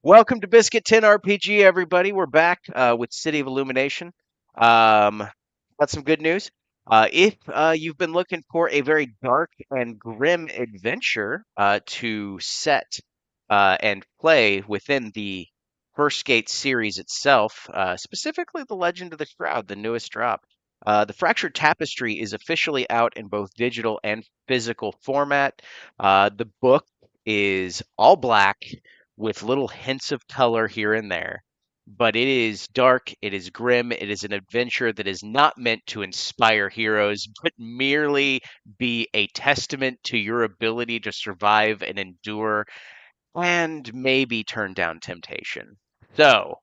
Welcome to Biscuit Tin RPG, everybody. We're back with City of Illumination. Um, got some good news. If you've been looking for a very dark and grim adventure to set and play within the First Gate series itself, specifically The Legend of the Shroud, the newest drop, the Fractured Tapestry is officially out in both digital and physical format. The book is all black with little hints of color here and there. But it is dark, it is grim, it is an adventure that is not meant to inspire heroes, but merely be a testament to your ability to survive and endure and maybe turn down temptation. So,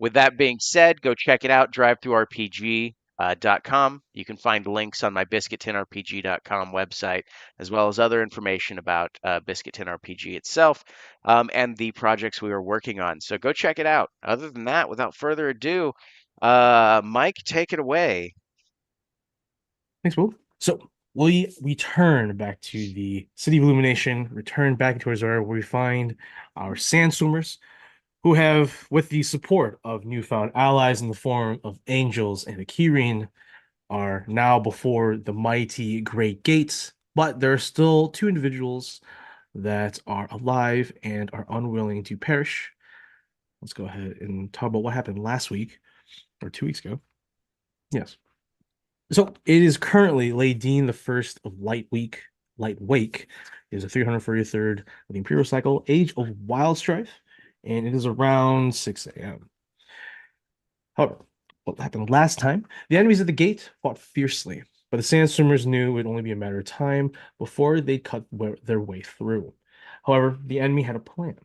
with that being said, go check it out, drive-thru-rpg.com. You can find links on my biscuittinrpg.com website, as well as other information about Biscuit Tin RPG itself and the projects we are working on. So go check it out. Other than that, without further ado, Mike, take it away. Thanks, Will. So we return back to the City of Illumination, return back to Azura, where we find our Sandstormers, who have, with the support of newfound allies in the form of angels and Akirin, are now before the mighty Great Gates. But there are still two individuals that are alive and are unwilling to perish. Let's go ahead and talk about what happened last week or 2 weeks ago. Yes. So it is currently Dean the first of Light Week. Light Wake is the 343rd of the Imperial Cycle, Age of Wild Strife, and it is around 6 a.m. However, what happened last time? The enemies at the gate fought fiercely, but the Sandstormers knew it would only be a matter of time before they'd cut their way through. However, the enemy had a plan.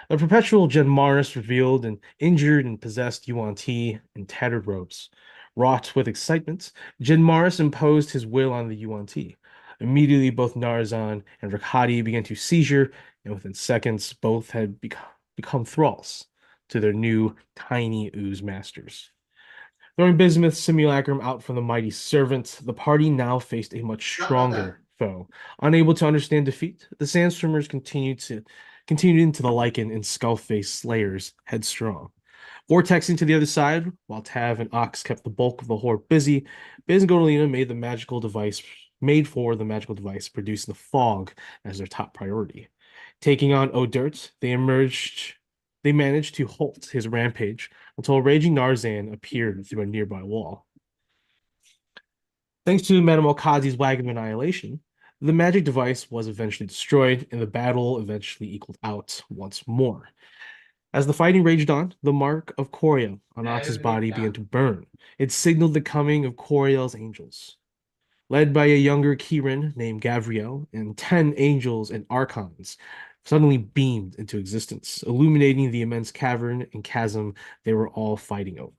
The perpetual Genmaris revealed an injured and possessed Yuan Ti in tattered robes. Wrought with excitement, Genmaris imposed his will on the Yuan Ti. Immediately, both Narzan and Rakati began to seizure, and within seconds, both had become thralls to their new tiny ooze masters. Throwing Bismuth's simulacrum out from the mighty servant, the party now faced a much stronger foe. Unable to understand defeat, the Sandstormers continued into the Lycan and Skullface Slayers headstrong. Vortexing to the other side, while Tav and Ox kept the bulk of the horde busy, Biz and Godolina made for the magical device, producing the fog as their top priority. Taking on O'Dirt, they managed to halt his rampage until a raging Narzan appeared through a nearby wall. Thanks to Madame Okazi's Wagon of Annihilation, the magic device was eventually destroyed, and the battle eventually equaled out once more. As the fighting raged on, the mark of Coriel on Ox's body began to burn. It signaled the coming of Coriel's angels. Led by a younger Kirin named Gavriel, and 10 angels and archons suddenly beamed into existence, illuminating the immense cavern and chasm they were all fighting over.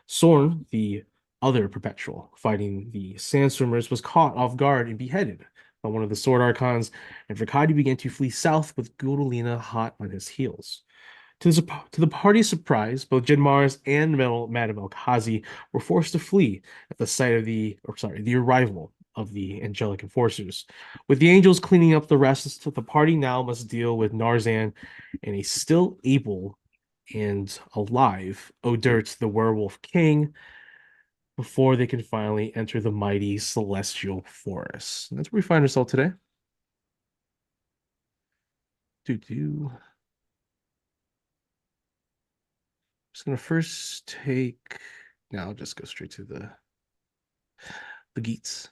Sorn, the other perpetual fighting the Sandstormers, was caught off guard and beheaded by one of the Sword Archons, and Rakati began to flee south with Gudolina hot on his heels. To the party's surprise, both Jin Mars and Madame Elkazi were forced to flee at the sight of the arrival of the angelic enforcers. With the angels cleaning up the rest, the party now must deal with Narzan and a still able and alive Odurt, the Werewolf King, before they can finally enter the mighty celestial forest. And that's where we find ourselves today. Do do. Just gonna first take. Now I'll just go straight to the geats.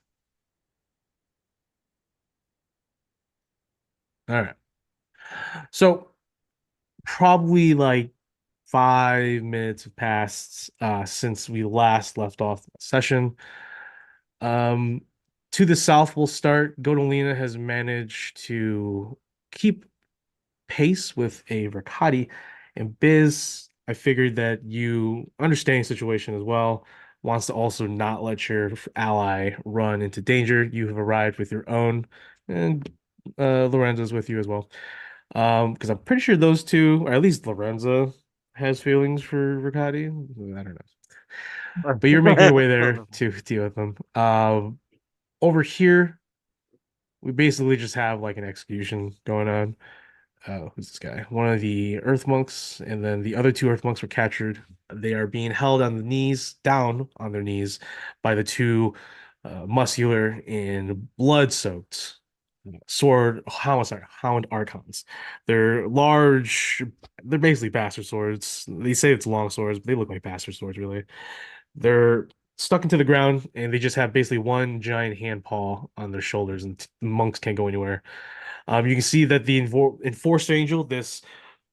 All right. So probably like 5 minutes have passed since we last left off the session. Um, to the south, we'll start. Godolina has managed to keep pace with a Rakati, and Biz, I figured that you understanding the situation as well, wants to also not let your ally run into danger. You have arrived with your own, and Lorenzo's with you as well. Because I'm pretty sure those two, or at least Lorenzo, has feelings for Rakati. I don't know. But you're making your way there to deal with them. Over here, we basically just have like an execution going on. who's this guy? One of the Earth monks, and then the other two Earth monks were captured. They are being held on the knees, down on their knees, by the two muscular and blood-soaked Hound Archons. They're large. They're basically bastard swords. They say it's long swords, but they look like bastard swords, really. They're stuck into the ground, and they just have basically one giant hand paw on their shoulders, and monks can't go anywhere. You can see that the Enforced Angel, this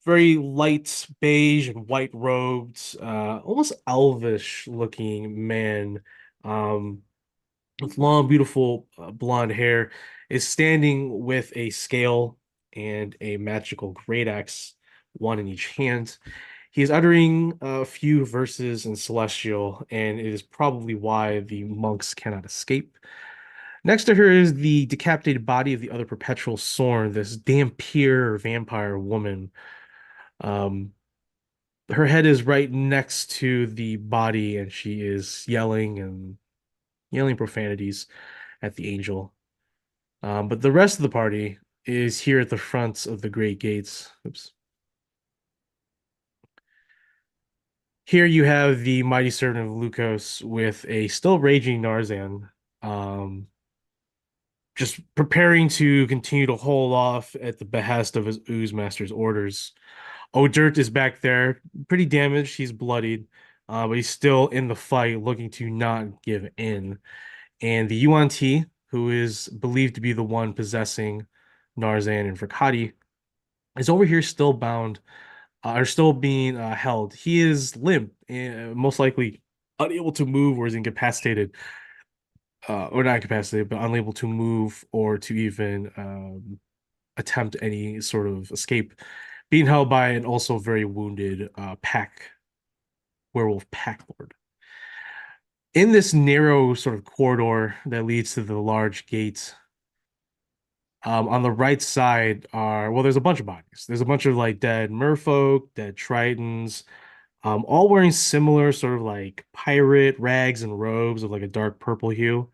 very light beige and white robed, almost elvish looking man, um, with long, beautiful blonde hair, is standing with a scale and a magical great axe, one in each hand. He is uttering a few verses in Celestial, and it is probably why the monks cannot escape. Next to her is the decapitated body of the other perpetual Sorn, this Dhampir vampire woman. Um, Her head is right next to the body, and she is yelling profanities at the angel. But the rest of the party is here at the front of the Great Gates. Oops. Here you have the mighty servant of Lukos with a still raging Narzan. Um, just preparing to continue to hold off at the behest of his ooze master's orders. O'Dirt is back there, pretty damaged. He's bloodied, but he's still in the fight, looking to not give in. And the Yuan Ti, who is believed to be the one possessing Narzan and Verkati, is over here still bound, or still being held. He is limp, most likely unable to move or is incapacitated, or not incapacitated, but unable to move or to even attempt any sort of escape, being held by an also very wounded werewolf pack lord. In this narrow sort of corridor that leads to the large gates, on the right side there's a bunch of bodies. There's a bunch of like dead merfolk, dead tritons, all wearing similar sort of like pirate rags and robes of like a dark purple hue.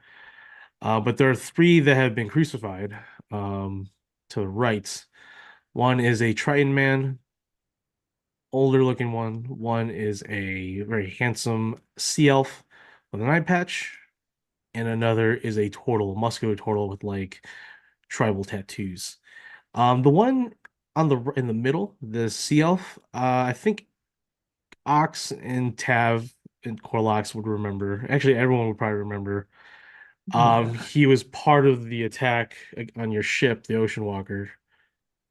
But there are three that have been crucified, um, to the right. One is a Triton man, older looking one. One is a very handsome sea elf with an eye patch, and another is a turtle, a muscular turtle with like tribal tattoos. The one on the in the middle, the sea elf, I think Ox and Tav and Corlox would remember. Actually, everyone would probably remember. Yeah. He was part of the attack on your ship, the Ocean Walker,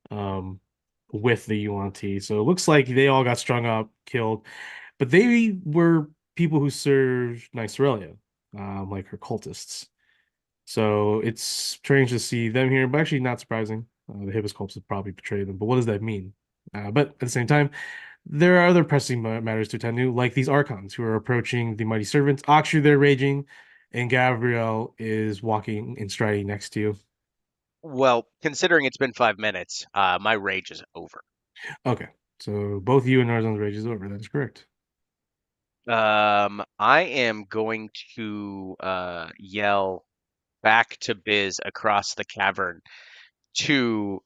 um, with the Yuan-Ti. So it looks like they all got strung up, killed, but they were people who served Nycerelia, like her cultists. So it's strange to see them here, but actually not surprising. The Hibiscus would probably betray them, but what does that mean? But at the same time, there are other pressing matters to attend to, like these Archons who are approaching the mighty servants. Akshu, they're raging, and Gabriel is walking and striding next to you. Well, considering it's been 5 minutes, my rage is over. Okay, so both you and Narzan's rage is over. That is correct. I am going to yell back to Biz across the cavern to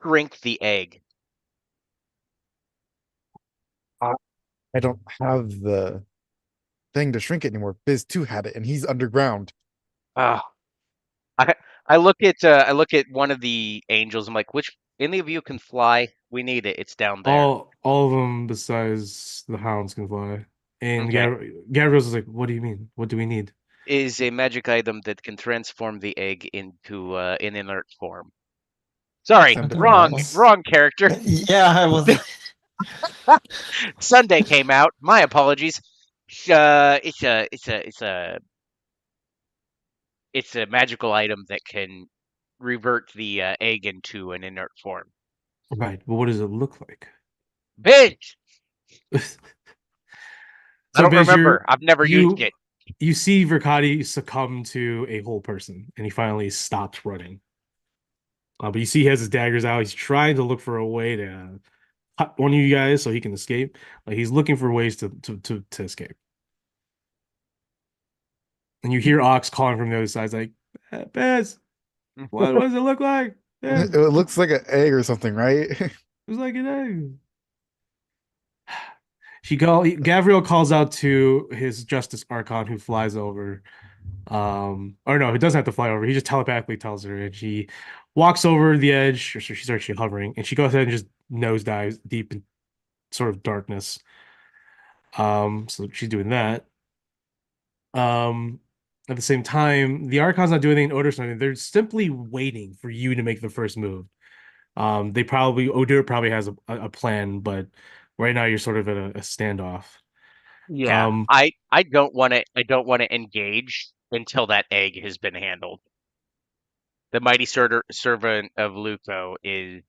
drink the egg. I, I don't have the thing to shrink it anymore. Biz 2 had it and he's underground. Ah, I I look at one of the angels. I'm like, which any of you can fly? We need it. It's down there. All of them besides the hounds can fly. And Okay. Gabriel's is like, what do you mean? What do we need? Is a magic item that can transform the egg into an inert form. Sorry, Send it to us. wrong character. Yeah, I was. Sunday came out. My apologies. It's a magical item that can revert the egg into an inert form. Right, but what does it look like? Bitch! I So don't Biz, remember. I've never used you it. you see Verkati succumb to a whole person, and he finally stops running. But you see he has his daggers out. He's trying to look for a way to cut one of you guys so he can escape. Like he's looking for ways to escape. And you hear Ox calling from the other side, it's like, Bez, what does it look like? Yeah, It looks like an egg or something, right? it was like an egg. Gavriel calls out to his Justice Archon who flies over. Or no, he doesn't have to fly over. He just telepathically tells her, and she walks over the edge, or so she's actually hovering, and she goes ahead and just nosedives deep in sort of darkness. So she's doing that. Um, at the same time, the Archon's not doing anything to Odur something. They're simply waiting for you to make the first move. They probably Odur probably has a plan, but right now you're sort of at a standoff. Yeah, Um, I don't want to engage until that egg has been handled. The mighty servant of Luco is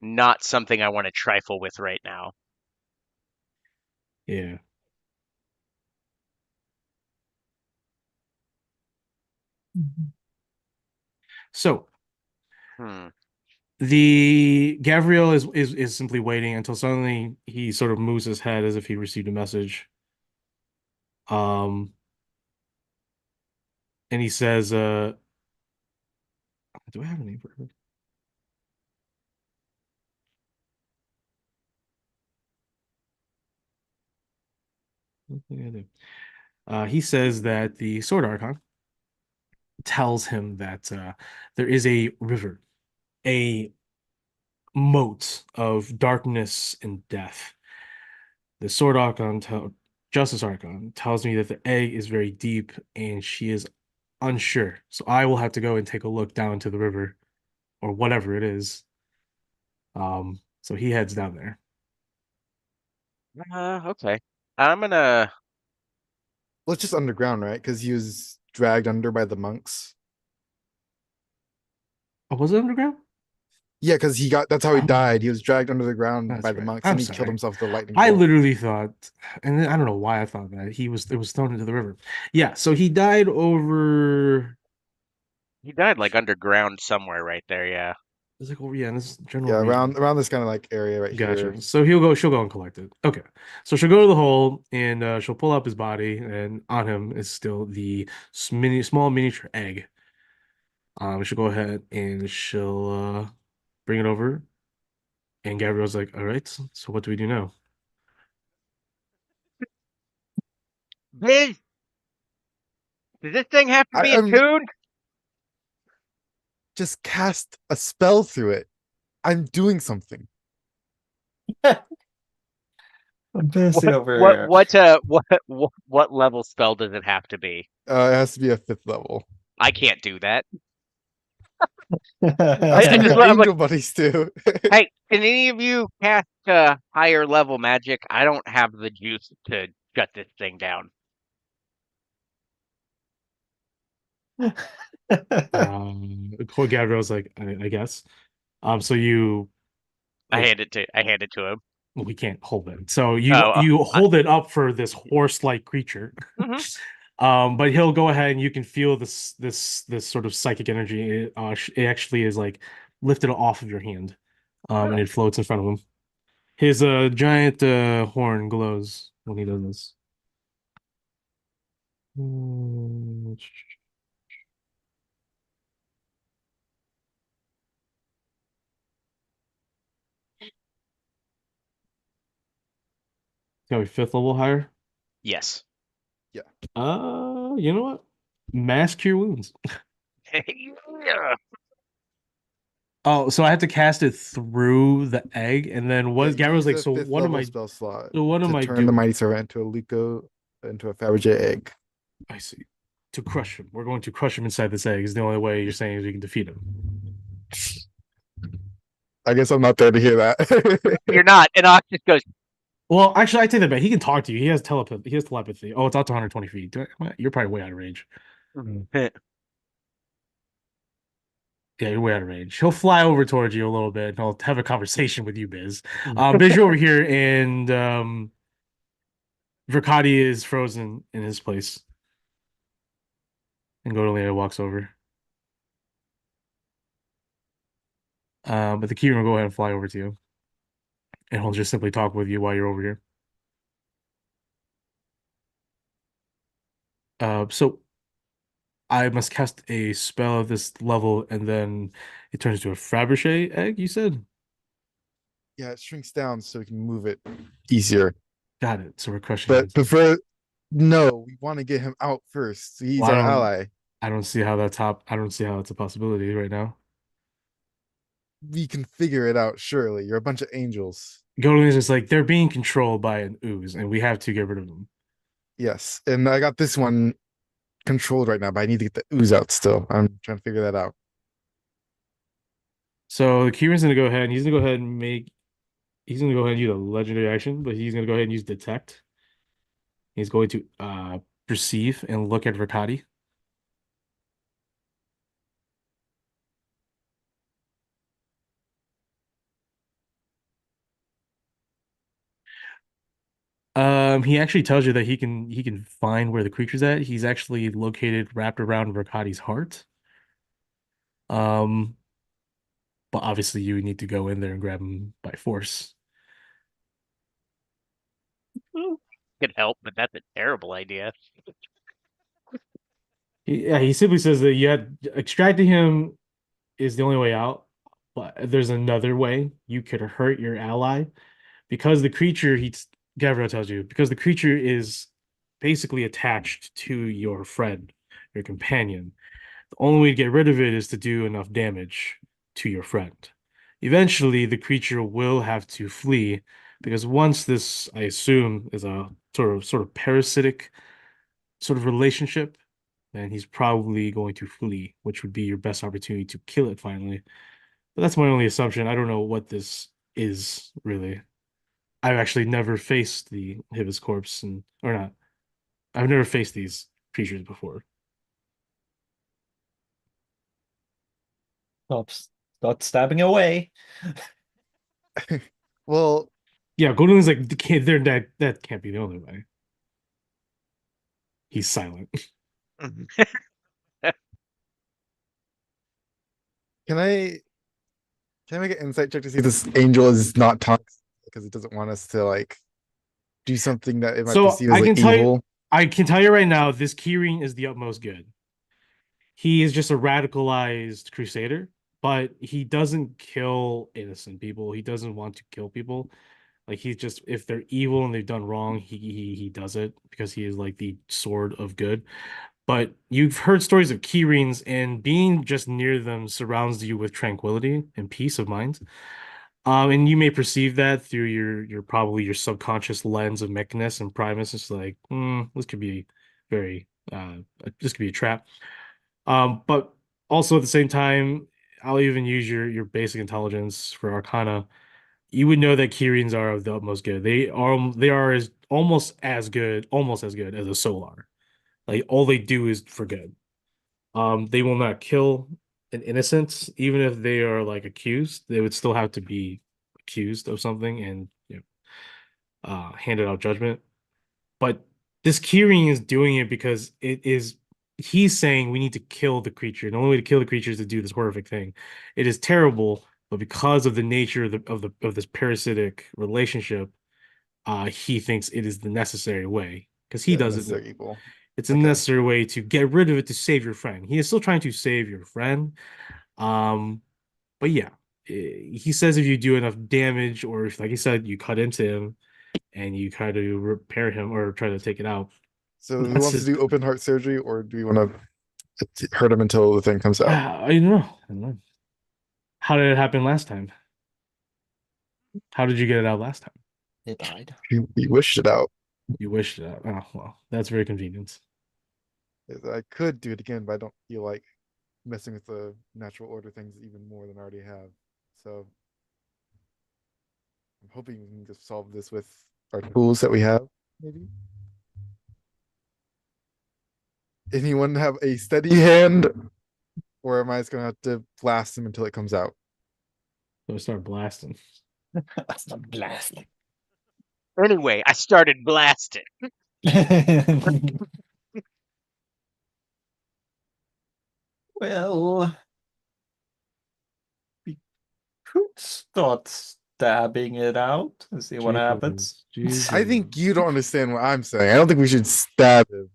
not something I want to trifle with right now. yeah. So Hmm. the Gavriel is simply waiting until suddenly he sort of moves his head as if he received a message. Um, and he says, do I have a name for her? I think I do. He says that the Sword Archon tells him that there is a river, a moat of darkness and death. The Sword Archon, Justice Archon, tells me that the egg is very deep and she is unsure. So I will have to go and take a look down to the river or whatever it is. So he heads down there. Okay. I'm gonna. Well, it's just underground, right? Because he was dragged under by the monks. Oh, was it underground? Yeah, because that's how he died. Oh, He was dragged under the ground that's by the right. monks I'm and he killed sorry. himself with a lightning I bolt. literally thought, and I don't know why I thought that it was thrown into the river. Yeah, so he died over. He died like underground somewhere right there. Yeah. It's like over, yeah, in this general Yeah, region. around this kind of like area right here. Gotcha. So she'll go and collect it. Okay. So she'll go to the hole and she'll pull up his body, and on him is still the small miniature egg. She'll go ahead and she'll bring it over, and Gabriel's like, "All right, so what do we do now?" Biz, does this thing have to be I'm attuned? just cast a spell through it. I'm doing something. I'm pissing What over what here. what what level spell does it have to be? It has to be a fifth level. I can't do that. That's I what just your I'm like, angel buddies do. hey, can any of you cast higher level magic? I don't have the juice to shut this thing down. Poor Gabriel's like, I guess. So like, I hand it to him. well, we can't hold it. So Oh, you hold it up for this horse-like creature. mhm. But he'll go ahead and you can feel this sort of psychic energy. It actually is like lifted off of your hand, and it floats in front of him. His giant horn glows when he does this. It's gonna be fifth level higher. Yes. Yeah. You know what? Mass cure wounds. Yeah. Oh, so I have to cast it through the egg, and then Yeah, what? you Gary use like, a so fifth what am level I? spell slot So what am to I turn the doing? mighty servant into a Luco into a Fabergé egg. I see. To crush him. We're going to crush him inside this egg. Is the only way you're saying is we can defeat him. I guess I'm not there to hear that. You're not. And Ox just goes, Well, actually, I take that back. He can talk to you. He has telepathy. He has telepathy. Oh, it's out to 120 feet. You're probably way out of range. Yeah, you're way out of range. He'll fly over towards you a little bit, and he'll have a conversation with you, Biz. Biz, you're over here, and Verkadi is frozen in his place. And Godolina walks over. But the Keyring will go ahead and fly over to you, and he'll just simply talk with you while you're over here. So I must cast a spell of this level, and then it turns into a Fabergé egg, you said? Yeah, it shrinks down so we can move it easier. Got it. So we're crushing But it. prefer no, we want to get him out first. He's Well, our ally. I don't see how I don't see how it's a possibility right now. We can figure it out, surely. You're a bunch of angels. Goblin is just like they're being controlled by an ooze, and we have to get rid of them. Yes. And I got this one controlled right now, but I need to get the ooze out still. I'm trying to figure that out. So Kieran's gonna go ahead and he's gonna go ahead and use a legendary action, but he's gonna go ahead and use detect. He's going to perceive and look at Verkati. He actually tells you that he can find where the creature's at. He's actually located wrapped around Verkati's heart. Um, but obviously you need to go in there and grab him by force. Could help, but that's a terrible idea. Yeah, he simply says that you had extracting him is the only way out, but there's another way. You could hurt your ally because the creature Gavriel tells you because the creature is basically attached to your friend, your companion. The only way to get rid of it is to do enough damage to your friend. Eventually, the creature will have to flee because once this, I assume, is a sort of parasitic sort of relationship, then he's probably going to flee, which would be your best opportunity to kill it finally. But that's my only assumption. I don't know what this is really. I've actually never faced the Hibis corpse and or not. I've never faced these creatures before. Stop stabbing away. Well, Yeah, Golden's like they're that can't be the only way. He's silent. can I make an insight check to see if this angel is not toxic because it doesn't want us to like do something that it might So perceive as like evil? I can tell you right now, this Keyring is the utmost good. He is just a radicalized crusader, but he doesn't kill innocent people. He doesn't want to kill people. Like he's just if they're evil and they've done wrong, he does it because he is like the sword of good. But you've heard stories of Keyrings, and being just near them surrounds you with tranquility and peace of mind. And you may perceive that through your probably your subconscious lens of Mechanus and Primus. It's like, this could be very this could be a trap. But also at the same time, I'll even use your basic intelligence for Arcana. You would know that Kyrieans are of the utmost good. They are as almost as good as a Solar. Like all they do is for good. They will not kill an innocent, even if they are like accused. They would still have to be accused of something and handed out judgment. But this Kyrian is doing it because he's saying we need to kill the creature. The only way to kill the creature is to do this horrific thing. It is terrible, but because of the nature of this parasitic relationship, he thinks it is the necessary way because he Yeah, does it. necessary evil. It's a Okay. necessary way to get rid of it to save your friend. He is still trying to save your friend. But yeah, he says if you do enough damage, or if, like he said, you cut into him and you try to repair him or try to take it out. So who That's wants to his. do open heart surgery, or do we want to hurt him until the thing comes out? I don't know. I don't know. How did it happen last time? How did you get it out last time? It died. We wished it out. You wished it out. Oh, well, that's very convenient. I could do it again, but I don't feel like messing with the natural order things even more than I already have. So I'm hoping we can just solve this with our tools that we have, maybe. Anyone have a steady hand? Or am I just gonna have to blast him until it comes out? So start blasting. That's not blasting. Anyway, I started blasting. Well, we could start stabbing it out and see what happens. Jesus. I think you don't understand what I'm saying. I don't think we should stab him.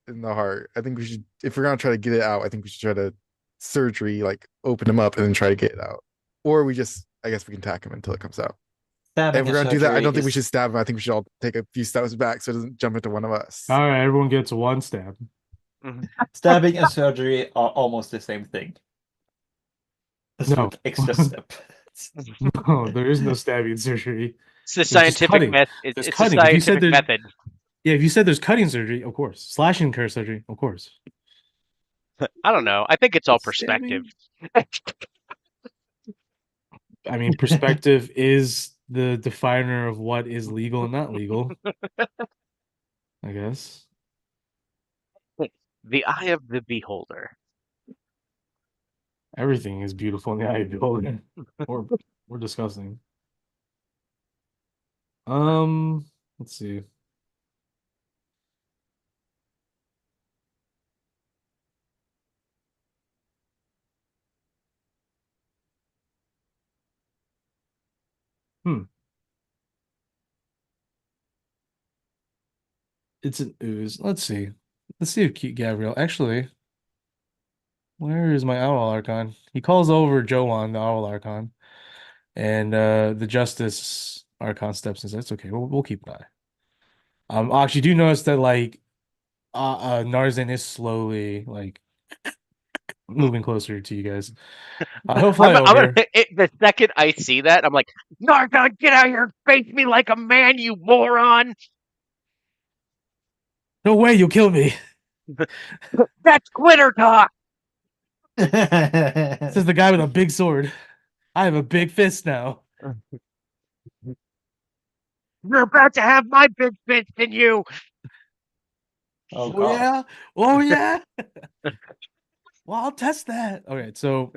in the heart. I think we should, if we're gonna try to get it out, I think we should try to surgery, like open him up and then try to get it out. Or we just, I guess we can tack him until it comes out. Stabbing If we're and gonna do that, I surgery don't think we is should stab him. I think we should all take a few steps back so it doesn't jump into one of us. All right, everyone gets one stab. stabbing and surgery are almost the same thing. Just No. with extra step. No, there is no stabbing surgery. It's the just scientific cutting. method. There's It's a cutting. If you said scientific there's- method. Yeah, if you said there's cutting surgery, of course. Slashing curse surgery, of course. I don't know. I think it's all But stabbing? perspective. I mean, perspective is the definer of what is legal and not legal. I guess. The eye of the beholder. Everything is beautiful in the eye of the beholder. Or disgusting. Let's see. It's an ooze. Let's see. Let's see if Gabriel actually. Where is my Owl Archon? He calls over Joan, the Owl Archon, and the Justice Archon steps in. That's okay. We'll keep an eye. Actually, do notice that like Narzan is slowly like moving closer to you guys. He'll fly over. The second I see that, I'm like, Nargon, get out here and face me like a man, you moron! No way, you'll kill me. That's glitter talk! This is the guy with a big sword. I have a big fist now. You're about to have my big fist in you! Oh, Oh God. yeah. Oh yeah. Well, I'll test that. Okay, so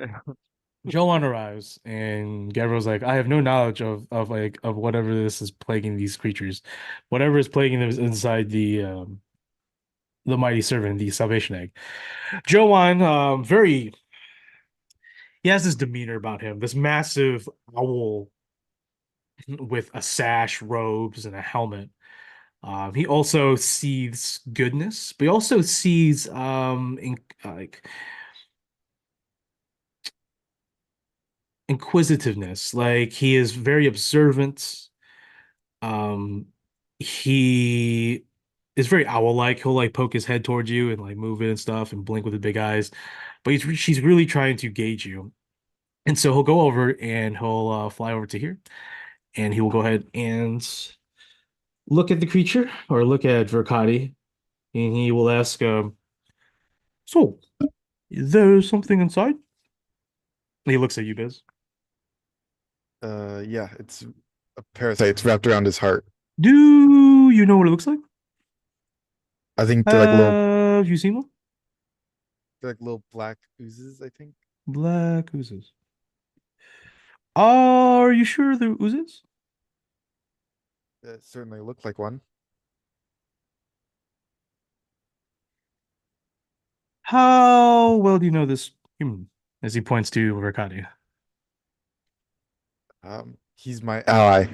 Joan arrives and Gabriel's like, I have no knowledge of whatever this is plaguing these creatures. Whatever is plaguing them is inside the mighty servant, the salvation egg. Joan, he has this demeanor about him, this massive owl with a sash, robes, and a helmet. He also sees goodness, but he also sees inquisitiveness. Like he is very observant. He is very owl-like. He'll like poke his head towards you and like move it and stuff and blink with his big eyes. But she's really trying to gauge you. And so he'll go over and he'll fly over to here. And he will go ahead and look at the creature or look at Verkati. And he will ask, so, is there something inside? And he looks at you, Biz. Yeah, it's a parasite. It's wrapped around his heart. Do you know what it looks like? I think they're like little, Have you seen one? they're like little black oozes. I think. Black oozes. Are you sure they're oozes? It certainly looked like one. How well do you know this human? As he points to Verkati. He's my ally.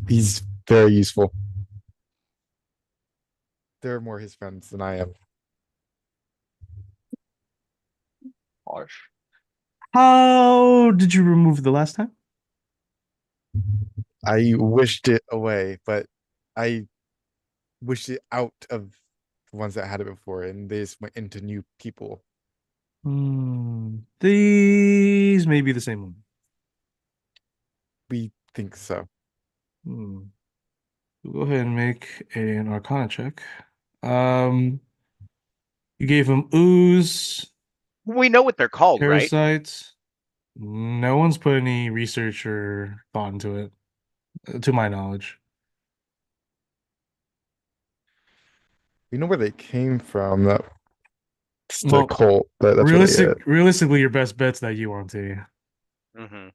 He's very useful. They're more his friends than I am. Harsh. How did you remove the last time? I wished it away, but I wished it out of the ones that had it before, and they just went into new people. These may be the same one. We think so. We'll go ahead and make an Arcana check. You gave him ooze, We know what they're called, right? parasites. No one's put any research or thought into it, to my knowledge. We know where they came from. That's Well, the cult, but that's really it. Realistically, your best bet's that Yuan-Ti Mm-hmm.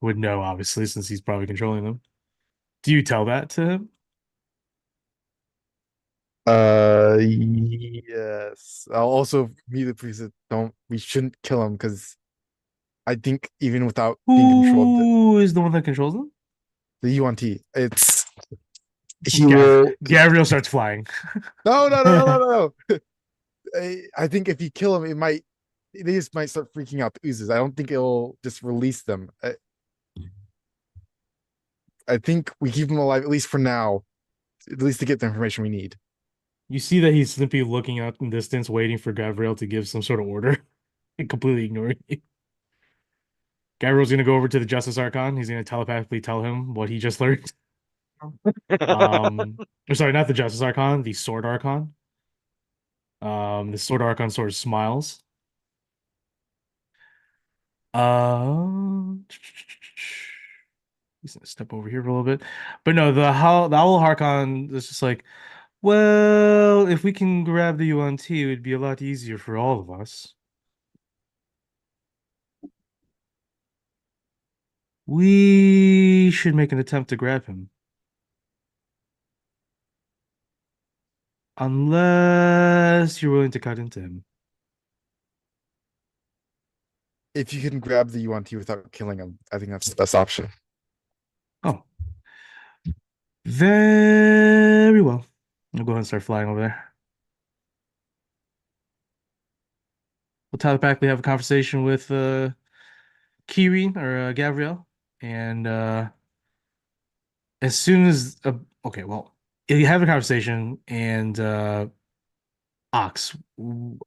would know, obviously, since he's probably controlling them. Do you tell that to him? Yes. I'll also immediately say, we shouldn't kill him because I think even without being controlled, Who is the one that controls them? the UNT, it's he will. Gabriel starts flying. No. I think if you kill him, they just might start freaking out the oozes. I don't think it'll just release them. I think we keep him alive at least for now, at least to get the information we need. You see that he's simply looking out in distance, waiting for Gabriel to give some sort of order, and completely ignoring you. Gabriel's gonna go over to the Justice Archon. He's gonna telepathically tell him what he just learned. Or sorry, not the Justice Archon, the Sword Archon. The Sword Archon sort of smiles. He's gonna step over here for a little bit, but no, the Owl Archon is just like, well, if we can grab the UNT, it would be a lot easier for all of us. We should make an attempt to grab him. Unless you're willing to cut into him. If you can grab the UNT without killing him, I think that's the best option. Oh. Very well. I'll go ahead and start flying over there. We'll telepathically have a conversation with Kiri or Gabrielle. And as soon as okay, well, you have a conversation and Ox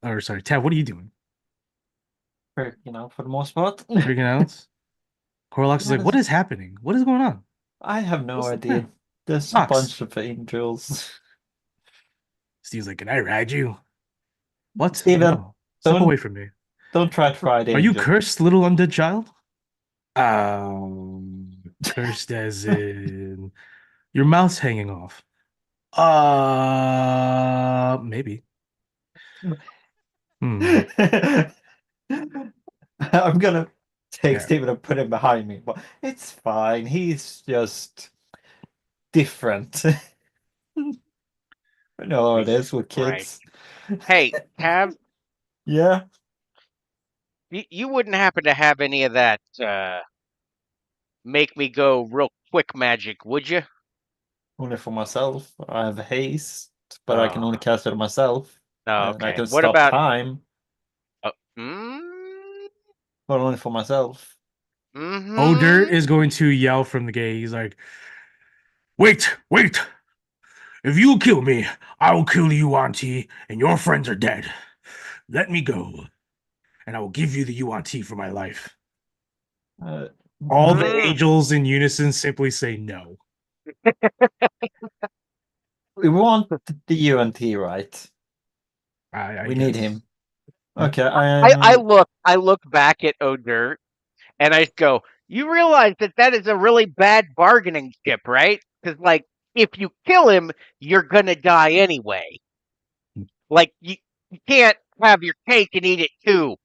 or sorry, Tab, what are you doing? Freaking out for the most part. Freaking out? Corlox is like, what is happening? What is going on? I have no What's the idea. plan? There's a Fox. bunch of angels. Steve's like, can I ride you? What? Steven, No. Step don't- away from me. Don't try to ride Are you angel. cursed, little undead child? Cursed as in your mouth's hanging off. Maybe. Hmm. I'm gonna take Yeah. Steven and put him behind me, but it's fine. He's just different. You know how it is with Right. kids. Hey, Tab, Yeah. you wouldn't happen to have any of that make me go real quick magic, would you? Only for myself. I have haste, but I can only Oh. cast it myself. Oh, And I okay. can What stop about time, mm, but only for myself. mm-hmm. Oder is going to yell from the gate. He's like, wait! If you kill me, I will kill you, Auntie, and your friends are dead. Let me go, and I will give you the UNT for my life. All the Mm. angels in unison simply say no. We want the UNT, right? I We need guess. him. Okay, I look back at Oder and I go, you realize that is a really bad bargaining chip, right? Because like if you kill him, you're gonna die anyway. Like you can't have your cake and eat it too.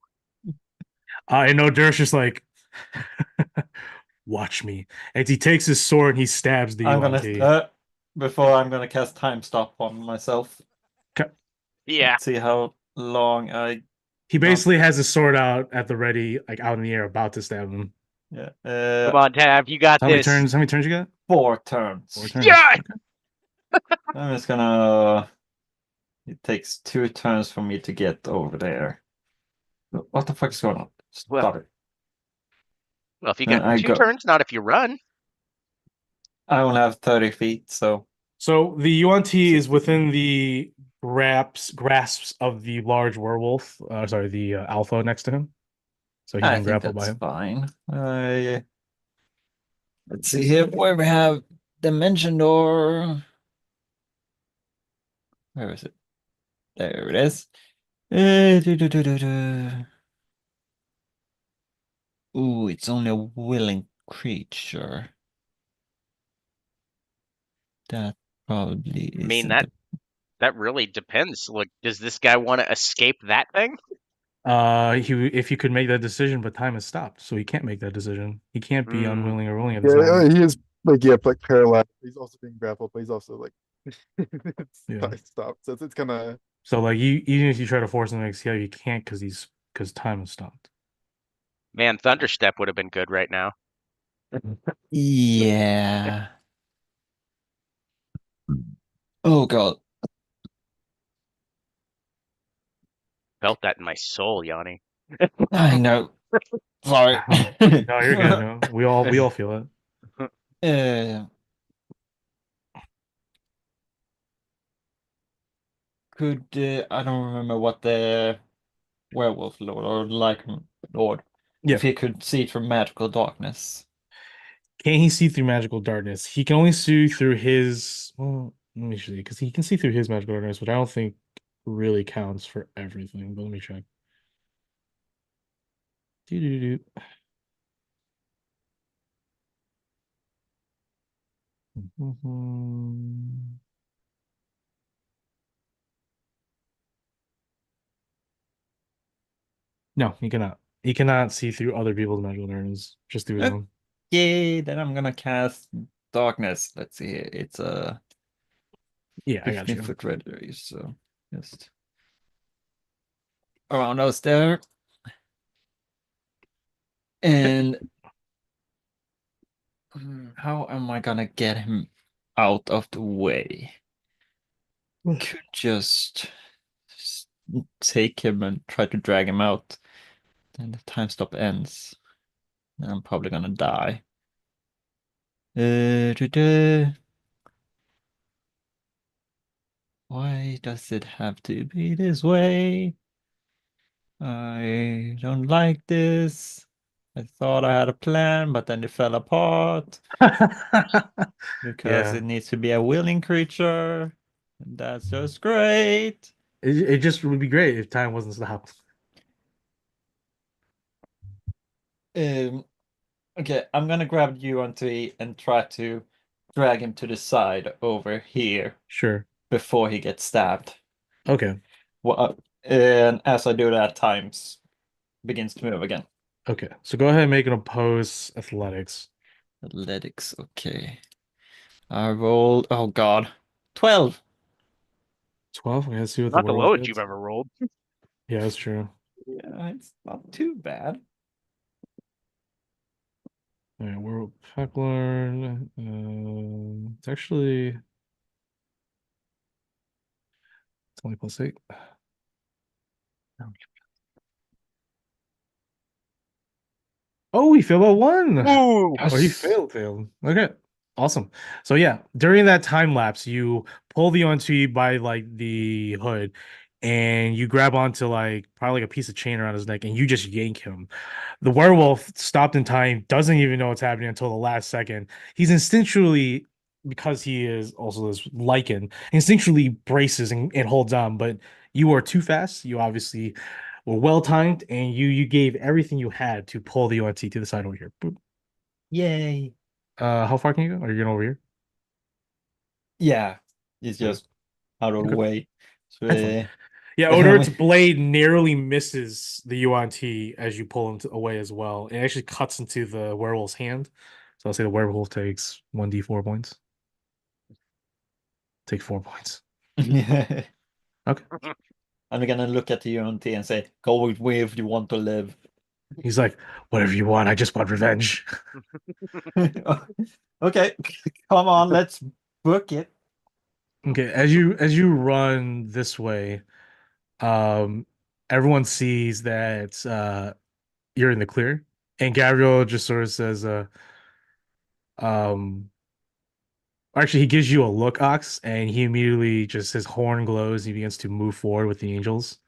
And Oder's just like, watch me. And he takes his sword and he stabs the I'm UNT. gonna before I'm gonna cast time stop on myself. Yeah. See how long He basically has his sword out at the ready, like out in the air, about to stab him. yeah. Come on, Tab, you got How many this. turns? How many turns you got? 4 turns. 4 turns. Yeah. I'm just gonna. It takes 2 turns for me to get over there. What the fuck is going on? Stop Well, it. Well, if you got I 2 go- turns, not if you run. I only have 30 feet, so So the UNT is within the grasps of the large werewolf. Sorry, the alpha next to him. So he's I been think grappled by that's him. fine. Let's see here where we have Dimension Door. Where is it? There it is. Ooh, it's only a willing creature. That probably I mean isn't that really depends. Like, does this guy want to escape that thing? If you could make that decision, but time has stopped, so he can't make that decision. He can't be Mm. unwilling or willing at this Yeah, moment. he is like paralyzed. He's also being grappled, but he's also like Yeah. stopped. So it's kind of So like even if you try to force him to exhale, you can't because time has stopped. Man, Thunderstep would have been good right now. Yeah. Oh god. Felt that in my soul, Yanni. I know. Sorry. No, you're good. No, we all feel it. Uh, could I don't remember what the werewolf lord or lycan lord, Yeah. if he could see through magical darkness. Can he see through magical darkness? He can only see through his. Well, let me see, because he can see through his magical darkness, which I don't think really counts for everything. But let me check. Doo-doo-doo. Mhm. No, he cannot. He cannot see through other people's magical darkness, just through his own. Okay, then I'm gonna cast darkness. Let's see here. It's a Yeah, I got 15 you. foot radius, so just around us there. And how am I gonna get him out of the way? Could just take him and try to drag him out. Then the time stop ends. And I'm probably gonna die. Da-da. Why does it have to be this way? I don't like this. I thought I had a plan, but then it fell apart because Yeah, it needs to be a willing creature. And that's just great. it just would be great if time wasn't stopped. Um, okay, I'm gonna grab you onto and try to drag him to the side over here Sure. before he gets stabbed. Okay. Well, and as I do that, times begins to move again. Okay. So go ahead and make an opposed athletics. Athletics, okay. I rolled, oh god, 12. 12. Okay, let's see what the Not the werewolf lowest you've gets. ever rolled. Yeah, that's true. Yeah, it's not too bad. All right, werewolf Pecklorn. It's actually it's only +8. Oh, he failed by 1. Ooh. Oh, he failed. Okay. Awesome. So yeah, during that time lapse, you pull the onto by like the hood and you grab onto like probably like a piece of chain around his neck and you just yank him. The werewolf stopped in time, doesn't even know what's happening until the last second. He's instinctually, because he is also this lichen, instinctually braces and holds on, but you are too fast. You obviously were well timed and you gave everything you had to pull the ONT to the side over here. Boop. Yay. How far can you go? Are you going over here? Yeah, it's Okay. just out of the Okay. way. So, That's fine. Yeah, then Odor's we, blade narrowly misses the UNT as you pull him away as well. It actually cuts into the werewolf's hand. So I'll say the werewolf takes 1d4 points. Take 4 points. Okay. I'm gonna look at the UNT and say, go with me if you want to live. He's like, whatever you want, I just want revenge. Okay, come on, let's book it. Okay, as you run this way, um, everyone sees that you're in the clear. And Gabriel just sort of says, um actually, he gives you a look, Ox, and he immediately just his horn glows. He begins to move forward with the angels.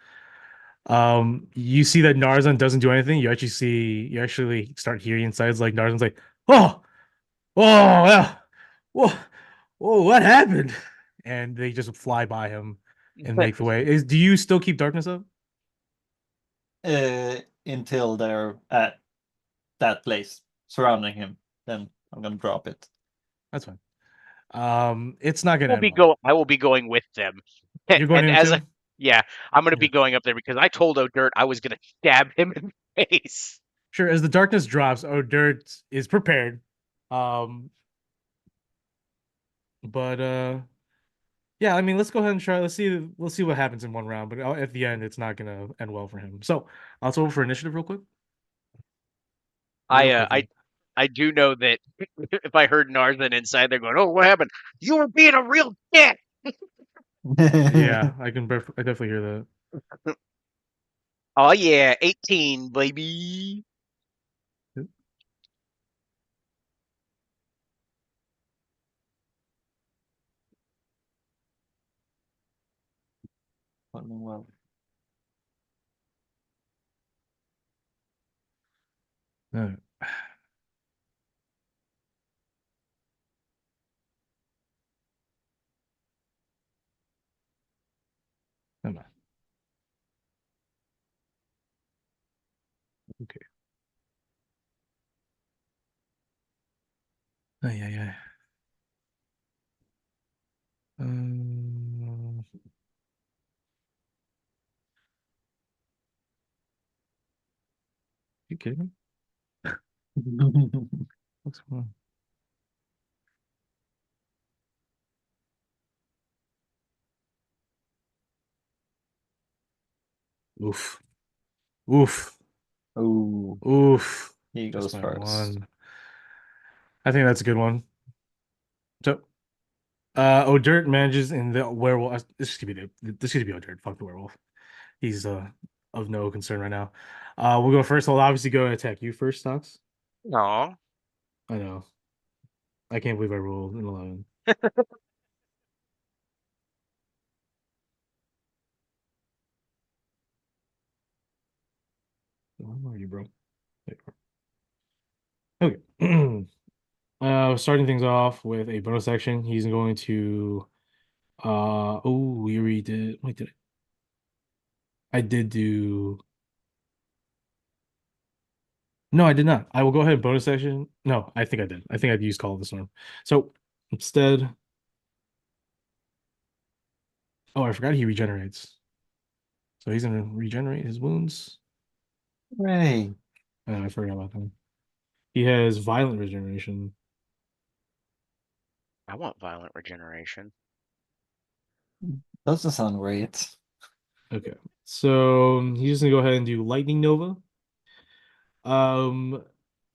You see that Narzan doesn't do anything. You actually start hearing insides like Narzan's like, oh, oh, yeah, whoa, whoa, what happened? And they just fly by him and make the way. Do you still keep darkness up? Until they're at that place surrounding him, then I'm gonna drop it. That's fine. It's not gonna end well. I will be going with them. You're going And in as too? a yeah, I'm gonna Yeah. be going up there because I told O'Dirt I was gonna stab him in the face. Sure. As the darkness drops, Dirt is prepared. Um, but yeah, I mean, let's go ahead and try. Let's see what happens in one round. But at the end, it's not gonna end well for him. So let's over for initiative real quick. Real quickly. I do know that if I heard Narzan inside, they're going, "Oh, what happened? You were being a real dick." Yeah, I definitely hear that. Oh yeah, 18, baby. Well, No. Never mind. Okay. Ay, ay, ay. Um, you kidding me? What's going on? Oof. Oof. oh, Oof. he Just goes my first. one. I think that's a good one. So, O'Dirt manages in the werewolf. This could be O'Dirt. Fuck the werewolf. He's of no concern right now. We'll go first. I'll obviously go and attack you first, Stocks. No. I know. I can't believe I rolled an 11. Where are you, bro? There you are. Okay. Starting things off with a bonus action. He's going to oh, we already did. Wait, did I did do no, I did not. I will go ahead and bonus action. No, I think I did. I think I've used Call of the Storm. So instead, oh, I forgot he regenerates. So he's gonna regenerate his wounds. Hooray. I forgot about that. He has violent regeneration. I want violent regeneration. Doesn't sound great. Okay. So he's just gonna go ahead and do Lightning Nova. O'Dirt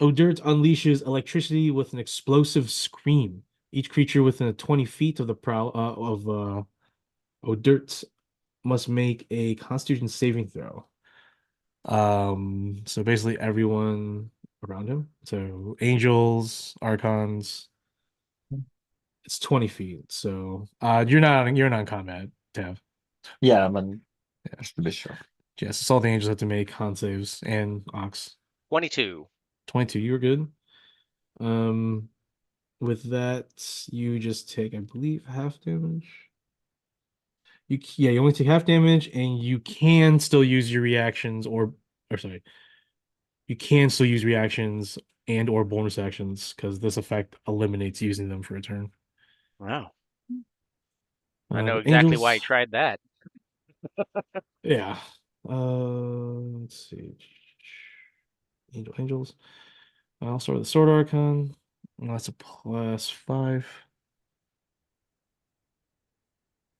unleashes electricity with an explosive scream. Each creature within 20 feet of the prowl of O'Dirt must make a Constitution saving throw. So basically everyone around him. So angels, archons. It's 20 feet. So you're not in combat, Tav. Yeah, but just to be sure. Yes, it's all the angels have to make con saves and Ox. 22. 22, you were good. Um with that, you just take, I believe, half damage. You only take half damage, and you can still use your reactions or sorry, you can still use reactions and or bonus actions because this effect eliminates using them for a turn. Wow. I know But exactly why I angels, tried that. yeah. Let's see. Angels. I'll start with the Sword Archon. That's a +5.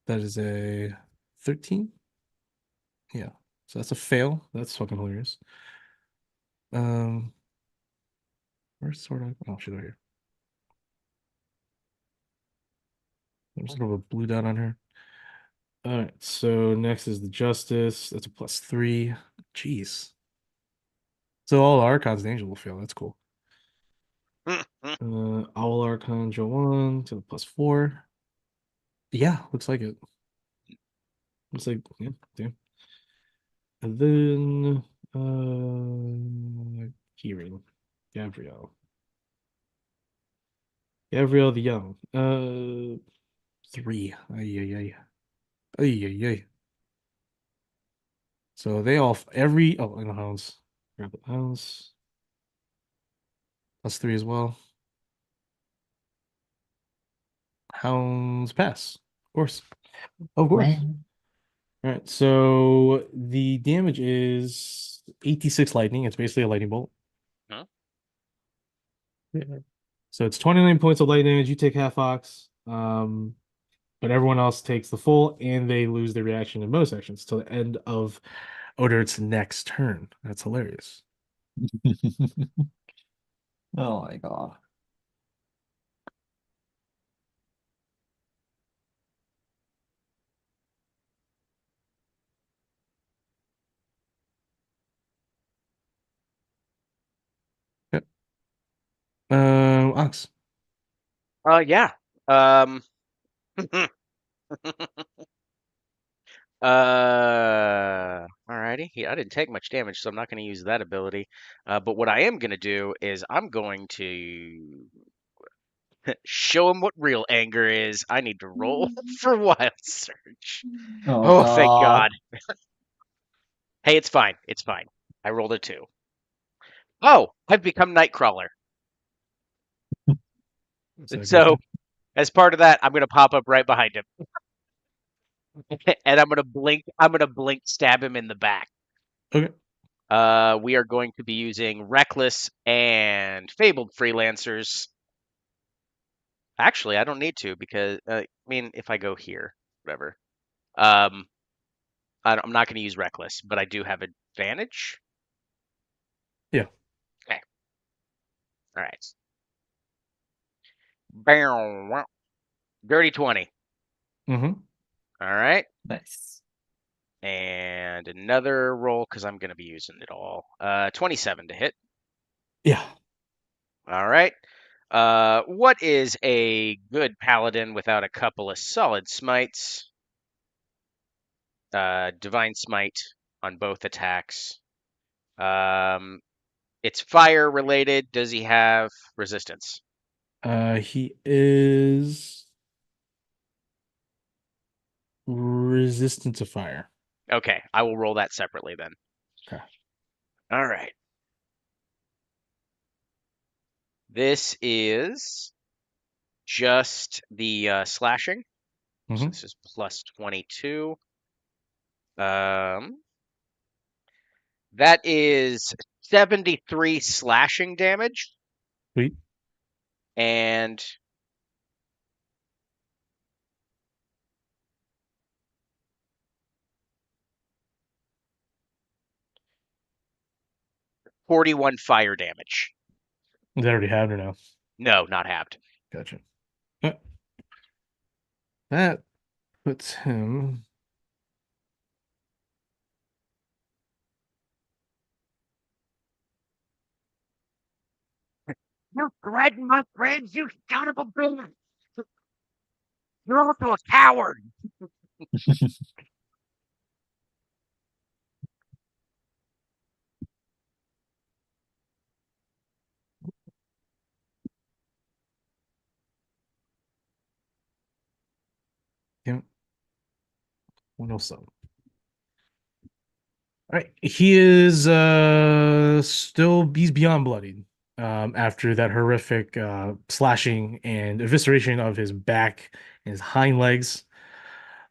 That is a 13. Yeah. So that's a fail. That's fucking hilarious. Um, where's Sword Archon? Oh, she's right here. I'm just gonna put a blue dot on her. All right. So next is the Justice. That's a +3. Jeez. So all the Archons and Angel will fail. That's cool. Owl Archon Joanne to the +4. Yeah, looks like it. Looks like yeah, damn. And then Kieran. Gabrielle. Gabrielle the Young. 3. Ay, ay, ay. Ay, ay, ay. So they all every and the hounds. Grab the hounds. +3 as well. Hounds pass. Of course. Of course. Man. All right. So the damage is 86 lightning. It's basically a lightning bolt. Huh? Yeah. So it's 29 points of light damage. You take half ox. But everyone else takes the full and they lose their reaction and bonus actions till the end of Odor's next turn. That's hilarious. Oh my god. Yep. Ox. Yeah. Um, alrighty. Yeah, I didn't take much damage, so I'm not going to use that ability. But what I am going to do is I'm going to show him what real anger is. I need to roll for Wild Surge. Oh Oh, thank god. God. Hey, it's fine. It's fine. I rolled a 2. Oh, I've become Nightcrawler. Is that a good So, thing? as part of that, I'm going to pop up right behind him. And I'm going to blink stab him in the back. Okay. We are going to be using Reckless and Fabled Freelancers. Actually, I don't need to because I mean, if I go here, whatever. Um, I'm not going to use Reckless, but I do have advantage. Yeah. Okay. All right. Bow. Dirty 20. Mm-hmm. All right. Nice. And another roll because I'm going to be using it all. 27 to hit. Yeah. All right. What is a good paladin without a couple of solid smites? Divine Smite on both attacks. Um, it's fire related. Does he have resistance? He is resistant to fire. Okay, I will roll that separately then. Okay. All right. This is just the slashing. So Mm-hmm. this is plus 22. Um, that is 73 slashing damage Sweet. and 41 fire damage. Is that already happened or no? No, not halved. Gotcha. Uh, That puts him. You threaten my friends, you son of a bitch! You're also a coward. Yeah. 107. All right. He is he's beyond bloodied. After that horrific slashing and evisceration of his back and his hind legs.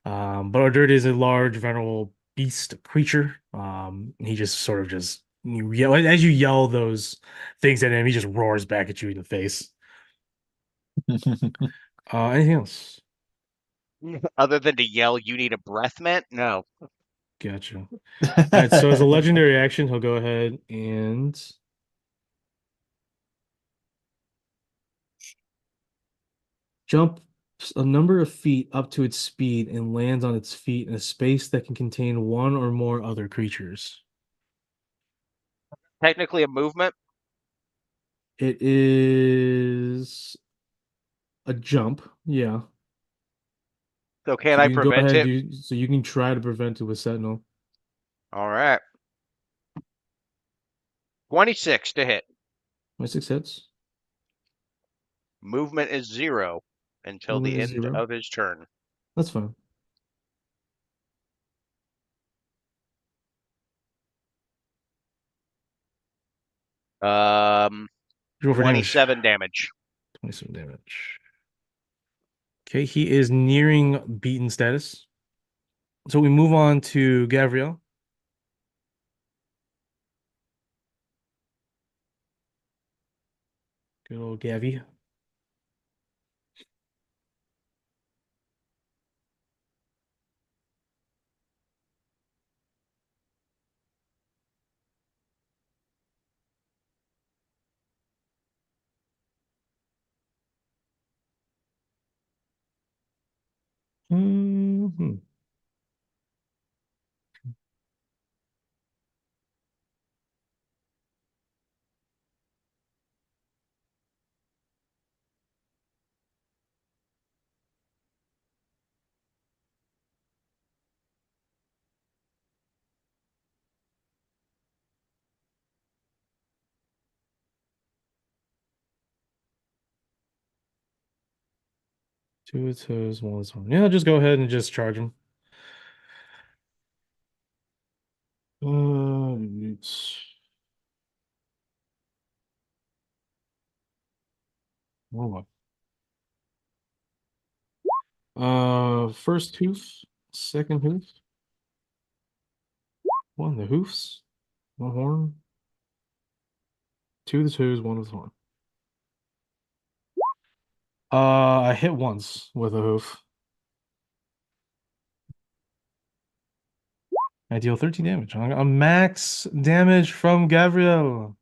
But Ordurt is a large, venerable beast creature. He just sort of just you yell as you yell those things at him, he just roars back at you in the face. Anything else? Other than to yell, you need a breath mint? No. Gotcha. All right, so as a legendary action, he'll go ahead and jump a number of feet up to its speed and lands on its feet in a space that can contain one or more other creatures. Technically a movement. It is a jump, yeah. So can So I you can go prevent ahead, it? so you can try to prevent it with Sentinel. All right. 26 to hit. 26 hits. Movement is 0 until Movement the is end 0. of his turn. That's fine. Um, Roll for damage. 27 damage. 27 damage. Okay, he is nearing beaten status. So we move on to Gavriel. Good old Gavi. Mhm. Two of toes, one is horn. Yeah, just go ahead and just charge him. It's... Hold on. First hoof, second hoof. One of the hoofs, one horn. Two of the toes, one of the horn. I hit once with a hoof. I deal 13 damage. A max damage from Gabriel.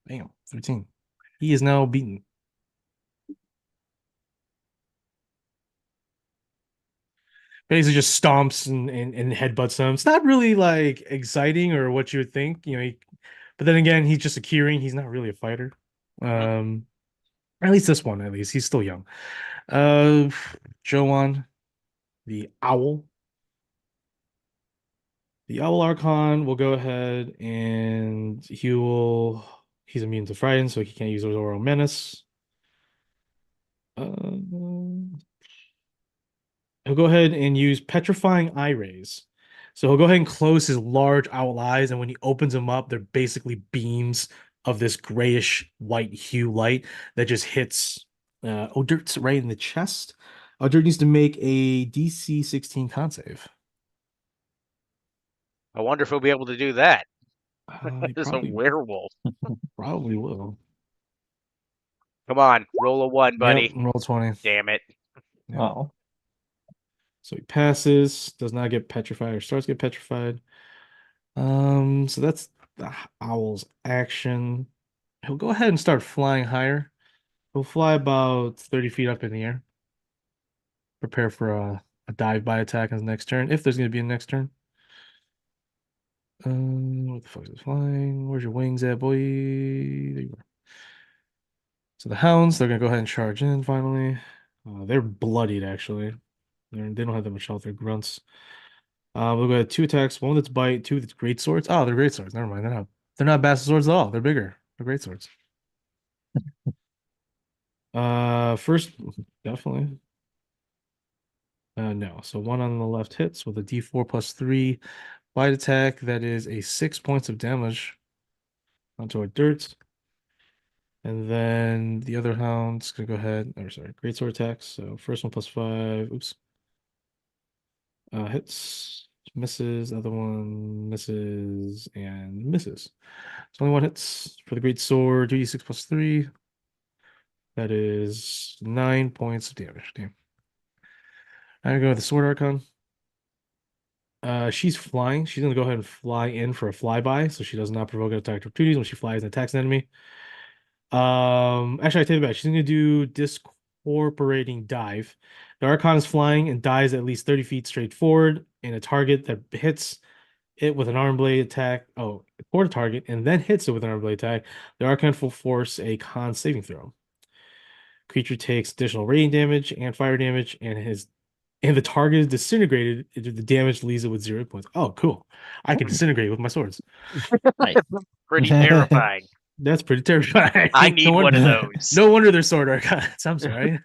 Bam, 13. He is now beaten. Basically just stomps and headbutts him. It's not really like exciting or what you would think, but then again, he's just a Kirin. He's not really a fighter. At least this one, at least. He's still young. Joan, the owl. The Owl Archon will go ahead and he's immune to frighten, so he can't use Auroral Menace. He'll go ahead and use Petrifying Eye Rays. So he'll go ahead and close his large owl eyes, and when he opens them up, they're basically beams of this grayish white hue light that just hits Odirt's right in the chest. Odirt needs to make a DC 16 con save. I wonder if he'll be able to do that. He As a werewolf. probably will. Come on, roll a 1, buddy. Yep, roll 20. Damn it. Yep. Oh. So he passes, does not get petrified or starts to get petrified. So that's the owl's action. He'll go ahead and start flying higher. He'll fly about 30 feet up in the air. Prepare for a dive by attack on his next turn, if there's going to be a next turn. What the fuck is it flying? Where's your wings at, boy? There you are. So the hounds, they're going to go ahead and charge in finally. They're bloodied, actually. They don't have that much health. They're grunts. We'll go ahead, 2 attacks, 1 that's bite, 2 that's great swords. Oh, they're great swords. Never mind. They're not bastard swords at all. They're bigger. They're great swords. First, definitely. No. So 1 on the left hits with a D4 plus 3 bite attack. That is a 6 points of damage onto our dirt. And then the other hound's gonna go ahead. Or sorry, great sword attacks. So first one plus 5. Oops. Hits, misses. Other one misses and misses. So only 1 hits for the great sword. 2d6 plus 3. That is 9 points of damage. Damn. I'm gonna go with the sword archon. She's flying. She's gonna go ahead and fly in for a flyby, so she does not provoke an attack opportunities when she flies and attacks an enemy. Actually, I take it back. She's gonna do discorporating dive. The archon is flying and dives at least 30 feet straight forward, and a target that hits it with an arm blade attack. Oh, toward a target and then hits it with an arm blade attack. The archon will force a con saving throw. Creature takes additional radiant damage and fire damage, and the target is disintegrated. The damage leaves it with 0 points. Oh, cool! I can disintegrate with my swords. Nice. Pretty terrifying. That's pretty terrifying. I need one of those. No wonder they're sword archons. I'm sorry.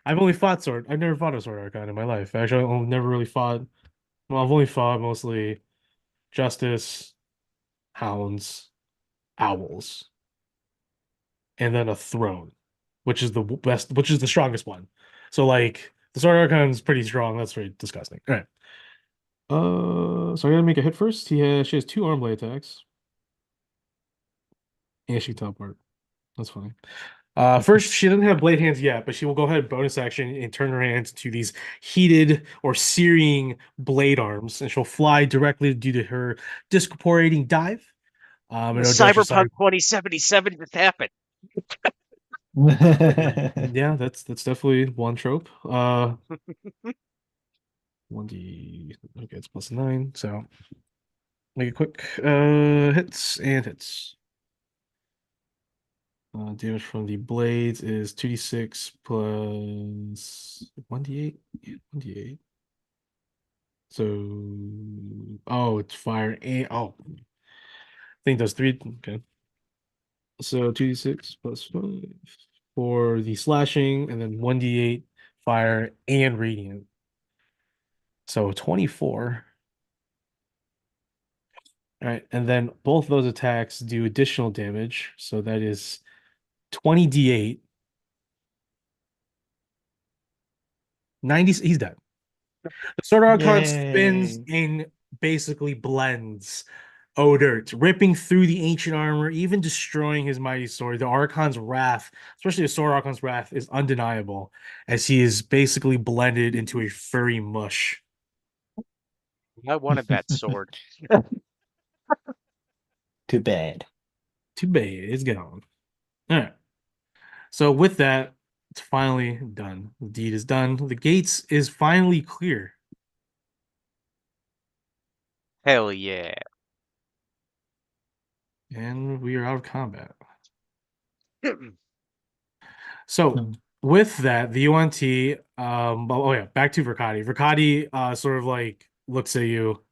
I've never fought a sword archon in my life. Actually, I've never really fought. Well, I've only fought mostly justice, hounds, owls, and then a throne, which is the best, which is the strongest one. So like the sword archon is pretty strong. That's very disgusting. All right. So I gotta make a hit first. She has 2 arm blade attacks. And she top part. That's fine. First, she doesn't have blade hands yet, but she will go ahead bonus action and turn her hands to these heated or searing blade arms, and she'll fly directly due to her discorporating dive. Cyberpunk 2077 just happened. Yeah, that's definitely one trope. 1D, okay, it's +9, so make it quick. Hits and hits. Damage from the blades is 2d6 plus 1d8. Yeah, 1d8. So, oh, it's fire and I think that's three. Okay, so 2d6 plus 5 for the slashing, and then 1d8 fire and radiant. So 24. All right, and then both those attacks do additional damage. So that is 20d8. 90, he's dead. The Sword Archon spins Yay. and basically blends Odert, ripping through the ancient armor, even destroying his mighty sword. The Archon's wrath, especially the Sword Archon's wrath, is undeniable as he is basically blended into a furry mush. I wanted that sword. Too bad. Too bad, it's gone. All right. So with that, it's finally done. The deed is done. The gates is finally clear. Hell yeah. And we are out of combat. So with that, the UNT, oh yeah, back to Verkadi. Verkadi sort of like looks at you.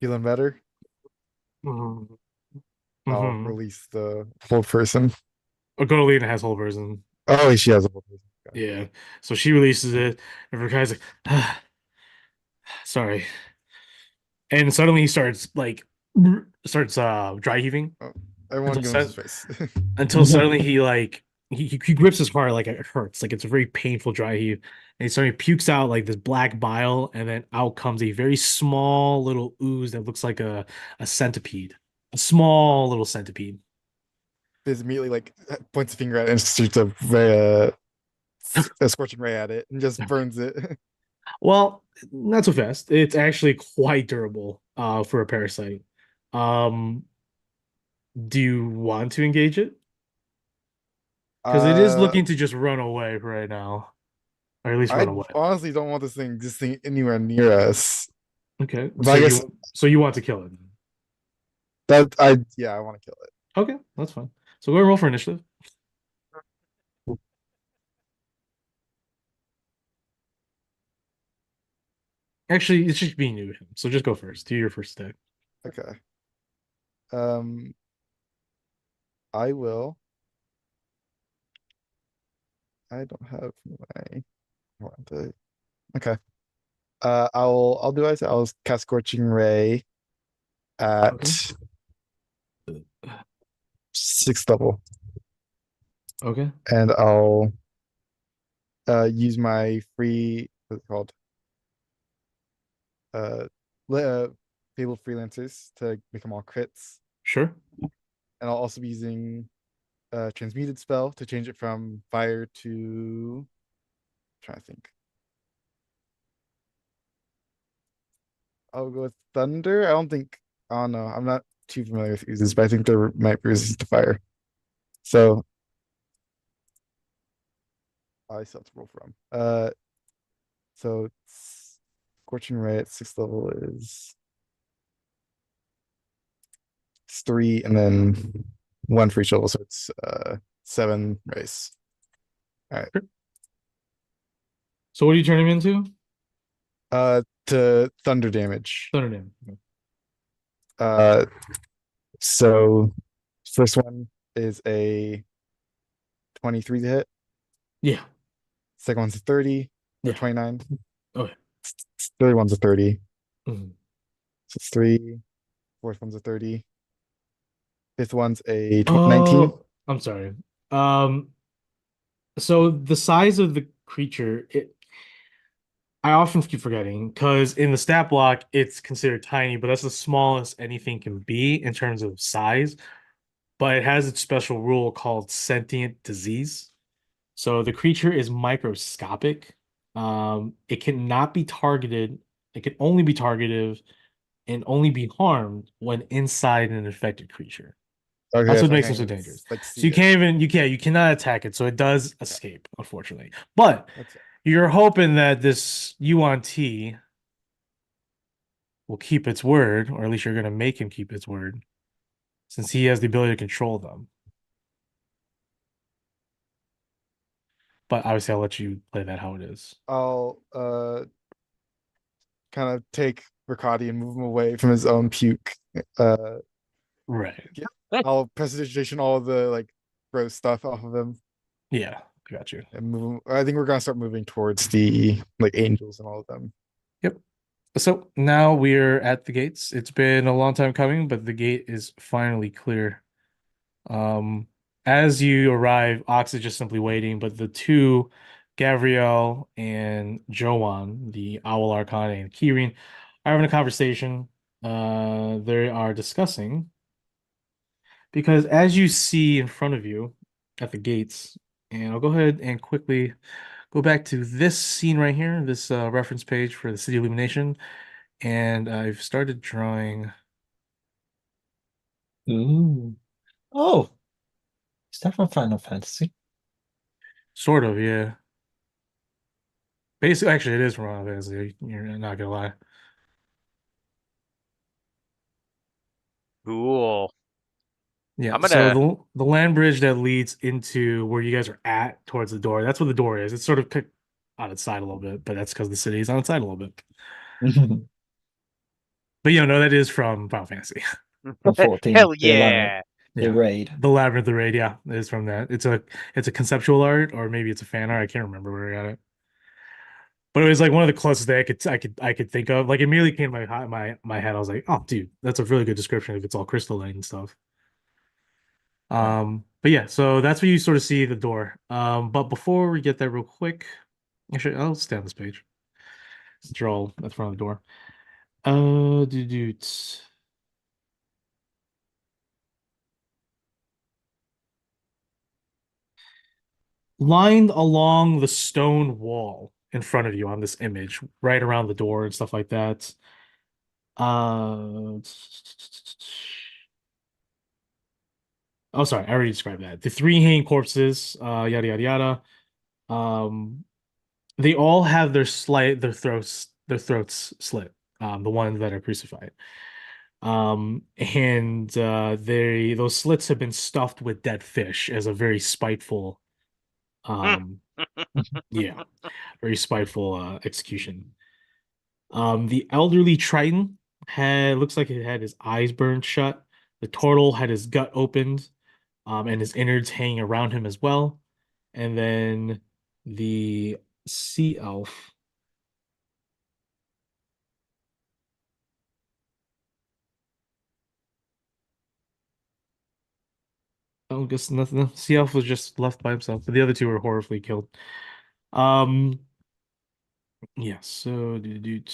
Feeling better? Mhm. I'll Mhm. release the whole person. Godolina has whole version. Oh, she has a whole person. Okay. Yeah. So she releases it, and Verkadi's like, sorry. And suddenly he starts like dry heaving Oh, everyone until go into sud- his face. until suddenly he like he grips his heart like it hurts, like it's a very painful dry heave, and he suddenly pukes out like this black bile, and then out comes a very small little ooze that looks like a centipede, a small little centipede. Biz immediately like points a finger at it and shoots a scorching ray at it and just burns it. Well, not so fast. It's actually quite durable for a parasite. Um, do you want to engage it? Because it is Uh, looking to just run away right now, or at least run I away. honestly don't want this thing existing anywhere near us. Okay, But I guess so you want to kill it. that yeah, I want to kill it. Okay, that's fine. So go and roll for initiative. Actually, it's just being new to him, so just go first. Do your first attack. Okay. Um, I will. I don't have my. Okay. I'll do as I'll cast Scorching Ray at Okay. 6th level, Okay. and I'll use my free what's it called uh, Fabled Freelancers to make them all crits, Sure. and I'll also be using Transmuted spell to change it from fire to. Trying to think. I'll go with thunder. I don't think. I don't know. I'm not too familiar with uses, but I think there might be resistance to fire. So I still have to roll from. So Scorching Ray at 6th level is it's 3, and then 1 for each level, so it's 7 rays. All right. So what are you turning him into? To thunder damage. Thunder damage. Okay. Uh, so first one is a 23 to hit. Yeah. Second one's a 30 or Yeah. 29. Okay. Third one's a 30. Mhm. So it's 3. Fourth one's a 30. Fifth one's a 19. Oh, I'm sorry. So the size of the creature, I often keep forgetting because in the stat block it's considered tiny, but that's the smallest anything can be in terms of size. But it has its special rule called sentient disease. So the creature is microscopic. It cannot be targeted. It can only be targeted and only be harmed when inside an infected creature. Okay, That's what that's what makes them so hanging. dangerous. It's like So you see it. can't even you cannot attack it, so it does escape, unfortunately. But Okay. you're hoping that this Yuan Ti will keep its word, or at least you're gonna make him keep its word, since he has the ability to control them. But obviously I'll let you play that how it is. I'll kind of take Riccati and move him away from his own puke. Uh, Right. I'll prestidigitation all the like gross stuff off of him Yeah, I got you. and move him. I think we're gonna start moving towards the like angels and all of them. Yep. So now we're at the gates. It's been a long time coming, but the gate is finally clear. Um, as you arrive, Ox is just simply waiting, but the two, Gavriel and Joan, the Owl Archon and Kirin, are having a conversation. They are discussing because as you see in front of you at the gates, and I'll go ahead and quickly go back to this scene right here, this reference page for the City Illumination, and I've started drawing. Ooh. Oh, is that from Final Fantasy? Sort of, yeah. Basically, actually, it is from Final Fantasy. You're not gonna lie. Cool. Yeah, I'm so gonna. the land bridge that leads into where you guys are at towards the door, that's what the door is. It's sort of on its side a little bit, but that's because the city is on its side a little bit. But no, that is from Final Fantasy. From 14, Hell the Labyrinth, yeah. the Yeah. raid. The Labyrinth, the Raid, yeah, it is from that. It's a conceptual art, or maybe it's a fan art. I can't remember where I got it. But it was like one of the closest that I could think of. Like immediately came to my head. I was like, oh dude, that's a really good description if it's all crystalline and stuff. But yeah, so that's where you sort of see the door. But before we get there real quick, actually, I'll stay on this page. Since you're all at the front of the door. Dude. Lined along the stone wall in front of you on this image, right around the door and stuff like that. Uh, oh, sorry, I already described that. The three hanging corpses, yada yada yada. Um, they all have their throats slit. The ones that are crucified. And they those slits have been stuffed with dead fish as a very spiteful, um, yeah, very spiteful execution. The elderly Triton had looks like it had his eyes burned shut. The turtle had his gut opened, and his innards hanging around him as well. And then the sea elf. I guess nothing. The sea elf was just left by himself, but the other two were horribly killed. Um, yeah. So, dude.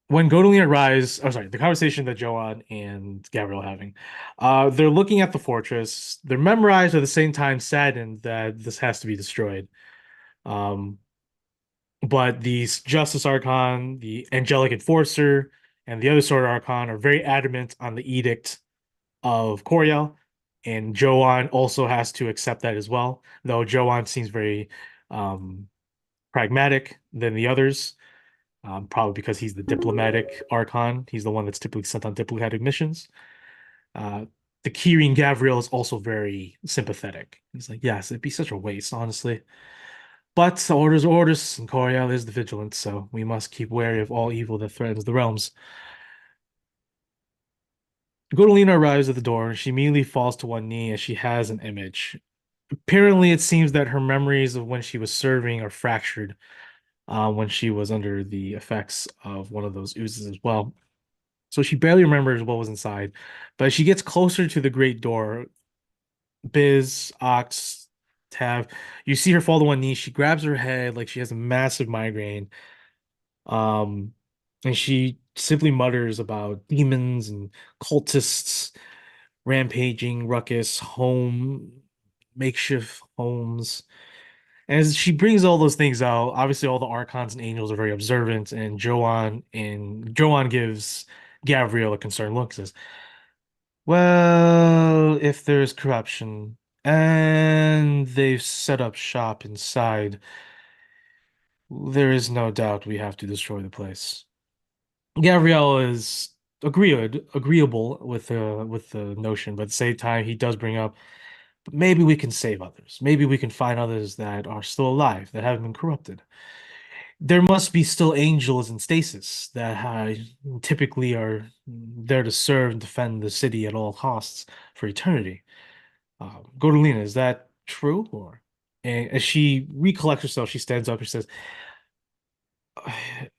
When Godolin arrives, oh sorry, the conversation that Joan and Gabriel are having, they're looking at the fortress. They're memorized at the same time saddened that this has to be destroyed. Um, but the Justice Archon, the Angelic Enforcer, and the other Sword Archon are very adamant on the Edict of Coriel, and Joan also has to accept that as well. Though Joan seems very um, pragmatic than the others. Probably because he's the diplomatic Archon. He's the one that's typically sent on diplomatic missions. Uh, the Kirin Gavriel is also very sympathetic. He's like, yes, it'd be such a waste, honestly. But the orders are orders, and Coriel is the vigilant, so we must keep wary of all evil that threatens the realms. Godolina arrives at the door, and she immediately falls to one knee as she has an image. Apparently, it seems that her memories of when she was serving are fractured when she was under the effects of one of those oozes as well. So she barely remembers what was inside. But as she gets closer to the great door, Biz, Ox, Tav, you see her fall to one knee. She grabs her head like she has a massive migraine. Um, and she simply mutters about demons and cultists rampaging, ruckus, home, makeshift homes. And as she brings all those things out, obviously all the archons and angels are very observant, and Joan gives Gabriel a concerned look, says, Well, if there's corruption and they've set up shop inside, there is no doubt we have to destroy the place. Gabrielle is agreeable with the notion, but at the same time, he does bring up, but maybe we can save others. Maybe we can find others that are still alive, that haven't been corrupted. There must be still angels in stasis that typically are there to serve and defend the city at all costs for eternity. Godolina, is that true? Or and as she recollects herself, she stands up and says,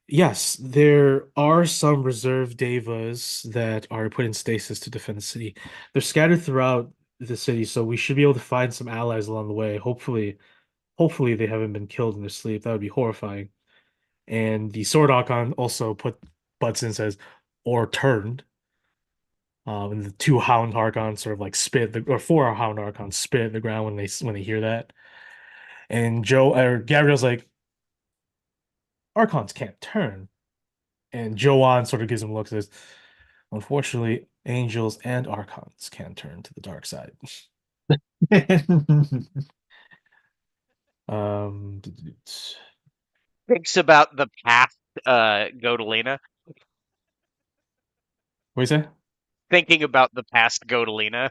yes, there are some reserve devas that are put in stasis to defend the city. They're scattered throughout the city, so we should be able to find some allies along the way. Hopefully they haven't been killed in their sleep. That would be horrifying. And the Sword Archon also butts in and says, or turned. And the two Hound Archons sort of like or four Hound Archons spit at the ground when they hear that. And Gabriel's like, Archons can't turn. And Joanne sort of gives him a look and says, unfortunately, angels and archons can turn to the dark side. Um, Thinks about the past, Godolina. what do you say? Thinking about the past Godolina.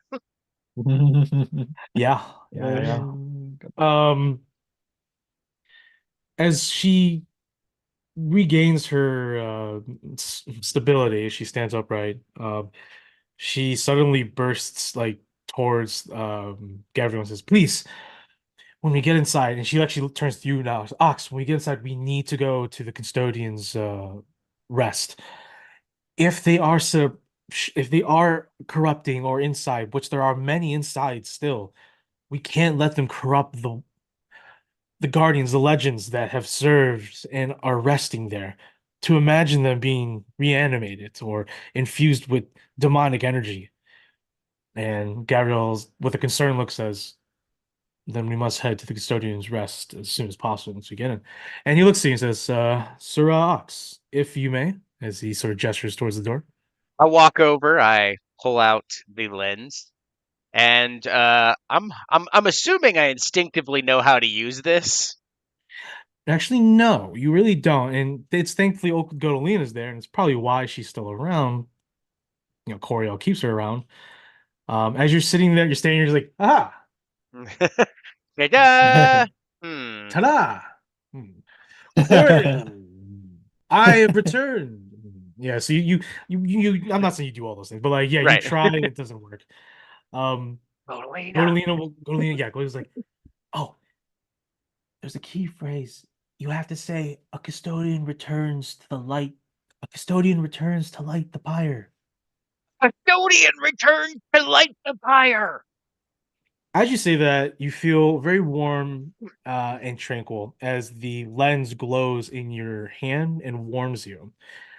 Yeah. As she regains her stability, she stands upright. She suddenly bursts like towards Gabriel and says, "Please, when we get inside," and she actually turns to you now, Ox, when we get inside, we need to go to the custodian's rest. If they are if they are corrupting or inside, which there are many inside still, we can't let them corrupt the guardians, the legends that have served and are resting there. To imagine them being reanimated or infused with demonic energy. And Gabriel's, with a concerned look, says, then we must head to the custodian's rest as soon as possible once we get in. And he looks at you and says, Sir Ox, if you may, as he sort of gestures towards the door. I walk over, I pull out the lens, and I'm assuming I instinctively know how to use this. Actually, no, you really don't. And it's thankfully Godolina's there, and it's probably why she's still around. You know, Coriel keeps her around. As you're sitting there, you're standing here, you're like, ah, Ta-da! Hmm. ta-da! Coriel, I have returned. Yeah, so I'm not saying you do all those things, but like, yeah, you Right. try and it doesn't work. Godolina. Godolina's like, oh, there's a key phrase. You have to say, a custodian returns to the light. A custodian returns to light the pyre. Custodian returned to light the fire. As you say that, you feel very warm and tranquil as the lens glows in your hand and warms you.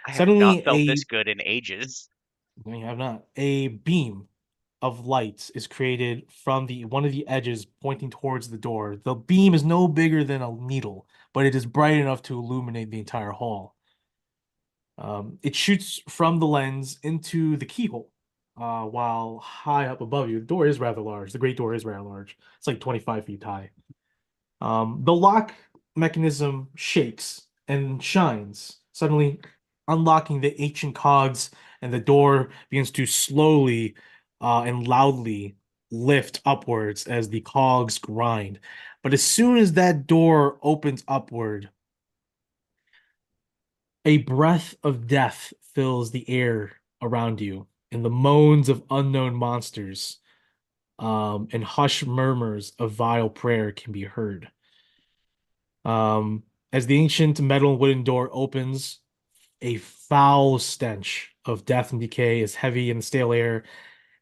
I have not Suddenly, felt this good in ages. no, you have not, a beam of light is created from the one of the edges pointing towards the door. The beam is no bigger than a needle, but it is bright enough to illuminate the entire hall. It shoots from the lens into the keyhole, while high up above you. The door is rather large. The great door is rather large. It's like 25 feet high. The lock mechanism shakes and shines, suddenly unlocking the ancient cogs, and the door begins to slowly and loudly lift upwards as the cogs grind. But as soon as that door opens upward, a breath of death fills the air around you, and the moans of unknown monsters and hushed murmurs of vile prayer can be heard. As the ancient metal and wooden door opens, a foul stench of death and decay is heavy in the stale air,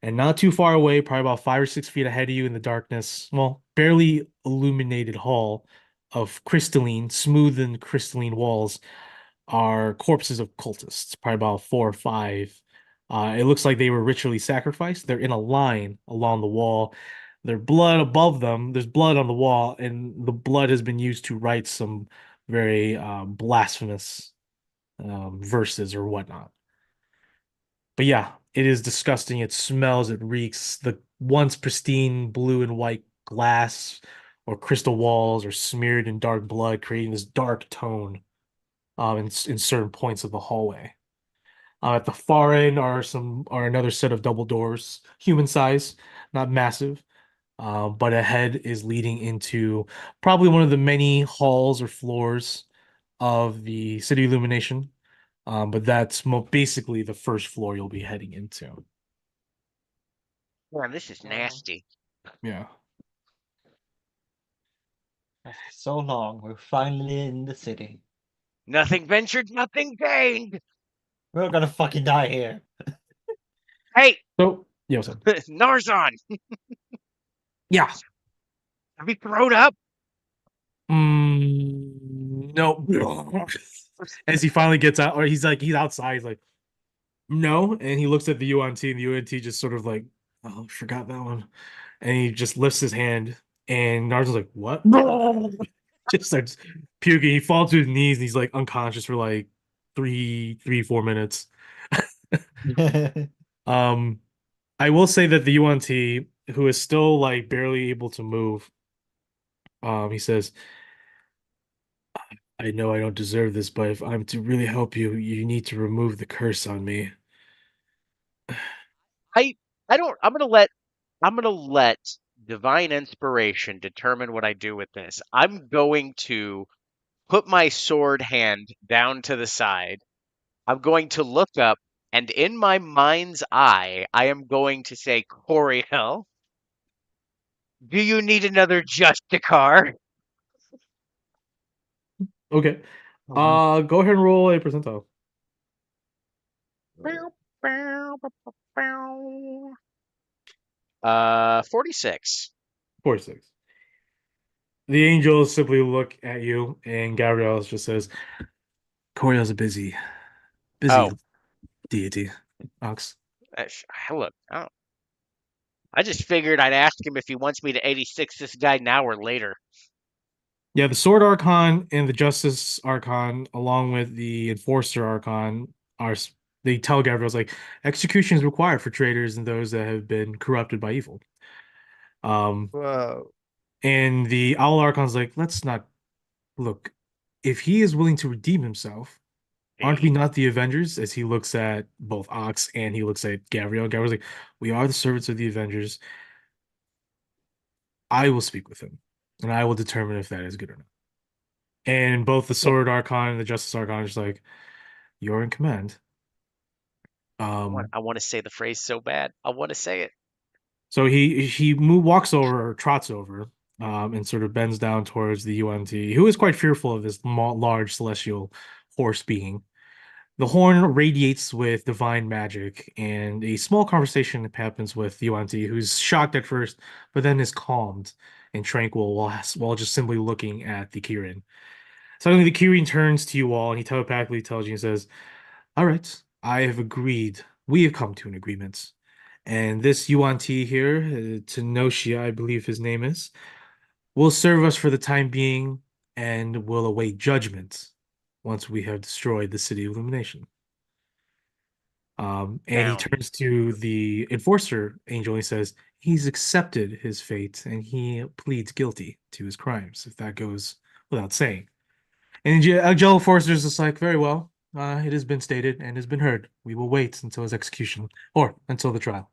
and not too far away, probably about 5 or 6 feet ahead of you in the darkness, well, barely illuminated hall of crystalline, smooth and crystalline walls are corpses of cultists, probably about 4 or 5. It looks like they were ritually sacrificed. They're in a line along the wall. There's blood above them. There's blood on the wall, and the blood has been used to write some very blasphemous verses or whatnot. But yeah, It is disgusting. It smells, it reeks. The once pristine blue and white glass or crystal walls are smeared in dark blood, creating this dark tone in certain points of the hallway. At the far end are another set of double doors, human size, not massive. But ahead is leading into probably one of the many halls or floors of the City Illumination. But that's basically the first floor you'll be heading into. Man, this is nasty. Yeah. So long, we're finally in the city. Nothing ventured, nothing gained. We're gonna fucking die here. Hey, So, yeah, what's up? Narzon, Yeah. have you thrown up? No. As he finally gets out, or he's outside, he's like, no. And he looks at the UNT, and the UNT just sort of like, oh, forgot that one. And he just lifts his hand, and Narzan's like, what? Just starts puking. He falls to his knees, and he's like unconscious for like 4 minutes. Um, I will say that the UNT, who is still like barely able to move, he says, I know I don't deserve this, but if I'm to really help you, you need to remove the curse on me. I don't. I'm gonna let divine inspiration determine what I do with this. I'm going to put my sword hand down to the side. I'm going to look up, and in my mind's eye, I am going to say, Coriel, do you need another Justicar? Okay. Go ahead and roll a percentile. 46. 46. The angels simply look at you, and Gabriel just says, Coriel's a busy Oh, deity. Ox. look, I just figured I'd ask him if he wants me to 86 this guy now or later. Yeah, the Sword Archon and the Justice Archon, along with the Enforcer Archon, they tell Gabriel's like execution is required for traitors and those that have been corrupted by evil. Um, Whoa. and the Owl Archon's like, let's not look. If he is willing to redeem himself, aren't we not the Avengers? As he looks at both Ox and he looks at Gabriel. Gabriel's like, we are the servants of the Avengers. I will speak with him, and I will determine if that is good or not. And both the Sword Archon and the Justice Archon are just like, you're in command. I want to say the phrase so bad. I want to say it. So he walks over or trots over, and sort of bends down towards the UNT, who is quite fearful of this large celestial horse being. The horn radiates with divine magic, and a small conversation happens with Yuan-Ti, who's shocked at first, but then is calmed and tranquil while just simply looking at the Kirin. Suddenly, the Kirin turns to you all, and he telepathically tells you and says, all right, I have agreed. We have come to an agreement. And this Yuan-Ti here, Tenoshia, I believe his name is, will serve us for the time being and will await judgment once we have destroyed the City of Illumination. And he Now, turns to the enforcer angel and he says he's accepted his fate and he pleads guilty to his crimes, if that goes without saying. And Angel Enforcer is just like, very well, it has been stated and has been heard. We will wait until his execution or until the trial.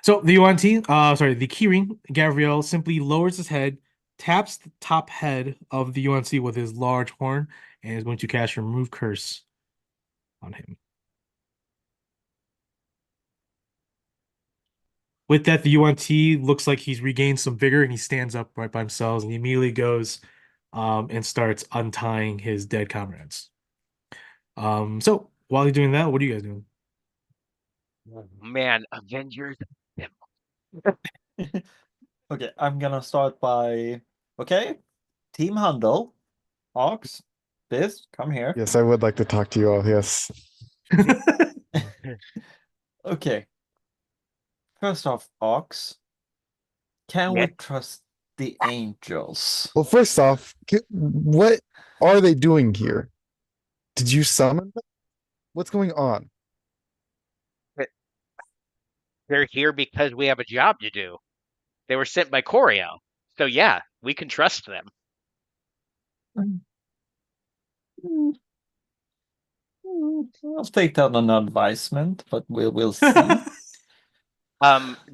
So the the Kirin, Gabriel simply lowers his head, taps the top head of the UNC with his large horn, and is going to cast Remove Curse on him. With that, the UNT looks like he's regained some vigor and he stands up right by himself and he immediately goes and starts untying his dead comrades. So while he's doing that, what are you guys doing? man, Avengers. Okay, I'm gonna start by Team Handel, Ox, Biz, come here. Yes, I would like to talk to you all. Yes. Okay. First off, Ox, can Yeah. we trust the angels? Well, first off, what are they doing here? Did you summon them? What's going on? They're here because we have a job to do. They were sent by Coriel. So yeah, we can trust them. I'll take that on advisement, but we'll see.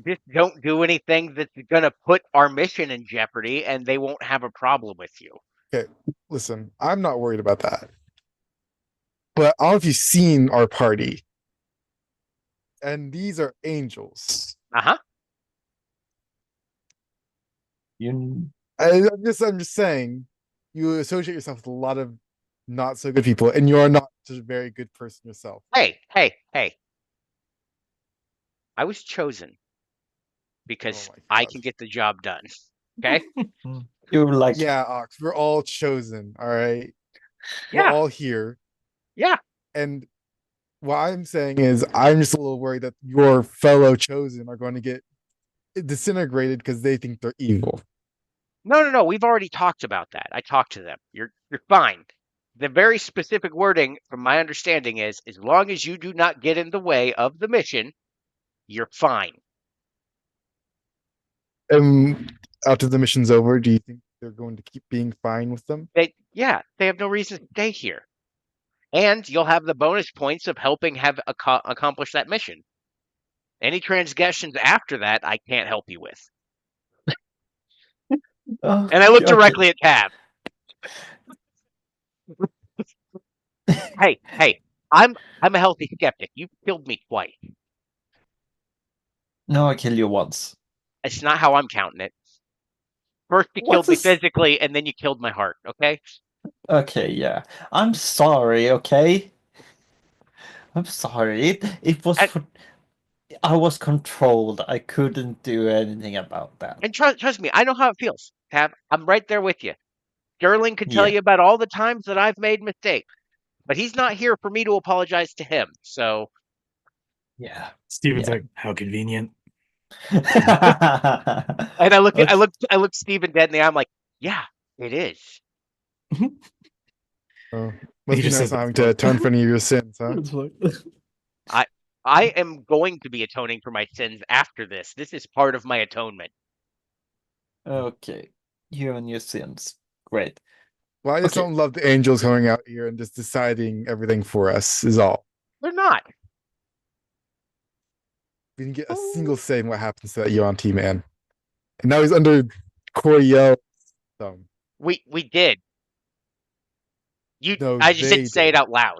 Just don't do anything that's gonna put our mission in jeopardy, and they won't have a problem with you. Okay, listen, I'm not worried about that. But I don't know if you've seen our party. And these are angels. Uh-huh. You I'm just saying, you associate yourself with a lot of not so good people, and you're not just a very good person yourself. Hey. I was chosen because Oh my I God. can get the job done. Okay? you're like Yeah, Ox, we're all chosen, all right? We're Yeah. all here. Yeah. And what I'm saying is, I'm just a little worried that your fellow chosen are going to get disintegrated because they think they're evil. No. We've already talked about that. I talked to them. You're fine. The very specific wording, from my understanding, is as long as you do not get in the way of the mission, you're fine. After the mission's over, do you think they're going to keep being fine with them? They have no reason to stay here. And you'll have the bonus points of helping have accomplish that mission. Any transgressions after that, I can't help you with. oh, And I look okay. directly at Tab. Hey, I'm a healthy skeptic. You've killed me twice. No, I kill you once. It's not how I'm counting it. First you What's killed me this? physically, and then you killed my heart, okay? Okay, yeah. I'm sorry, okay? I'm sorry. It was And- for... I was controlled. I couldn't do anything about that. And trust me, I know how it feels, Tab. I'm right there with you. Sterling could tell Yeah. you about all the times that I've made mistakes, but he's not here for me to apologize to him. So, Yeah. Steven's Yeah. like, how convenient. and I look Okay. I look Steven dead in the eye. I'm like, yeah, it is. Oh, He must be just nice says not the having to fuck. atone for any of your sins, huh? It's like- I am going to be atoning for my sins after this. This is part of my atonement. Okay. You and your sins. Great. Well, I just Okay. don't love the angels coming out here and just deciding everything for us, is all. They're not. We didn't get a single say in what happens to that Yuan-Ti man. And now he's under Coriel thumb. We did. No, I just they didn't say it did. out loud.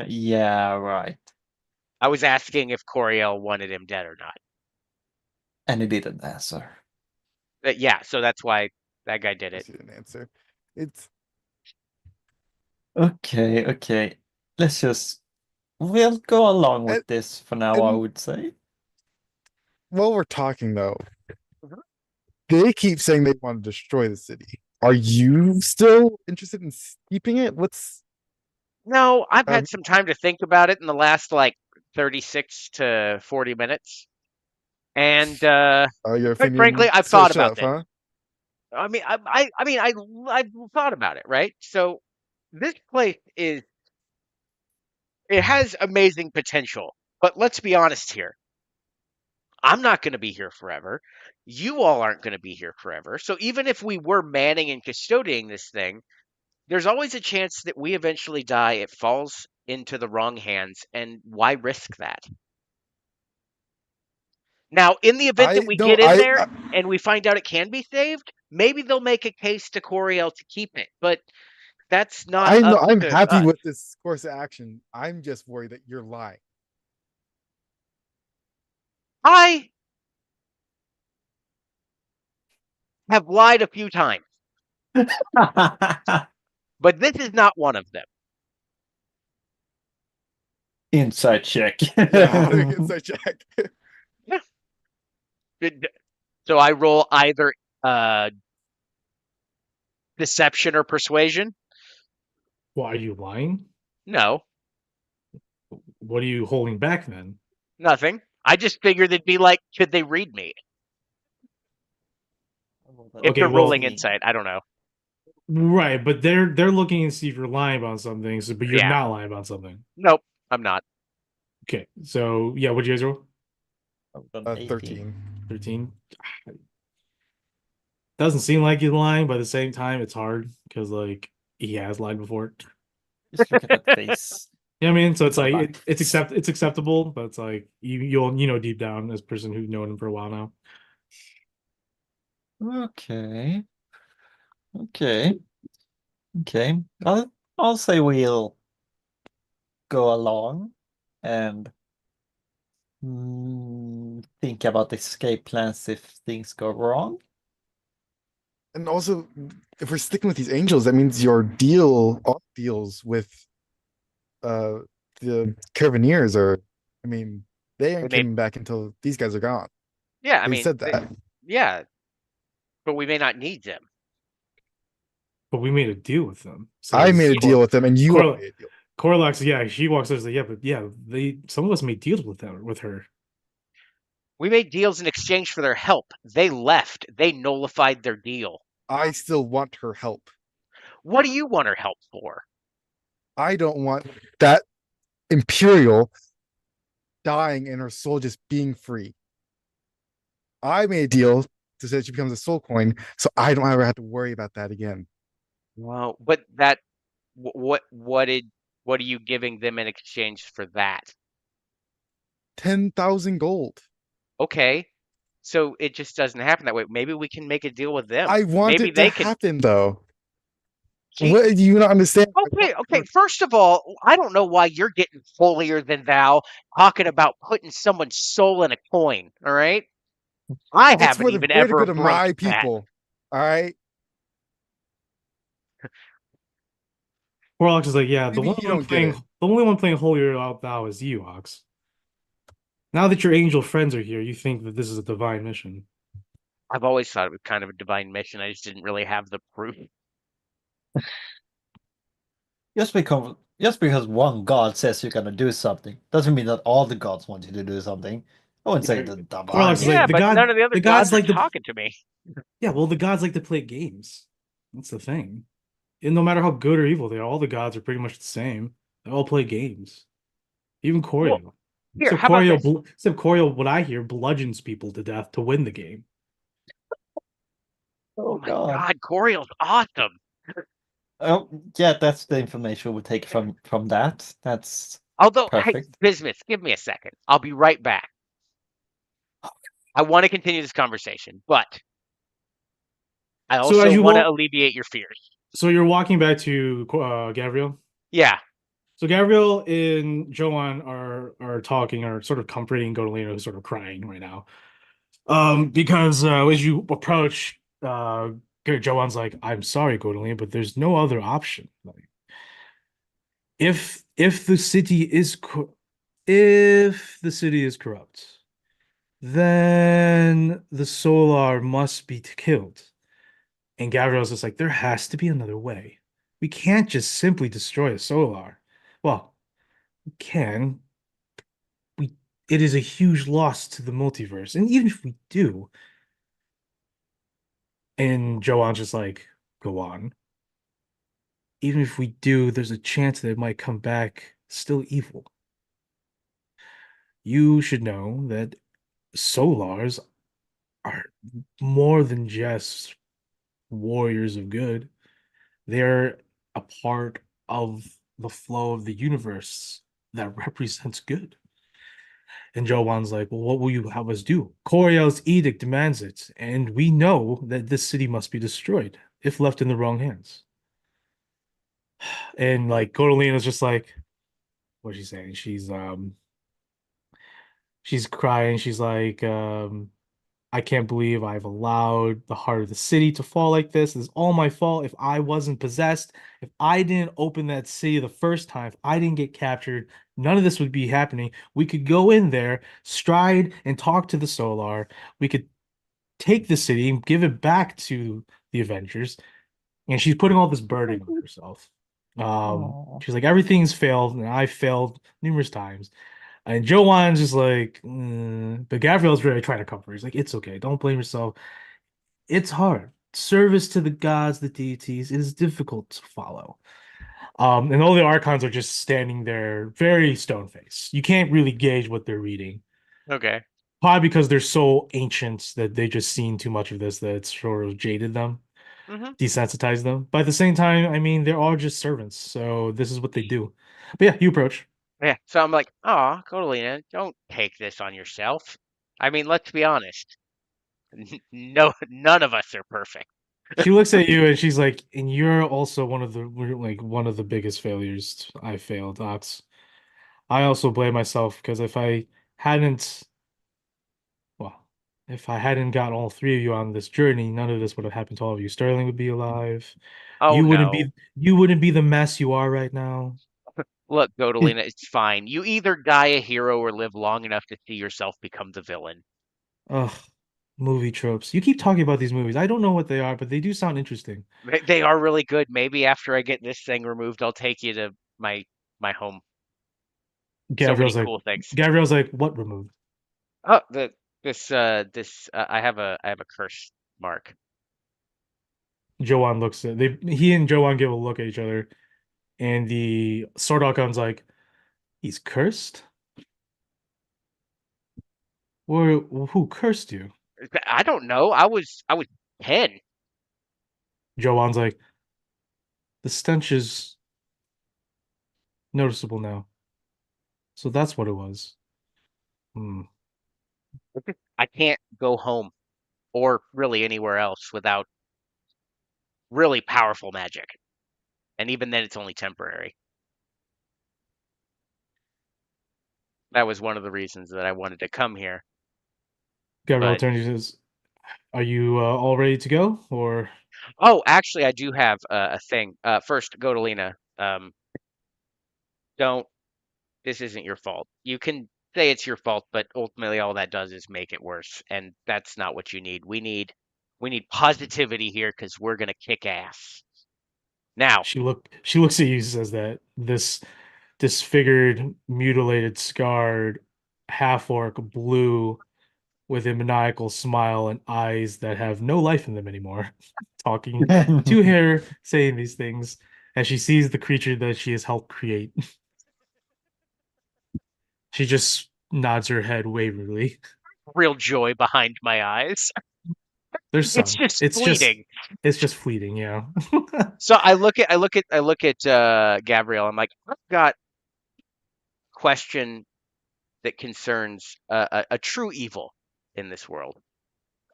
Yeah, right. I was asking if Coriel wanted him dead or not. And he didn't answer. Yeah, so that's why that guy did it. She didn't answer. It's Okay. Let's just... We'll go along with And- this for now, I and- would say. while we're talking though, Mhm. they keep saying they want to destroy the city. Are you still interested in keeping it? What's No, I've Um, had some time to think about it in the last like 36 to 40 minutes. And your quite opinion? frankly, I've So thought shut about up, this. huh? I mean, I've thought about it, right? So this place it has amazing potential, but let's be honest here. I'm not going to be here forever. You all aren't going to be here forever. So even if we were manning and custodying this thing, there's always a chance that we eventually die. It falls into the wrong hands, and why risk that? Now, in the event that we get in there and we find out it can be saved, maybe they'll make a case to Coriel to keep it, but that's not I know up I'm to happy us. with this course of action. I'm just worried that you're lying. I have lied a few times, but this is not one of them. Inside check. Yeah, inside check. So I roll either deception or persuasion? Well, are you lying? No, What are you holding back then? nothing. I just figured they'd be like, could they read me? If Okay, they're well- rolling insight, I don't know. Right, but they're looking to see if you're lying about something, but you're Yeah. not lying about something. Nope, I'm not. Okay, so yeah, what you guys roll? I've done 18. 13. 13. Doesn't seem like he's lying, but at the same time, it's hard because like he has lied before. Just look at that face. You know what I mean? So it's like Relax. it's acceptable, but it's like you'll deep down as a person who's known him for a while now. Okay. Okay. Okay. I'll say we'll go along and think about escape plans if things go wrong. And also, if we're sticking with these angels, that means your all deals with uh the Caravaneers are, I mean, they ain't They may, coming back until these guys are gone. yeah, I They mean, said that. yeah, but we may not need them. But we made a deal with them. I made a deal with them, and you all Corla- made a deal. Corlax, yeah, she walks over and says, yeah, but yeah, some of us made deals with her. We made deals in exchange for their help. They left. They nullified their deal. I still want her help. What do you want her help for? I don't want that Imperial dying and her soul just being free. I made a deal to say she becomes a soul coin, so I don't ever have to worry about that again. Well, but that what are you giving them in exchange for that? 10,000 gold. Okay. So it just doesn't happen that way. Maybe we can make a deal with them. I want Maybe it to they can happen, though. see. What do you not understand? Okay. First of all, I don't know why you're getting holier than thou talking about putting someone's soul in a coin. All right. I It's haven't for the even greater ever good of my broached that. people. All right. Corlax is like, yeah, Maybe you don't get it. the only one playing holier out thou is you, Ox. Now that your angel friends are here, you think that this is a divine mission. I've always thought it was kind of a divine mission. I just didn't really have the proof. Just because one god says you're gonna do something doesn't mean that all the gods want you to do something. I wouldn't say Yeah, the Corlax is divine. like, Yeah, but none of the other the gods gods are like to talking to me. Yeah, well, the gods like to play games. That's the thing. And no matter how good or evil they are, all the gods are pretty much the same. They all play games. Even Well, Corio. here, how about this? Except Corio, what I hear, bludgeons people to death to win the game. Oh Oh my god. God, Coriel's awesome. Oh yeah, that's the information we take from that. That's Although, hey, perfect. Bismuth, give me a second. I'll be right back. I want to continue this conversation, but I So as also you want to walk, alleviate your fears. so you're walking back to Gabriel. Yeah. So Gabriel and Joanne are talking, are sort of comforting Godolino, who's sort of crying right now. Because as you approach, Joanne's like, "I'm sorry, Godolino, but there's no other option. Like, if the city is if the city is corrupt, then the Solar must be killed." And Gabriel's just like, there has to be another way. We can't just simply destroy a Solar. Well, we can. We it is a huge loss to the multiverse. And even if we do, and Joanne's just like, go on. Even if we do, there's a chance that it might come back still evil. You should know that Solars are more than just warriors of good. They're a part of the flow of the universe that represents good. And Joan's like, well, what will you have us do? Coriel's edict demands it, and we know that this city must be destroyed if left in the wrong hands. And like Godolina's just like, what's she saying? She's crying. She's like, I can't believe I've allowed the heart of the city to fall like this. It's all my fault. If I wasn't possessed, if I didn't open that city the first time, if I didn't get captured, none of this would be happening. We could go in there, stride, and talk to the Solar. We could take the city and give it back to the Avengers. And she's putting all this burden on herself. Aw. She's like, everything's failed, and I failed numerous times. And Joanne's just like, but Gabriel's really trying to comfort her. He's like, it's okay. Don't blame yourself. It's hard. Service to the gods, the deities, it is difficult to follow. And all the archons are just standing there, very stone faced. You can't really gauge what they're reading. Okay. Probably because they're so ancient that they just seen too much of this that it's sort of jaded them, Hmm. desensitized them. But at the same time, I mean, they're all just servants, so this is what they do. But yeah, you approach. Yeah. So I'm like, oh, Godolina, don't take this on yourself. I mean, let's be honest. No, none of us are perfect. She looks at you and she's like, and you're also one of the biggest failures I failed, Ox. I also blame myself because hadn't, well, if I hadn't got all three of you on this journey, none of this would have happened to all of you. Sterling would be alive. Oh no. You wouldn't be the mess you are right now. Look, Godolina, it's fine. You either die a hero or live long enough to see yourself become the villain. Ugh, movie tropes. You keep talking about these movies. I don't know what they are, but they do sound interesting. They are really good. Maybe after I get this thing removed, I'll take you to my home. So many Gabriel's like, cool things. what removed? Oh, I have a curse mark. Joanne looks at he and Joanne give a look at each other, and the Sword Archon's like, he's cursed? Or who cursed you? I don't know. I was 10. Joanne's like, the stench is noticeable now. So that's what it was. Hmm. I can't go home or really anywhere else without really powerful magic. And even then it's only temporary. That was one of the reasons that I wanted to come here. Gabriel But turns and says, are you all ready to go? Or oh, actually I do have a thing. First, Godolina, don't this isn't your fault. You can say it's your fault, but ultimately all that does is make it worse, and that's not what you need. We need positivity here because we're gonna kick ass. Now, she looks at you and says that this disfigured, mutilated, scarred half orc blue with a maniacal smile and eyes that have no life in them anymore, talking to her, saying these things as she sees the creature that she has helped create. She just nods her head waveringly. real joy behind my eyes. There's It's some. just fleeting. It's just fleeting, yeah. So I look at Gabrielle. I'm like, I've got question that concerns a true evil in this world.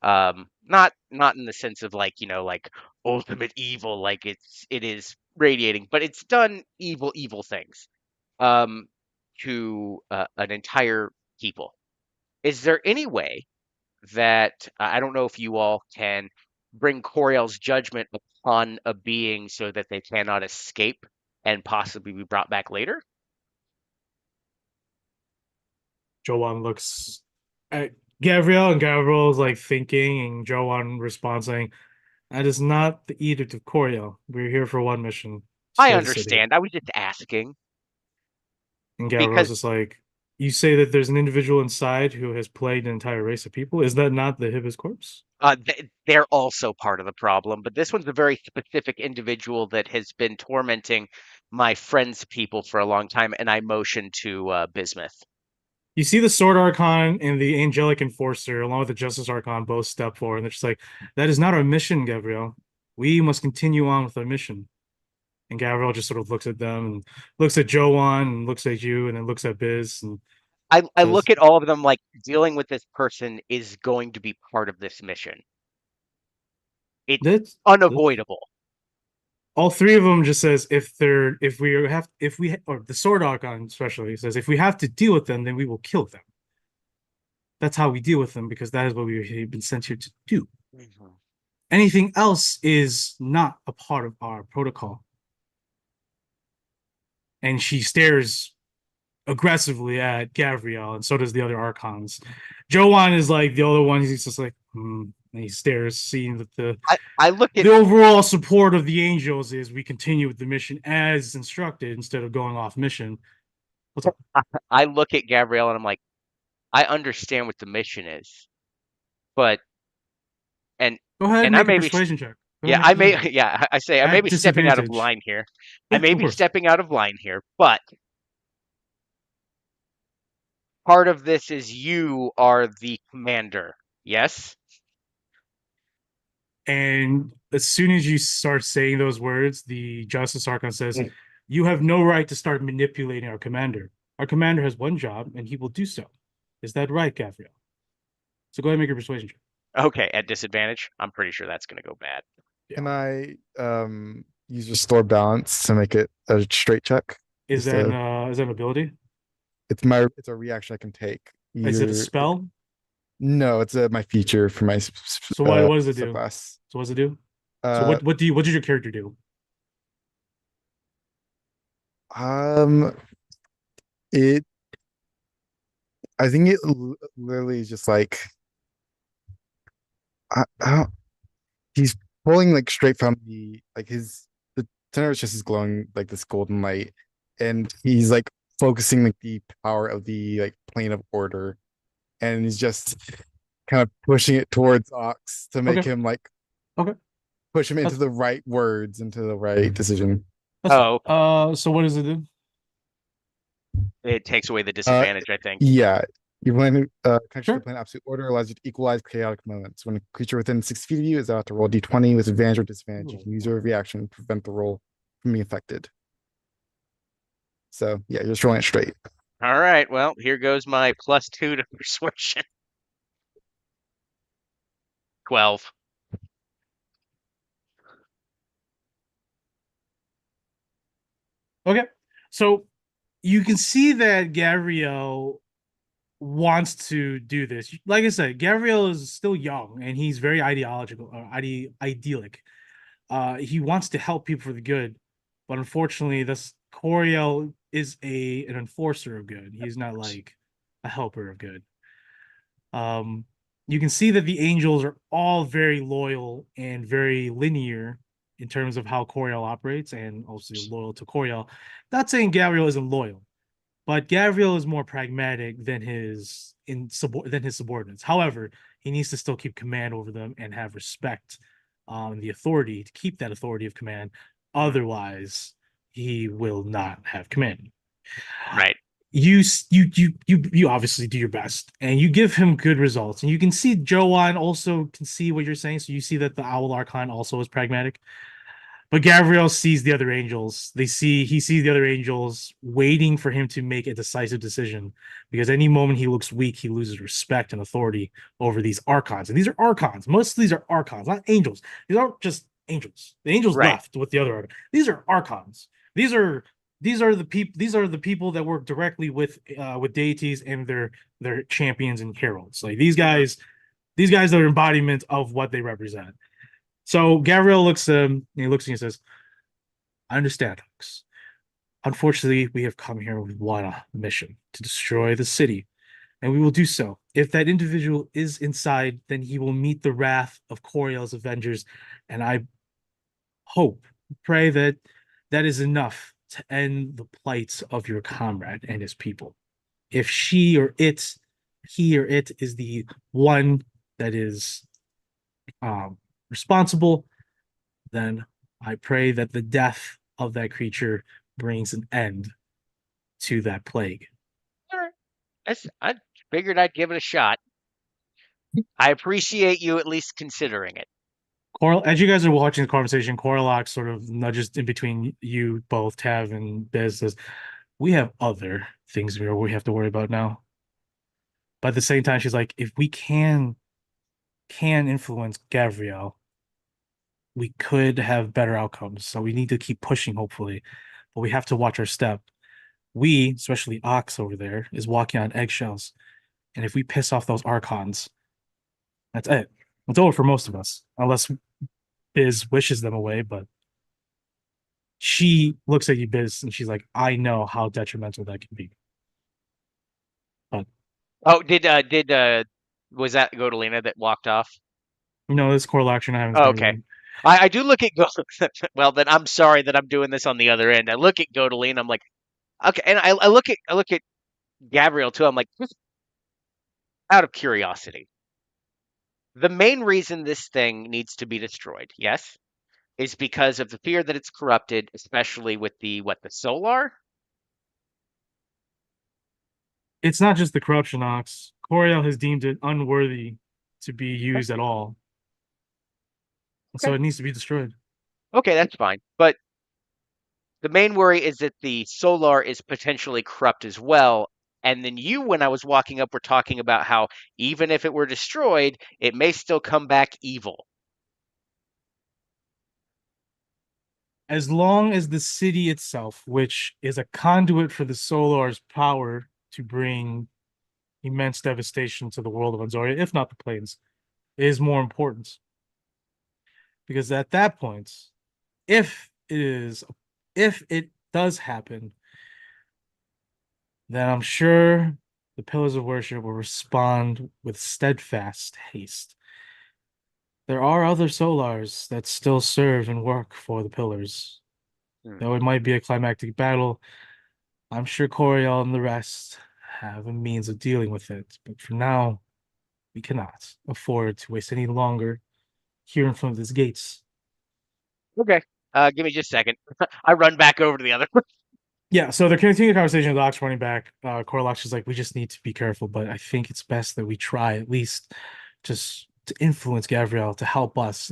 Not in the sense of like, like ultimate evil, like it is radiating, but it's done evil things um to an entire people. Is there any way that I don't know if you all can bring Coriel's judgment upon a being so that they cannot escape and possibly be brought back later? Joanne looks at Gabrielle, and Gabrielle's like thinking, and Joanne responds saying, that is not the edict of Coriel. We're here for one mission, I destroy the city. understand. I was just asking And Gabrielle's because just like, you say that there's an individual inside who has plagued an entire race of people. Is that not the Hibis corpse? they're also part of the problem, but this one's a very specific individual that has been tormenting my friend's people for a long time, and I motioned to Bismuth. You see the Sword Archon and the Angelic Enforcer, along with the Justice Archon, both step forward, and they're just like, that is not our mission, Gabrielle. We must continue on with our mission. And Gabrielle just sort of looks at them and looks at Joanne and looks at you and then looks at Biz and I says, look at all of them like dealing with this person is going to be part of this mission. It's that's unavoidable. all three of them just says if we or the Sword Archon especially says if we have to deal with them, then we will kill them. That's how we deal with them because that is what we've been sent here to do. Mhm. Anything else is not a part of our protocol. And she stares aggressively at Gavriel, and so does the other Archons. Joanne is like the other one. He's just like, and he stares, seeing that I look at the overall support of the angels is we continue with the mission as instructed instead of going off mission. What's up? I look at Gabrielle and I'm like, I understand what the mission is, but and Go ahead and and I make a may be persuasion check. Go ahead yeah, and make I a may persuasion check. yeah, I say I may At be stepping out of disadvantage. line here. I Yeah, may of be course. stepping out of line here, but part of this is you are the commander. Yes? And as soon as you start saying those words, the Justice Archon says, Mm. "You have no right to start manipulating our commander. Our commander has one job, and he will do so. Is that right, Gabriel? So go ahead and make your persuasion check." Okay, at disadvantage. I'm pretty sure that's going to go bad. Can I use restore balance to make it a straight check? Is Just that a, is that an ability? it's a reaction I can take. Is it a You're spell? no, it's my feature for my So what does it do? subclass. So what does it do? So Uh, what did your character do? um, it I think it literally is just like I don't, he's pulling like straight from the center of his chest is glowing like this golden light, and he's like focusing like the power of the like plane of order, and he's just kind of pushing it towards Ox to make Okay, him like okay, push him into that's the right words, into the right decision. that's fine. Oh, So what does it do? it takes away the Uh, disadvantage, I think. yeah. Your plan connection to Sure. the plane absolute order allows you to equalize chaotic moments. When a creature within 6 feet of you is about to roll d20 with advantage or disadvantage, you can use your reaction to prevent the roll from being affected. So yeah, you're just rolling it straight. All right, well, here goes my +2 to persuasion. 12. Okay, so you can see that Gabriel wants to do this. Like I said, Gabriel is still young and he's very ideological, idyllic. He wants to help people for the good, but unfortunately, this Coriel is an enforcer of good. He's not like a helper of good. Um, you can see that the angels are all very loyal and very linear in terms of how Coriel operates, and also loyal to Coriel. Not saying Gabriel isn't loyal, but Gabriel is more pragmatic than than his subordinates. However, he needs to still keep command over them and have respect, the authority to keep that authority of command. Otherwise, he will not have command. Right. You obviously do your best and you give him good results, and you can see Joanne also can see what you're saying. So you see that the Owl Archon also is pragmatic. But Gabriel sees the other angels. He sees the other angels waiting for him to make a decisive decision, because any moment he looks weak, he loses respect and authority over these archons. And these are archons. Most of these are archons, not angels. These aren't just angels. The angels Right. left with the other archons. These are archons. These are the people. These are the people that work directly with deities and their champions and heralds. Like these guys are embodiment of what they represent. So Gabriel looks at him, and he looks at me and says, "I understand, Hux. Unfortunately, we have come here with one mission: to destroy the city, and we will do so. If that individual is inside, then he will meet the wrath of Coriel's Avengers, and I hope, pray that that is enough to end the plight of your comrade and his people. If he or it is the one that is responsible, then I pray that the death of that creature brings an end to that plague." All right. I figured I'd give it a shot. I appreciate you at least considering it. Coral, as you guys are watching the conversation, Coralox sort of nudges in between you both, Tav and Biz, says, "We have other things we have to worry about now." But at the same time, she's like, "If we can influence Gabriel, we could have better outcomes. So we need to keep pushing, hopefully. But we have to watch our step. We, especially Ox over there, is walking on eggshells. And if we piss off those archons, that's it. It's over for most of us, unless Biz wishes them away. But she looks at you, Biz, and she's like, I know how detrimental that can be. But Oh, was that Godolina that walked off? this coral action I haven't Oh, started okay. yet. I do look at Go well, then I'm sorry that I'm doing this on the other end. I look at Godolina, I'm like, okay, and I look at Gabriel too. I'm like, just out of curiosity. The main reason this thing needs to be destroyed, yes, is because of the fear that it's corrupted, especially with the Solar? It's not just the corruption, Ox. Coriel has deemed it unworthy to be used at all. So Okay. it needs to be destroyed. Okay, that's fine. But the main worry is that the Solar is potentially corrupt as well. And then you, when I was walking up, were talking about how even if it were destroyed, it may still come back evil. As long as the city itself, which is a conduit for the Solar's power to bring immense devastation to the world of Anzoria, if not the plains, is more important. Because at that point, if it does happen, then I'm sure the pillars of worship will respond with steadfast haste. There are other Solars that still serve and work for the pillars. Though it might be a climactic battle, I'm sure Coriel and the rest have a means of dealing with it. But for now, we cannot afford to waste any longer here in front of these gates. Okay. Give me just a second. I run back over to the other. Yeah, so they're continuing the conversation with Ox running back. Corlox is like, we just need to be careful, but I think it's best that we try at least just to influence Gabrielle to help us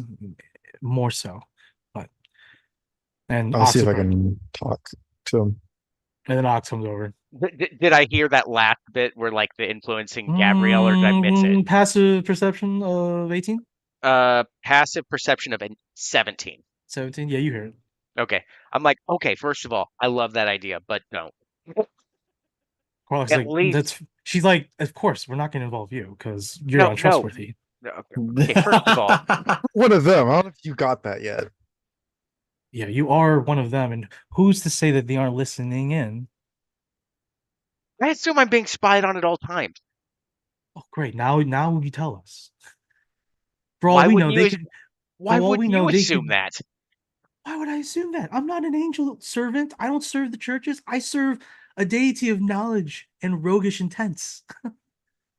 more so. But and I'll Ox see if I agreed. can talk to him. And then Ox comes over. Did I hear that last bit where like the influencing Gabrielle, or did I miss it? Passive perception of 18? Passive perception of 17. 17? Yeah, you hear it. Okay. I'm like, okay, first of all, I love that idea, but don't. Corlox is At like, least she's like, of course, we're not going to involve you because you're no, no. untrustworthy. Okay, first of all, One of them. I don't know if you got that yet. Yeah, you are one of them, and who's to say that they aren't listening in? I assume I'm being spied on at all times. Oh, great. Now you tell us. For all Why we wouldn't know, you? they could. Why For all we wouldn't know, you they assume could. that? Why would I assume that? I'm not an angel servant. I don't serve the churches. I serve a deity of knowledge and roguish intents.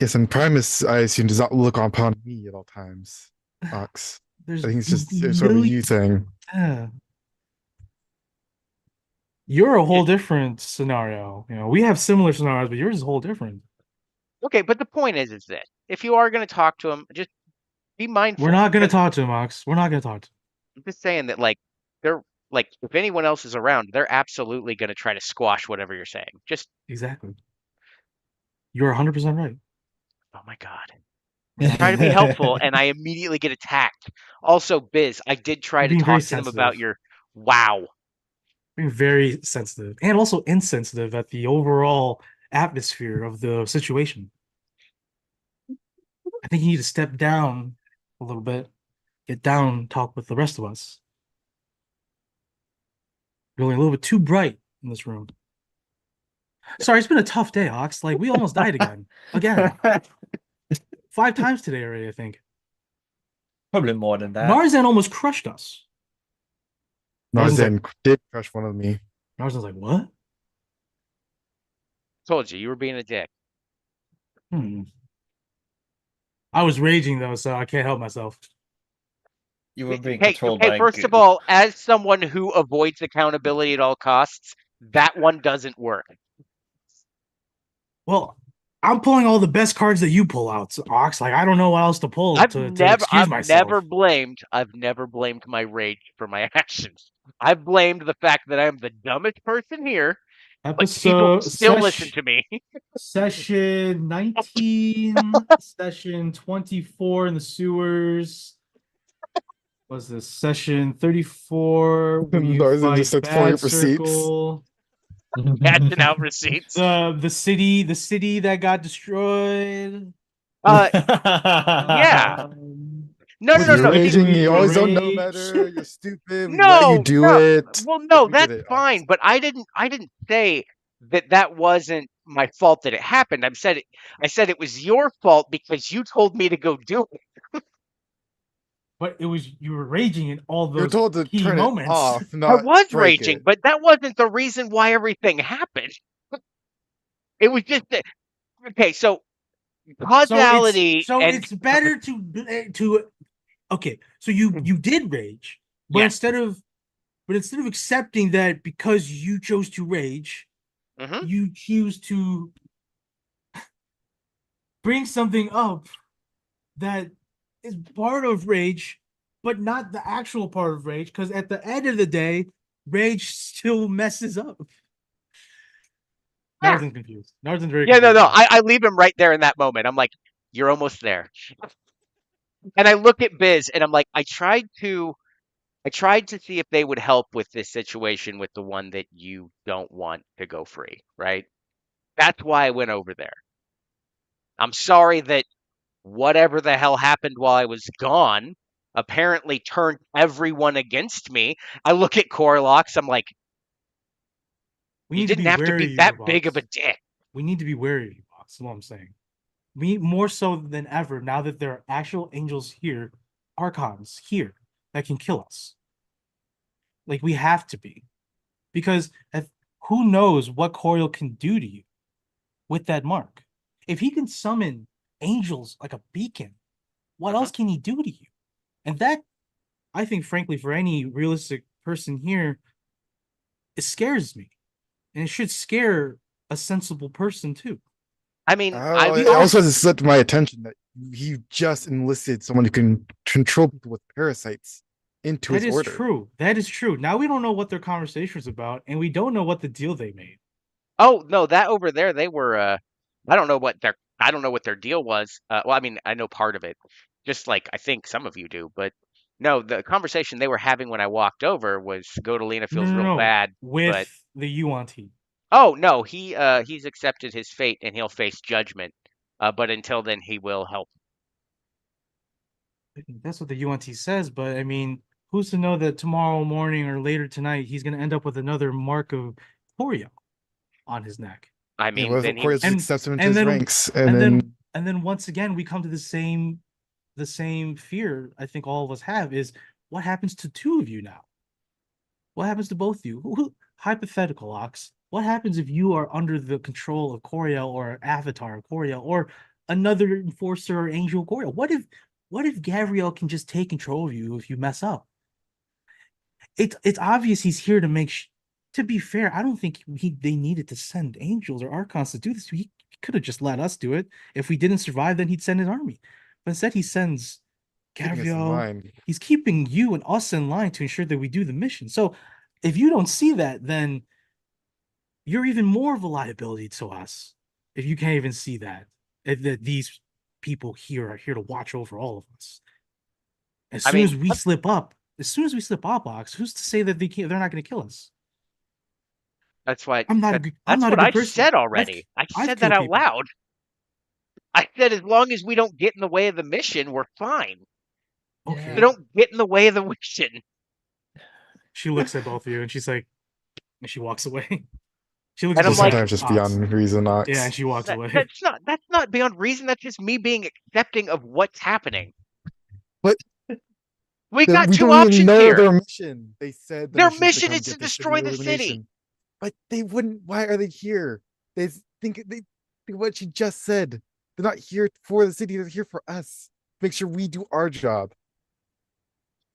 Yes, and Primus, I assume, does not look upon me at all times. Ox. There's I think it's just sort of a you thing. Yeah. You're a whole different scenario. You know, we have similar scenarios, but yours is a whole different. Okay, but the point is this: if you are going to talk to him, just be mindful. We're not going to because talk to him, Ox. We're not going to talk to him. I'm just saying that, like, they're like, if anyone else is around, they're absolutely going to try to squash whatever you're saying. Just, Exactly. You're 100% right. oh my God. Try to be helpful, and I immediately get attacked. Also, Biz, I did try You're to being very talk to them about sensitive. your wow. Being very sensitive and also insensitive at the overall atmosphere of the situation. I think you need to step down a little bit, get down, talk with the rest of us. You're a little bit too bright in this room. Sorry, it's been a tough day, Ox. Like, we almost died again. Again. 5 times today already, I think. Probably more than that. Marzan almost crushed us. Narzan did crush one of me. Marzan's like, what? Told you were being a dick. I was raging, though, so I can't help myself. You were being Hey, controlled okay, by first of all, as someone who avoids accountability at all costs, that one doesn't work. Well, I'm pulling all the best cards that you pull out, Ox. Like, I don't know what else to pull to excuse myself. I've never blamed my rage for my actions. I've blamed the fact that I am the dumbest person here, but people still listen to me. Session 19, session 24 in the sewers. Was this session 34? Narzan just starts pulling up receipts. Passing out receipts. The city that got destroyed. Yeah. No. You're raging. You always don't know better. You're stupid. We let you do it. Well, no, We did that's it, fine. Ox. But I didn't say that wasn't my fault that it happened. I said it was your fault because you told me to go do it. But you were raging in all You're those told to key turn moments. it off, I not was break raging, it. but that wasn't the reason why everything happened. It was just that, okay. So causality, So and it's better to okay. So you did rage, but yeah. instead of accepting that because you chose to rage, Mhm. you choose to bring something up that is part of rage, but not the actual part of rage, because at the end of the day, rage still messes up. Yeah. Naruto's confused. Naruto's very Yeah, no, confused. no. I leave him right there in that moment. I'm like, you're almost there. And I look at Biz and I'm like, I tried to see if they would help with this situation with the one that you don't want to go free, right? That's why I went over there. I'm sorry that whatever the hell happened while I was gone apparently turned everyone against me. I look at Corlox, I'm like, We you need to didn't be have to wary be of you, that big of a Box. dick. We need to be wary of you, Box. That's what I'm saying. We more so than ever, now that there are actual angels here, archons here that can kill us. Like we have to be. Because if, who knows what Coriel can do to you with that mark? If he can summon angels like a beacon, what else can he do to you? And that, I think, frankly, for any realistic person here, it scares me. And it should scare a sensible person too. I mean, Oh, I've it also also has slipped my attention that he just enlisted someone who can control people with parasites into That his is order. true. That is true. Now we don't know what their conversation was about, and we don't know what the deal they made. Oh, no, that over there, they were, I don't know what their deal was. Well, I mean, I know part of it, just like I think some of you do, but no, the conversation they were having when I walked over was Godolina No, feels no, real no. bad, but With the Yuan-Ti. oh no, he's accepted his fate and he'll face judgment. But until then, he will help. That's what the Yuan-Ti says, but I mean, who's to know that tomorrow morning or later tonight he's gonna end up with another mark of Koryo on his neck. I Yeah, mean, what if then he, Corey just And accepts him into and his then ranks, and and then then and then once again we come to the same fear I think all of us have is what happens to two of you now? What happens to both of you? Hypothetical, Ox. What happens if you are under the control of Coriel or Avatar of Coriel or another enforcer or angel of Coriel? What if Gabriel can just take control of you if you mess up? It's obvious he's here to to be fair, I don't think they needed to send angels or archons to do this. He could have just let us do it. If we didn't survive, then he'd send his army. But instead, he sends keeping us in Gabriel. line. He's keeping you and us in line to ensure that we do the mission. So if you don't see that, then you're even more of a liability to us. If you can't even see that, that these people here are here to watch over all of us. As I soon mean, as we slip up, Box, who's to say that they're not going to kill us? that's why I'm that's not a what good I person. said already. I I've said that killed out people. loud. I said as long as we don't get in the way of the mission, we're fine. Okay. We don't get in the way of the mission. She looks at both of you and she's like, and she walks away. She looks And at I'm This is both like, sometimes just Ox. beyond reason, Yeah, Ox. and she walks that, away. that's not beyond reason. That's just me being accepting of what's happening. But We got we two don't even options know here. their mission. They said the Their mission is to mission come is to get the city destroy the city. illumination, but they wouldn't. Why are they here? They think what she just said. They're not here for the city. They're here for us. Make sure we do our job.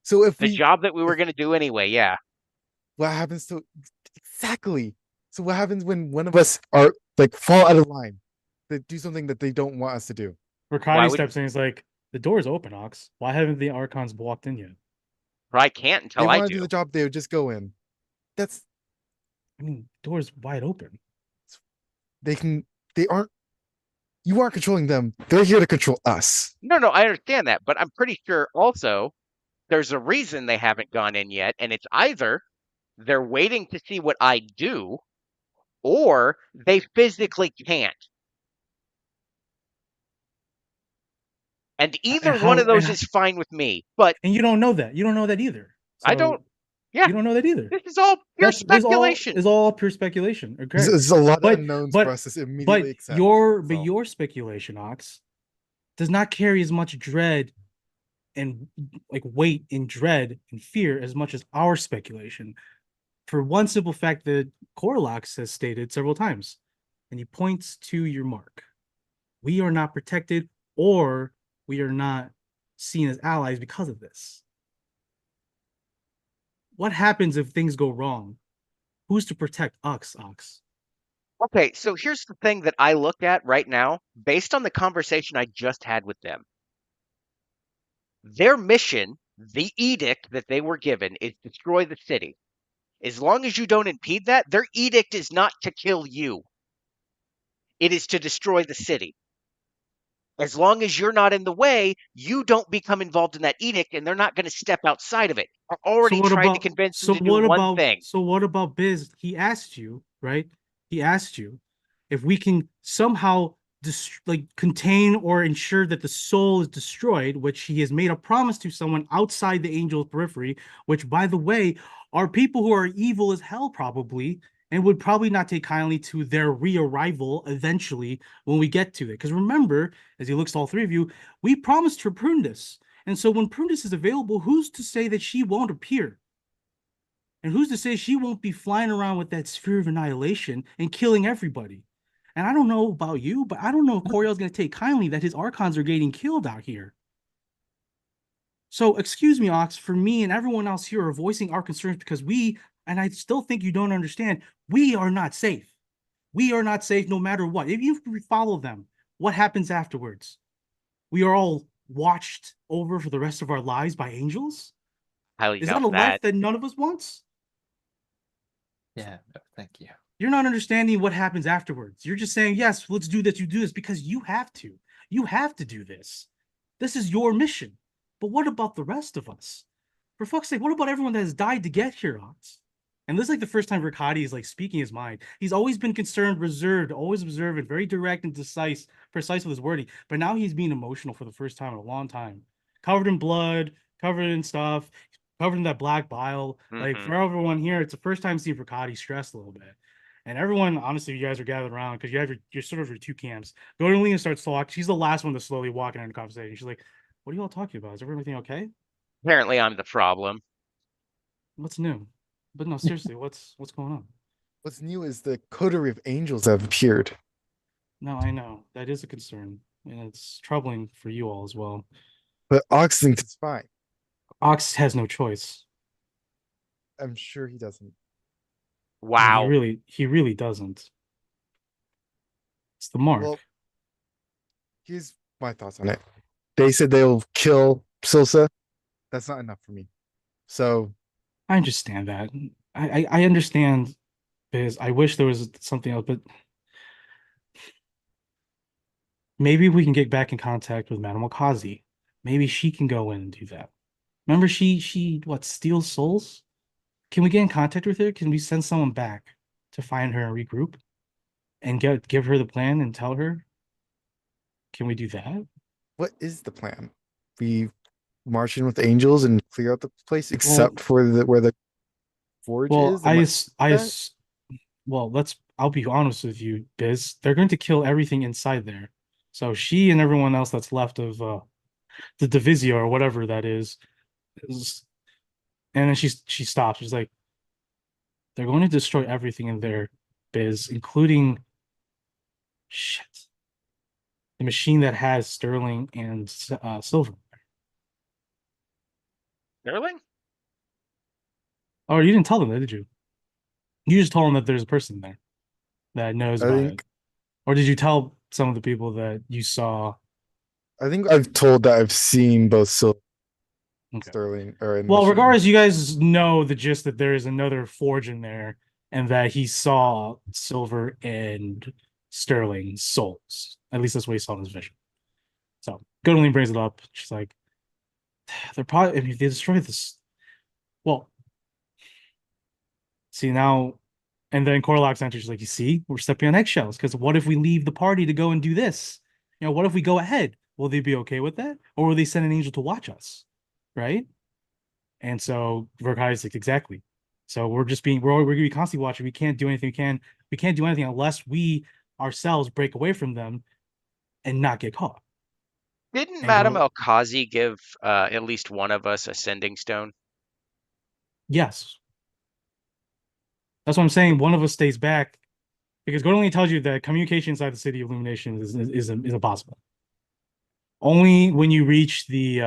So The job that we were going to do anyway, yeah. what happens to exactly? So what happens when one of us are like fall out of line? They do something that they don't want us to do. Why Rakani would steps in. He's like, the door's open, Ox. Why haven't the Archons walked in yet? probably can't They until I want to do do. the job. They would just go in. That's I mean, door's wide open. they can. They aren't. You aren't controlling them. They're here to control us. No, I understand that, but I'm pretty sure also there's a reason they haven't gone in yet, and it's either they're waiting to see what I do, or they physically can't. And either one of those is fine with me, but And you don't know that. You don't know that either. I So don't. Yeah, you don't know that either. this is all pure This all speculation. is all pure speculation. Okay. There's a lot of But unknowns for us to immediately accept. but So, your speculation, Ox, does not carry as much dread and like weight in dread and fear as much as our speculation. For one simple fact that Corlax has stated several times, and he points to your mark. We are not protected, or we are not seen as allies because of this. What happens if things go wrong? Who's to protect us, Ox? Okay, so here's the thing that I look at right now, based on the conversation I just had with them. Their mission, the edict that they were given, is destroy the city. As long as you don't impede that, their edict is not to kill you. It is to destroy the city. As long as you're not in the way, you don't become involved in that edict, and they're not going to step outside of it. I So already what tried to about convince them so to do what one about thing. so what about Biz? He asked you, right? He asked you if we can somehow like contain or ensure that the soul is destroyed, which he has made a promise to someone outside the angel periphery, which by the way are people who are evil as hell probably and would probably not take kindly to their re-arrival eventually when we get to it. Because remember, as he looks to all three of you, we promised her Prunedis. And so when Prunedis is available, who's to say that she won't appear? And who's to say she won't be flying around with that sphere of annihilation and killing everybody? And I don't know about you, but I don't know if Coriel's going to take kindly that his Archons are getting killed out here. So, excuse me, Ox, for me and everyone else here are voicing our concerns because and I still think you don't understand, we are not safe. We are not safe no matter what. If you follow them, what happens afterwards? We are all watched over for the rest of our lives by angels? Highly Is that doubt a life that. that none of us wants? Yeah, no, thank you. You're not understanding what happens afterwards. You're just saying, yes, let's do this. You do this because you have to. You have to do this. This is your mission. But what about the rest of us? For fuck's sake, what about everyone that has died to get here, Ox? And this is like the first time Riccati is like speaking his mind. He's always been concerned, reserved, always observant, very direct and precise with his wording. But now he's being emotional for the first time in a long time. Covered in blood, covered in stuff, covered in that black bile. Like Hmm. for everyone here, it's the first time seeing Riccati stressed a little bit. And everyone, honestly, you guys are gathered around because you have your sort of your two camps. Godolina starts to walk. She's the last one to slowly walk into the conversation. She's like, "What are you all talking about? Is everything okay? Apparently, I'm the problem. What's new?" But no, seriously, what's going on? What's new is the coterie of angels that have appeared. No, I know that is a concern, and it's troubling for you all as well. But Ox thinks it's fine. Ox has no choice. I'm sure he doesn't. No, Wow. he really doesn't. It's the mark. Well, here's my thoughts on it. They said they'll kill Silsa. That's not enough for me. So I understand that. I understand because I wish there was something else, but maybe we can get back in contact with Madame Okazi. Maybe she can go in and do that. Remember, she what steals souls? Can we get in contact with her? Can we send someone back to find her and regroup and give her the plan and tell her? Can we do that? what is the plan? We march in with angels and clear out the place, Well, except for the where the forge well, is. Am that? well, I'll be honest with you, Biz. They're going to kill everything inside there. So she and everyone else that's left of the Divisio or whatever that is, and then she stops. She's like, they're going to destroy everything in there, Biz, including shit. The machine that has Sterling and Silver. Sterling? Oh, you didn't tell them that, did you? You just told them that there's a person there that knows I about it. think Or did you tell some of the people that you saw? I think I've told that I've seen both Okay. Sterling or in Well, machine. regardless, you guys know the gist that there is another forge in there and that he saw Silver and Sterling souls. At least that's what he saw in his vision. So Godeline brings it up. She's like, they're probably, if they destroy this, well, see now, and then Corlox enters. She's like, you see, we're stepping on eggshells because what if we leave the party to go and do this? You know, what if we go ahead? Will they be okay with that, or will they send an angel to watch us? Right? And so Verkai's like, exactly. So we're gonna be constantly watching. We can't do anything. We can't do anything unless we ourselves break away from them and not get caught. Didn't And Madame go, Elkazi give at least one of us a sending stone? yes. That's what I'm saying. One of us stays back because Gordon tells you that communication inside the city of Illumination is impossible. Only when you reach the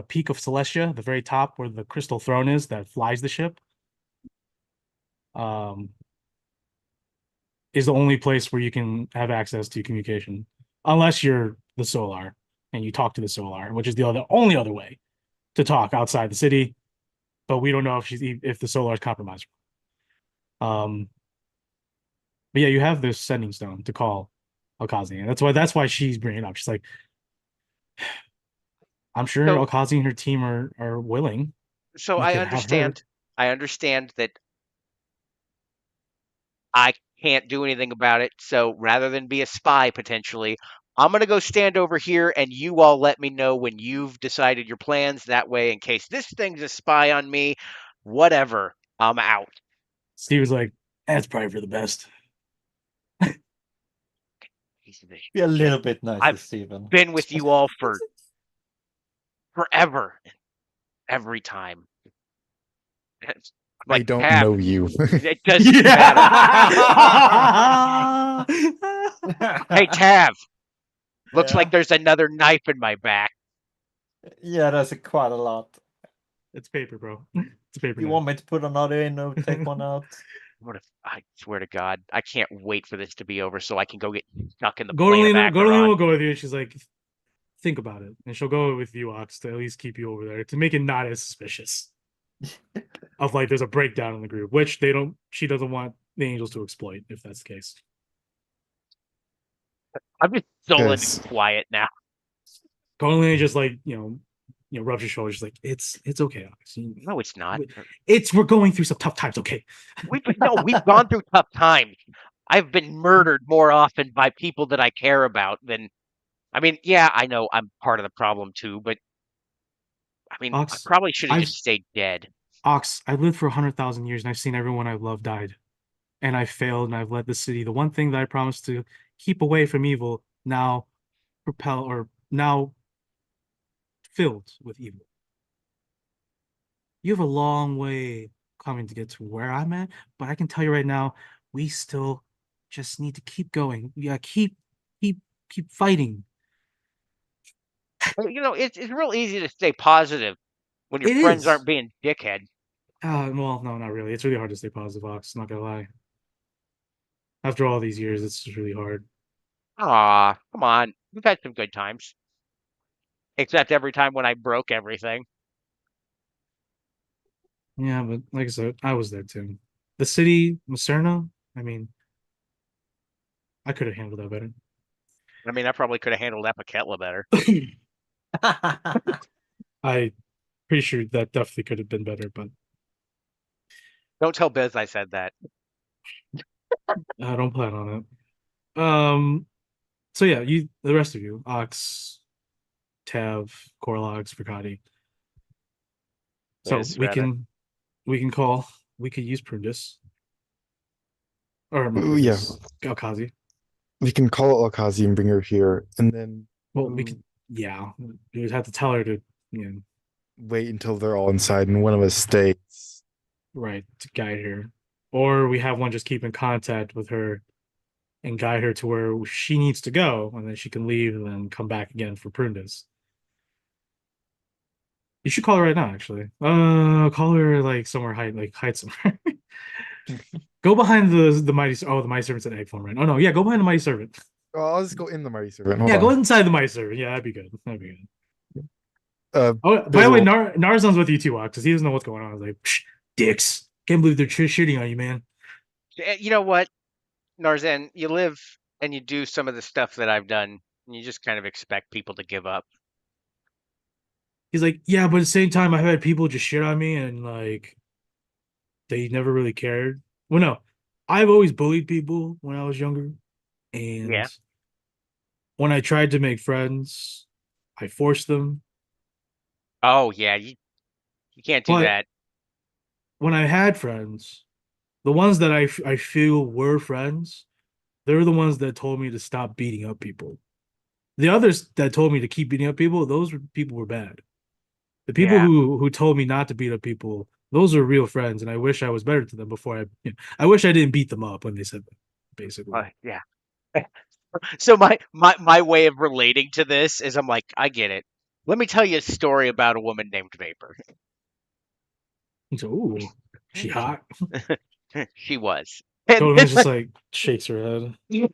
peak of Celestia, the very top where the crystal throne is that flies the ship, um, is the only place where you can have access to communication, unless you're the Solar and you talk to the Solar, which is the only other way to talk outside the city. But we don't know if the Solar is compromised. But yeah, you have this sending stone to call Okazi, and that's why she's bringing it up. She's like, I'm sure So, Okazi and her team are willing. so We I could have her. understand. I understand that I can't do anything about it. So rather than be a spy potentially, I'm gonna go stand over here, and you all let me know when you've decided your plans. That way, in case this thing's a spy on me, whatever, I'm out. Steve was like, that's probably for the best. Piece of this Be a shit. little bit nicer, I've Steven. been with you all for forever, every time. I'm I like, don't Tab, know you. it doesn't matter. Hey, Tav, looks like Yeah. there's another knife in my back. Yeah, that's quite a lot. It's paper, bro. It's a paper You knife. want me to put another in or take one out? What if I swear to God, I can't wait for this to be over so I can go get stuck in the plane of Gordelina will Acheron. go with you. She's like, think about it, and she'll go with you, Ox, to at least keep you over there to make it not as suspicious of like there's a breakdown in the group, which they don't. She doesn't want the angels to exploit if that's the case. I'm just sullen Yes. and quiet now. Gordelina just like rubs your shoulders. She's like, it's okay, Ox. No, it's not. We're going through some tough times. Okay. We've gone through tough times. I've been murdered more often by people that I care about than. I mean, yeah, I know I'm part of the problem too, but I mean, I Ox, probably should have I've just stayed dead. Ox, I've lived for 100,000 years and I've seen everyone I've loved died. And I failed and I've led the city. The one thing that I promised to keep away from evil now now filled with evil. You have a long way coming to get to where I'm at, but I can tell you right now, we still just need to keep going. Yeah, keep fighting. It's real easy to stay positive when your It friends is. aren't being dickhead. Well, no, not really. It's really hard to stay positive, Ox. Not gonna lie. After all these years, it's just really hard. Aw, come on. We've had some good times. Except every time when I broke everything. Yeah, but like I said, I was there too. The city, Macerna, I mean, I could have handled that better. I mean, I probably could have handled Epiketla better. I pretty sure that definitely could have been better, but Don't tell Biz I said that. I don't plan on it. So yeah, the rest of you, Ox, Tav, Corlox, Fricati. So Biz, rather. we can call we could use Prundus. Or not Ooh, yeah. Prundus, Galkazi. We can call Okazi and bring her here, and then Well, we could we would have to tell her to wait until they're all inside and one of us stays. right, to guide her. Or we have one just keep in contact with her and guide her to where she needs to go, and then she can leave and then come back again for Prundas. You should call her right now, actually. Call her like somewhere hide somewhere. Go behind the mighty servant's an egg form, right? Oh no, yeah, go behind the mighty servant. Well, I'll just go in the Mighty Servant. Hold Yeah, go on. inside the mighty servant. Yeah, that'd be good. That'd be good. Uh, Oh, by the way, Bizzle. Narzan's with you too, because he doesn't know what's going on. I was like, Psh, dicks. Can't believe they're shooting on you, man. You know what, Narzan? You live and you do some of the stuff that I've done, and you just kind of expect people to give up. He's like, yeah, but at the same time, I've had people just shit on me and like they never really cared. Well, no, I've always bullied people when I was younger, and Yeah. when I tried to make friends, I forced them. Oh, yeah, you can't do But that. when I had friends, the ones that I feel were friends, they're the ones that told me to stop beating up people. The others that told me to keep beating up people, people were bad. The people Yeah. who told me not to beat up people, those are real friends, and I wish I was better to them before I wish I didn't beat them up when they said that, basically. Yeah. So my way of relating to this is I'm like, I get it. Let me tell you a story about a woman named Vapor. So, ooh, she hot. She was. And Goldman then, just like shakes her head.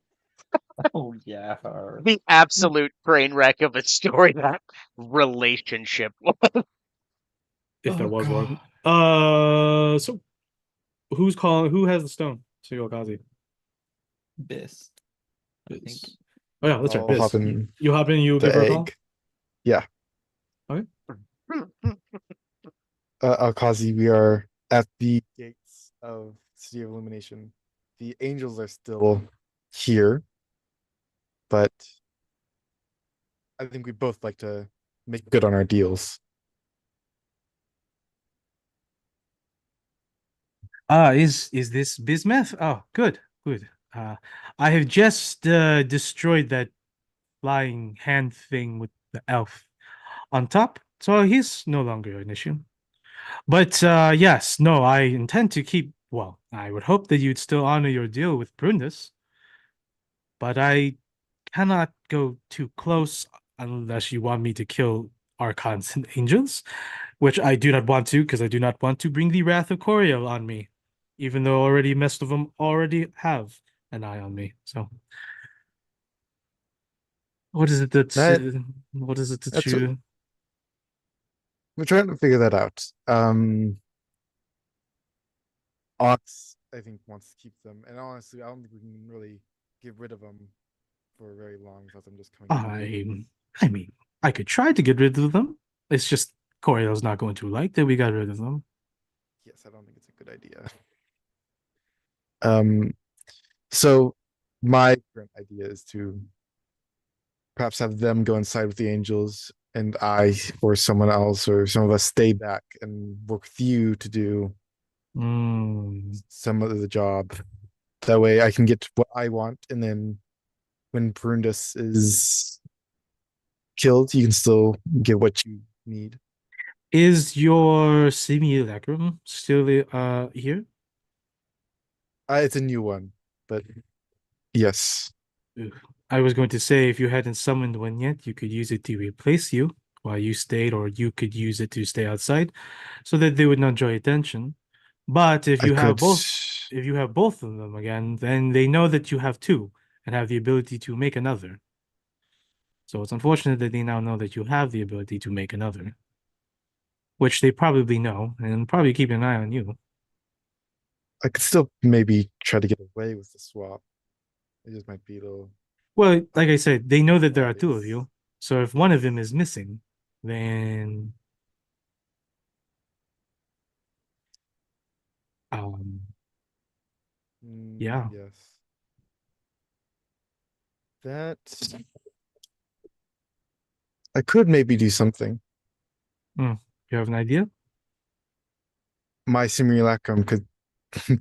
Oh yeah, her. the absolute train wreck of a story that relationship was. If there Oh was god. one. So who's calling? Who has the stone? Suyokazi. Biz. I think. Biz. Oh yeah, that's right. I'll Biz. hop You, in you hop in. You the give her a call. egg. Yeah. Okay. Alkazi, we are at the gates of City of Illumination. The angels are still here, but I think we both like to make good on our deals. Is this bismuth? Oh, good, good. I have just destroyed that flying hand thing with the elf on top, so he's no longer an issue. But yes, no, I intend to keep. Well, I would hope that you'd still honor your deal with Brundis, but I cannot go too close unless you want me to kill archons and angels, which I do not want to because I do not want to bring the wrath of Coriel on me, even though already most of them already have an eye on me. So, what is it that That what is it that that's you? we're trying to figure that out. Ox, I think, wants to keep them, and honestly, I don't think we can really get rid of them for very long without them just coming back. I mean, I could try to get rid of them. It's just Coriel's not going to like that we got rid of them. Yes, I don't think it's a good idea. Um, so my current idea is to perhaps have them go inside with the angels, and I or someone else or some of us stay back and work with you to do Hmm. some of the job. That way I can get what I want, and then when Brundus is killed, you can still get what you need. Is your simulacrum still here? It's a new one, but yes, Ugh. I was going to say if you hadn't summoned one yet, you could use it to replace you while you stayed, or you could use it to stay outside so that they would not draw attention. But I could. if you have both of them again, then they know that you have two and have the ability to make another. So it's unfortunate that they now know that you have the ability to make another, which they probably know and probably keep an eye on you. I could still maybe try to get away with the swap. It just might be a little Well, like I said, they know that there are two of obvious. you. So if one of them is missing, then um yeah. Yes. That I could maybe do something. You have an idea? My simulacrum could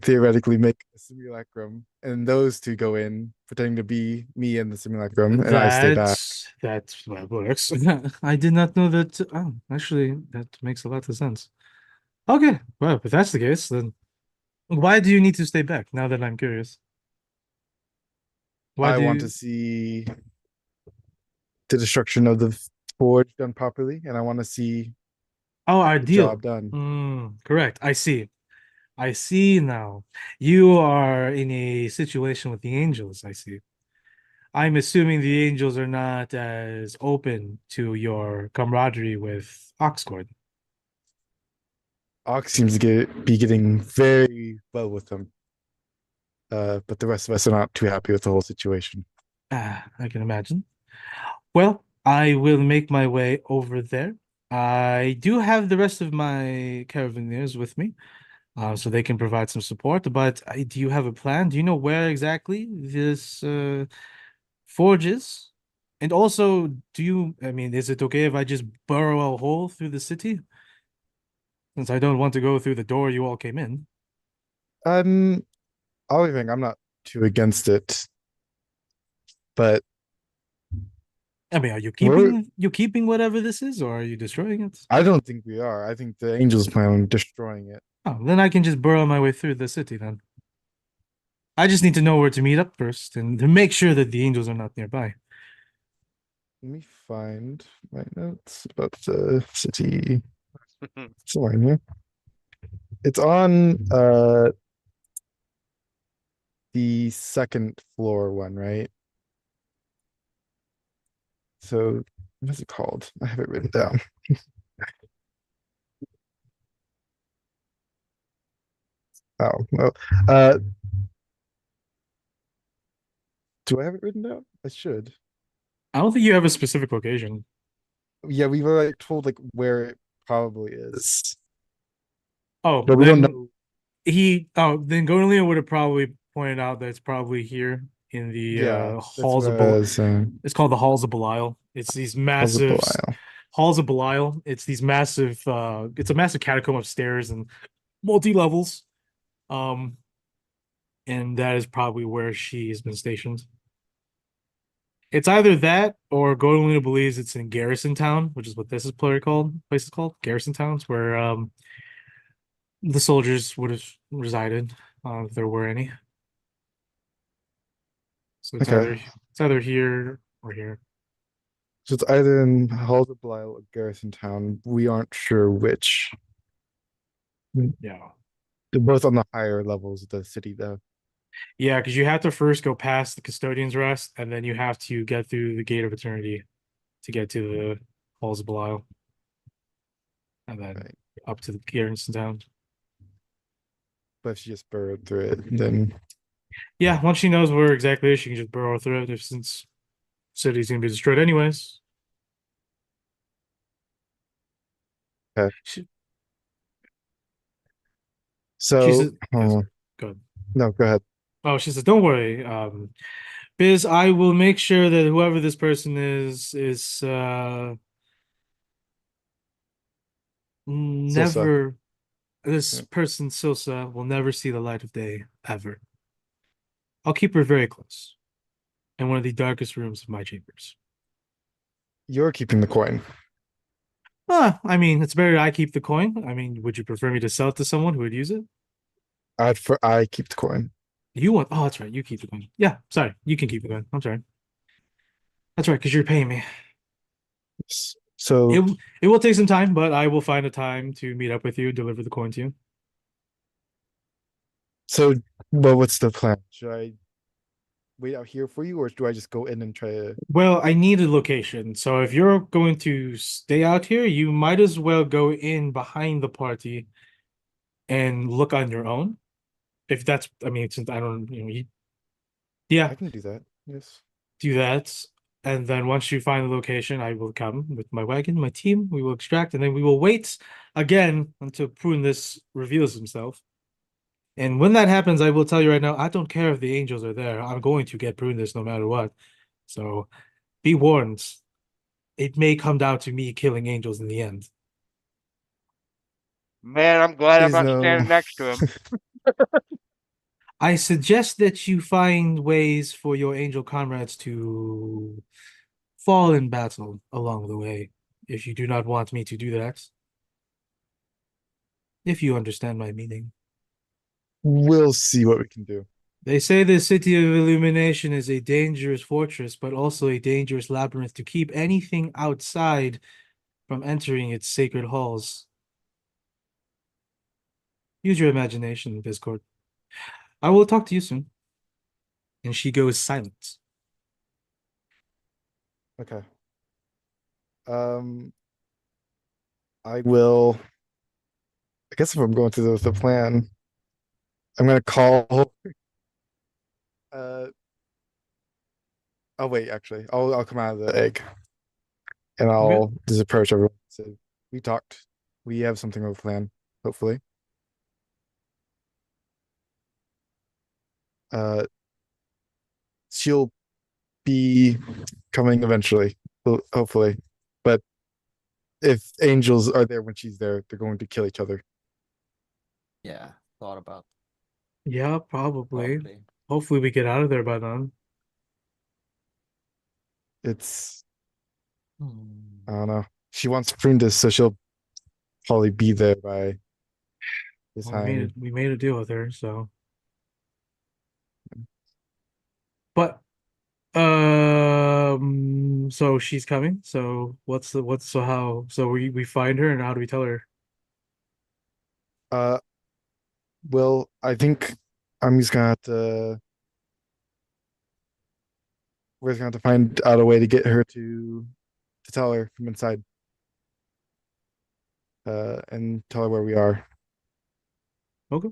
theoretically make a simulacrum, and those two go in, pretending to be me and the simulacrum, and I stay back. That works. I did not know that. Oh, actually, that makes a lot of sense. Okay, well, if that's the case, then why do you need to stay back? Now that I'm curious, why I do want to you? see the destruction of the forge done properly, and I want to see Oh, our the deal. job done. Correct. I see. I see now. You are in a situation with the angels. I see. I'm assuming the angels are not as open to your camaraderie with Oxcord. Ox seems to be getting very well with them. But the rest of us are not too happy with the whole situation. Ah, I can imagine. Well, I will make my way over there. I do have the rest of my caravaneers with me, so they can provide some support. But do you have a plan? Do you know where exactly this forge is? And also, I mean, is it okay if I just burrow a hole through the city? Since I don't want to go through the door you all came in. Um, I'll think I'm not too against it, but I mean, are you we're keeping whatever this is, or are you destroying it? I don't think we are. I think the angels plan on destroying it. Oh, then I can just burrow my way through the city then. I just need to know where to meet up first and to make sure that the angels are not nearby. Let me find my notes about the city. It's on here. It's on the second floor one, right? So what's it called? I have it written down. Oh, well, uh, do I have it written down? I should. I don't think you have a specific location. Yeah, we were like told like where it probably is, Oh, but we don't know. then Gonalina would have probably pointed out that it's probably here in the Yeah, that's halls what of I was saying. it's called the halls of Belial. It's these How's it massive Belial? halls of Belial. It's these massive it's a massive catacomb of stairs and multi levels. Um, and that is probably where she has been stationed. It's either that or Gonalina believes it's in Garrison Town, which is what this is place is called Garrison Towns, where the soldiers would have resided, if there were any. So Okay, it's either here or here. so it's either in Halls of Belial or Garrison Town. We aren't sure which. Yeah. They're both on the higher levels of the city, though. Yeah, because you have to first go past the custodian's rest, and then you have to get through the gate of eternity to get to the halls of Belial, and then Right. up to the Garrison Town. But if she just burrowed through it, then Yeah, once she knows where exactly it is, she can just burrow through it. If since city's gonna be destroyed anyways. okay. She, she So, says, yes, good. no, go ahead. Oh, she says, don't worry, Biz, I will make sure that whoever this person is Silsa. never this Yeah. person Silsa will never see the light of day ever. I'll keep her very close in one of the darkest rooms of my chambers. You're keeping the coin. I mean, it's better I keep the coin. I mean, would you prefer me to sell it to someone who would use it? I keep the coin. You want? Oh, that's right. You keep the coin. Yeah, sorry. You can keep the coin. I'm sorry. That's right, because you're paying me. So, It will take some time, but I will find a time to meet up with you, deliver the coin to you. so, well, what's the plan? Should I wait out here for you, or do I just go in and try to? Well, I need a location. So if you're going to stay out here, you might as well go in behind the party and look on your own. If that's, I mean, since I don't, yeah, I can do that. Yes. do that. And then once you find the location, I will come with my wagon, my team. We will extract, and then we will wait again until Prunus reveals himself. And when that happens, I will tell you right now, I don't care if the angels are there. I'm going to get Prunus no matter what. So be warned. It may come down to me killing angels in the end. Man, I'm glad I'm Is not no. standing next to him. I suggest that you find ways for your angel comrades to fall in battle along the way, if you do not want me to do that. If you understand my meaning. We'll see what we can do. They say the City of Illumination is a dangerous fortress, but also a dangerous labyrinth to keep anything outside from entering its sacred halls. Use your imagination, Discord. I will talk to you soon. And she goes silent. Okay. Um, I will. I guess if I'm going through the plan, I'm gonna call. Uh, oh wait, actually, I'll come out of the egg and Okay. I'll just approach everyone. So we talked. We have something of a plan. Hopefully. Uh, she'll be coming eventually, hopefully. But if angels are there when she's there, they're going to kill each other. Yeah, thought about Yeah, probably. probably. Hopefully we get out of there by then. It's Hmm. I don't know. She wants Prundus, so she'll probably be there by this Well, time. we made a deal with her, so. But so she's coming. So we find her and how do we tell her? Uh, well, I think I'm just gonna have to we're just gonna have to find out a way to get her to tell her from inside. And tell her where we are. Okay.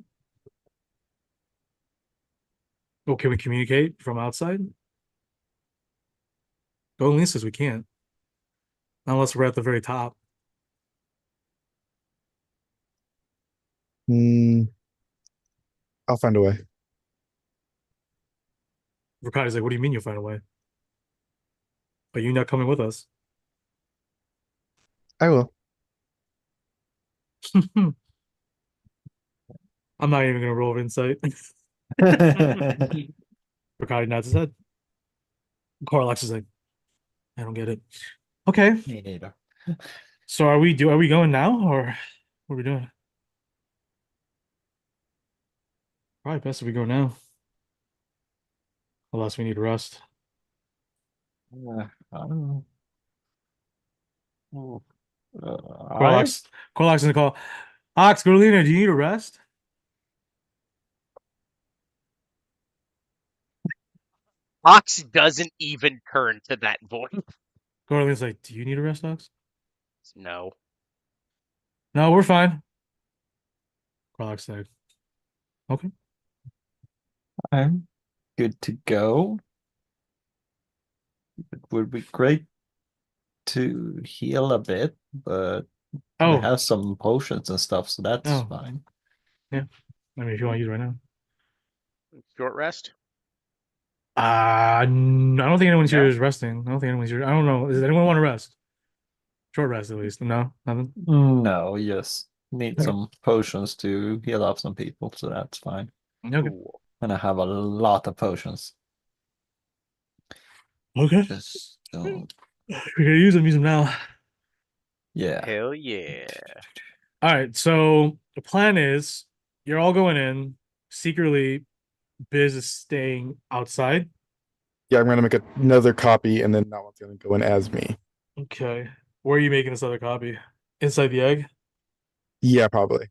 Oh, can we communicate from outside? Golden says we can't. Unless we're at the very top. Hmm. I'll find a way. Ricardo's like, what do you mean you'll find a way? Are you not coming with us? I will. I'm not even gonna roll insight. Ricardo nods his head. Corlax is like, I don't get it. Okay. Me neither. So are we going now or what are we doing? Probably best if we go now. Unless we need rest. I don't know. Oh, Corlax is gonna call. Ox, Gorlina, do you need a rest? Ox doesn't even turn to that voice. Gorlina's like, do you need a rest, Ox? No. No, we're fine. Corlax said, okay. I'm good to go. It would be great to heal a bit, but I Oh, have some potions and stuff, so that's Oh. fine. I mean, if you want to use it right now. Short rest? I don't think anyone's here No? is resting. I don't think anyone's here. I don't know. Does anyone want to rest? Short rest, at least. No, nothing. No, yes. Need Okay. some potions to heal up some people, so that's fine. Okay. Cool. And I have a lot of potions. Okay. Just don't. We gotta use them. Use them now. Yeah. Hell yeah. All right. So the plan is you're all going in secretly. Biz is staying outside. Yeah, I'm gonna make another copy, and then that one's gonna go in as me. Okay. Where are you making this other copy? Inside the egg? Yeah, probably.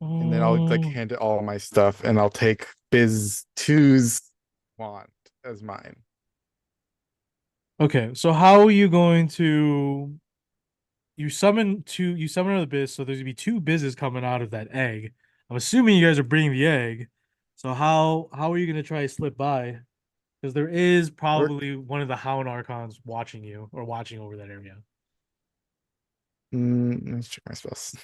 And then I'll like Mm, hand it all my stuff, and I'll take Biz 2's wand as mine. okay. So how are you going to you summon another biz, so there's gonna be two bizes coming out of that egg. I'm assuming you guys are bringing the egg. So how are you gonna try to slip by? Because there is probably one of the Hound Archons watching you or watching over that area. Let's check my spells.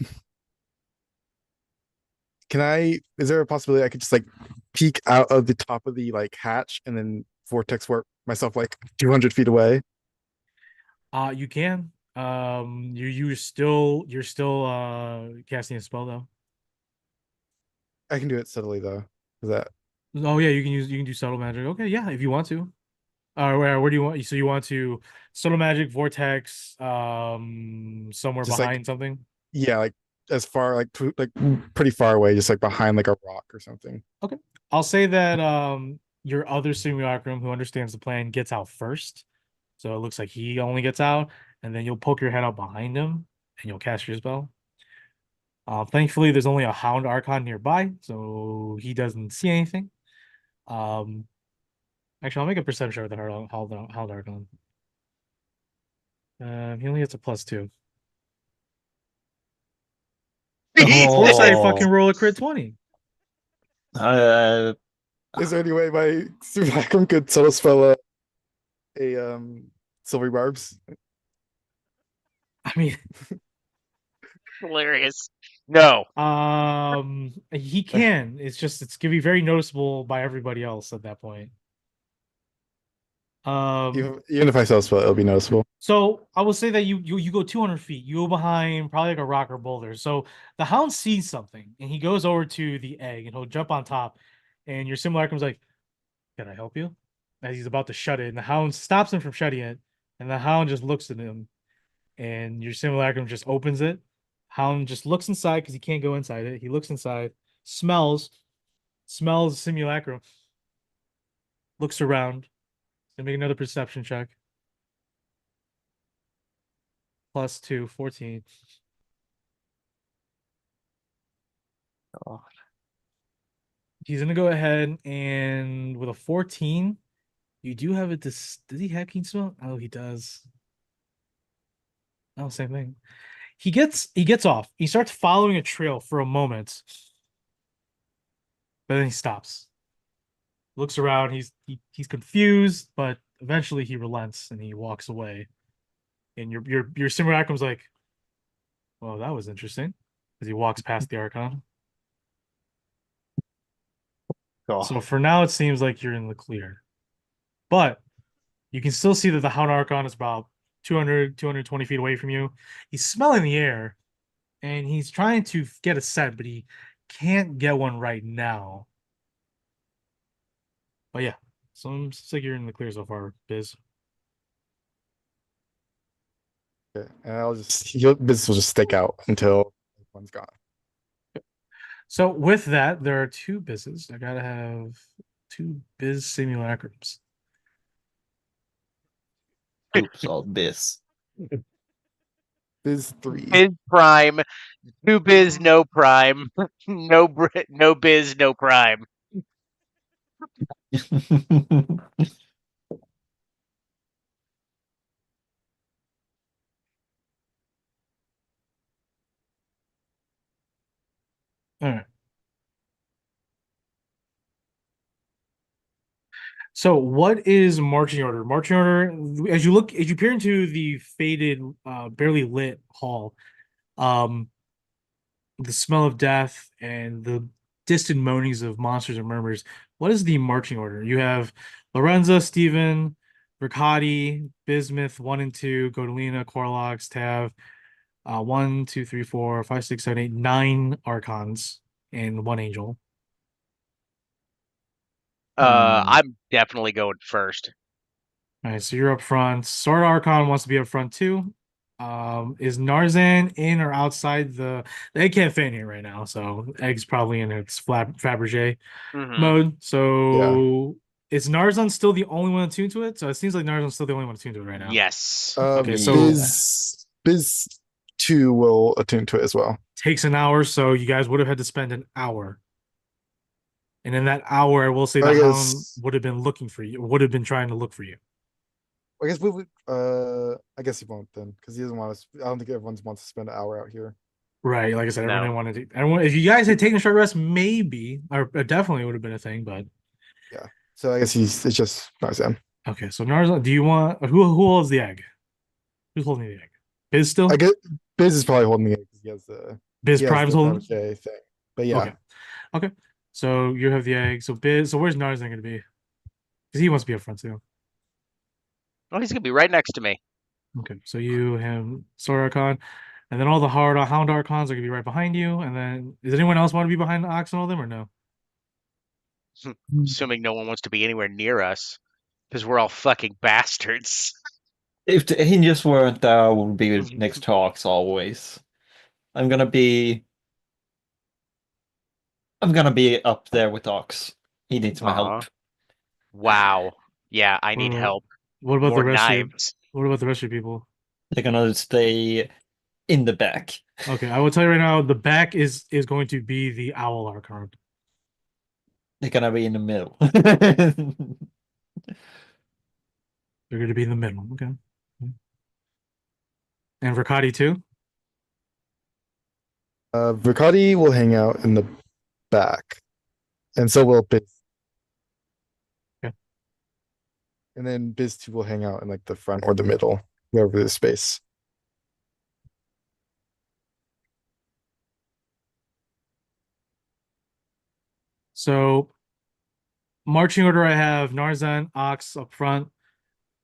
Can I? Is there a possibility I could just like peek out of the top of the like hatch and then vortex warp myself like 200 feet away? You can. You're still casting a spell though. I can do it subtly though. Is that Oh yeah, you can do subtle magic. Okay, yeah, if you want to. Where do you want? So you want to subtle magic vortex, somewhere just like behind something? yeah, like as far like pretty far away, just like behind like a rock or something. Okay. I'll say that your other simulacrum who understands the plan gets out first. So it looks like he only gets out, and then you'll poke your head out behind him and you'll cast your spell. Thankfully there's only a Hound Archon nearby, so he doesn't see anything. Um Actually I'll make a perception with the Hound Archon. He only gets a +2. Unless I fucking roll a crit 20. Uh, Is there any way my simulacrum could subtle spell a silvery barbs? I mean, Hilarious. No. he can. It's gonna be very noticeable by everybody else at that point. Even if I subtle spell, it'll be noticeable. So I will say that you go 200 feet. You go behind probably like a rock or boulder. So the hound sees something and he goes over to the egg and he'll jump on top. And your simulacrum's like, "Can I help you?" As he's about to shut it, and the hound stops him from shutting it. And the hound just looks at him, and your simulacrum just opens it. Hound just looks inside because he can't go inside it. He looks inside, smells the simulacrum, looks around, and make another perception check. +2, 14. God. He's gonna go ahead and with a 14, you do have it. Does he have keen smell? Oh, he does. Oh, same thing. He gets off. He starts following a trail for a moment, but then he stops. Looks around. He's confused, but eventually he relents and he walks away. And your simulacrum's like, well, that was interesting, as he walks past the Archon. So for now, it seems like you're in the clear, but you can still see that the Hound Archon is about 220 feet away from you. He's smelling the air, and he's trying to get a scent, but he can't get one right now. But yeah, so it looks like you're in the clear so far, Biz. Okay, and this will just stick out until one's gone. So with that, there are two Bizes. I gotta have two Biz simulacrums. Oops, all this. Biz 3. Biz prime, two biz, no prime, no biz, no prime. All right. So what is marching order? Marching order, as you peer into the faded, barely lit hall, um, the smell of death and the distant moanings of monsters and murmurs. What is the marching order? You have Lorenza, Stephen, Riccati, Bismuth, 1 and 2, Godolina, Corlox, Tav, 1, 2, 3, 4, 5, 6, 7, 8, 9 Archons and 1 Angel. I'm definitely going first. All right, so you're up front. Sword Archon wants to be up front too. Is Narzan in or outside the egg can't fit in here right now, so egg's probably in its Fabergé Mhm. mode. So is Narzan still the only one attuned to it? So it seems like Narzan's still the only one attuned to it right now. Yes. Okay, so Biz 2 will attune to it as well. takes an hour, so you guys would have had to spend an hour. And in that hour, I will say the I hound guess- would have been looking for you, would have been trying to look for you. I guess I guess he won't then, because he doesn't want to. I don't think everyone wants to spend an hour out here. Right, like I said, everyone No. wanted to. Everyone, if you guys had taken a short rest, maybe or definitely would have been a thing. But So I guess it's just Narzan. okay, so Narzan, do you want who holds the egg? Who's holding the egg? Biz still? I get Biz is probably holding it because he has the Biz he has Prime's the holding. Fabergé thing. But yeah, Okay. So you have the egg. So Biz. So where's Narzan going to be? Because he wants to be up front too. Oh, he's gonna be right next to me. Okay. So you, him, Sword Archon, and then all the Hound Archons are going to be right behind you. And then does anyone else want to be behind Ox and all them or no? Assuming no one wants to be anywhere near us, because we're all fucking bastards. If the Angels weren't there, I would be next to Ox always. I'm gonna be up there with Ox. He needs my Aw. help. Wow. Yeah, I need Uh, help. What about More the rest of you? knives. What about the rest of your people? They're gonna stay in the back. Okay, I will tell you right now, the back is going to be the Owl Archon. They're gonna be in the middle. They're going to be in the middle. Okay. And Riccati too? Riccati will hang out in the back, and so will Biz. Okay. And then Biz 2 will hang out in like the front or the middle, wherever there's space. So marching order, I have Narzan, Ox up front,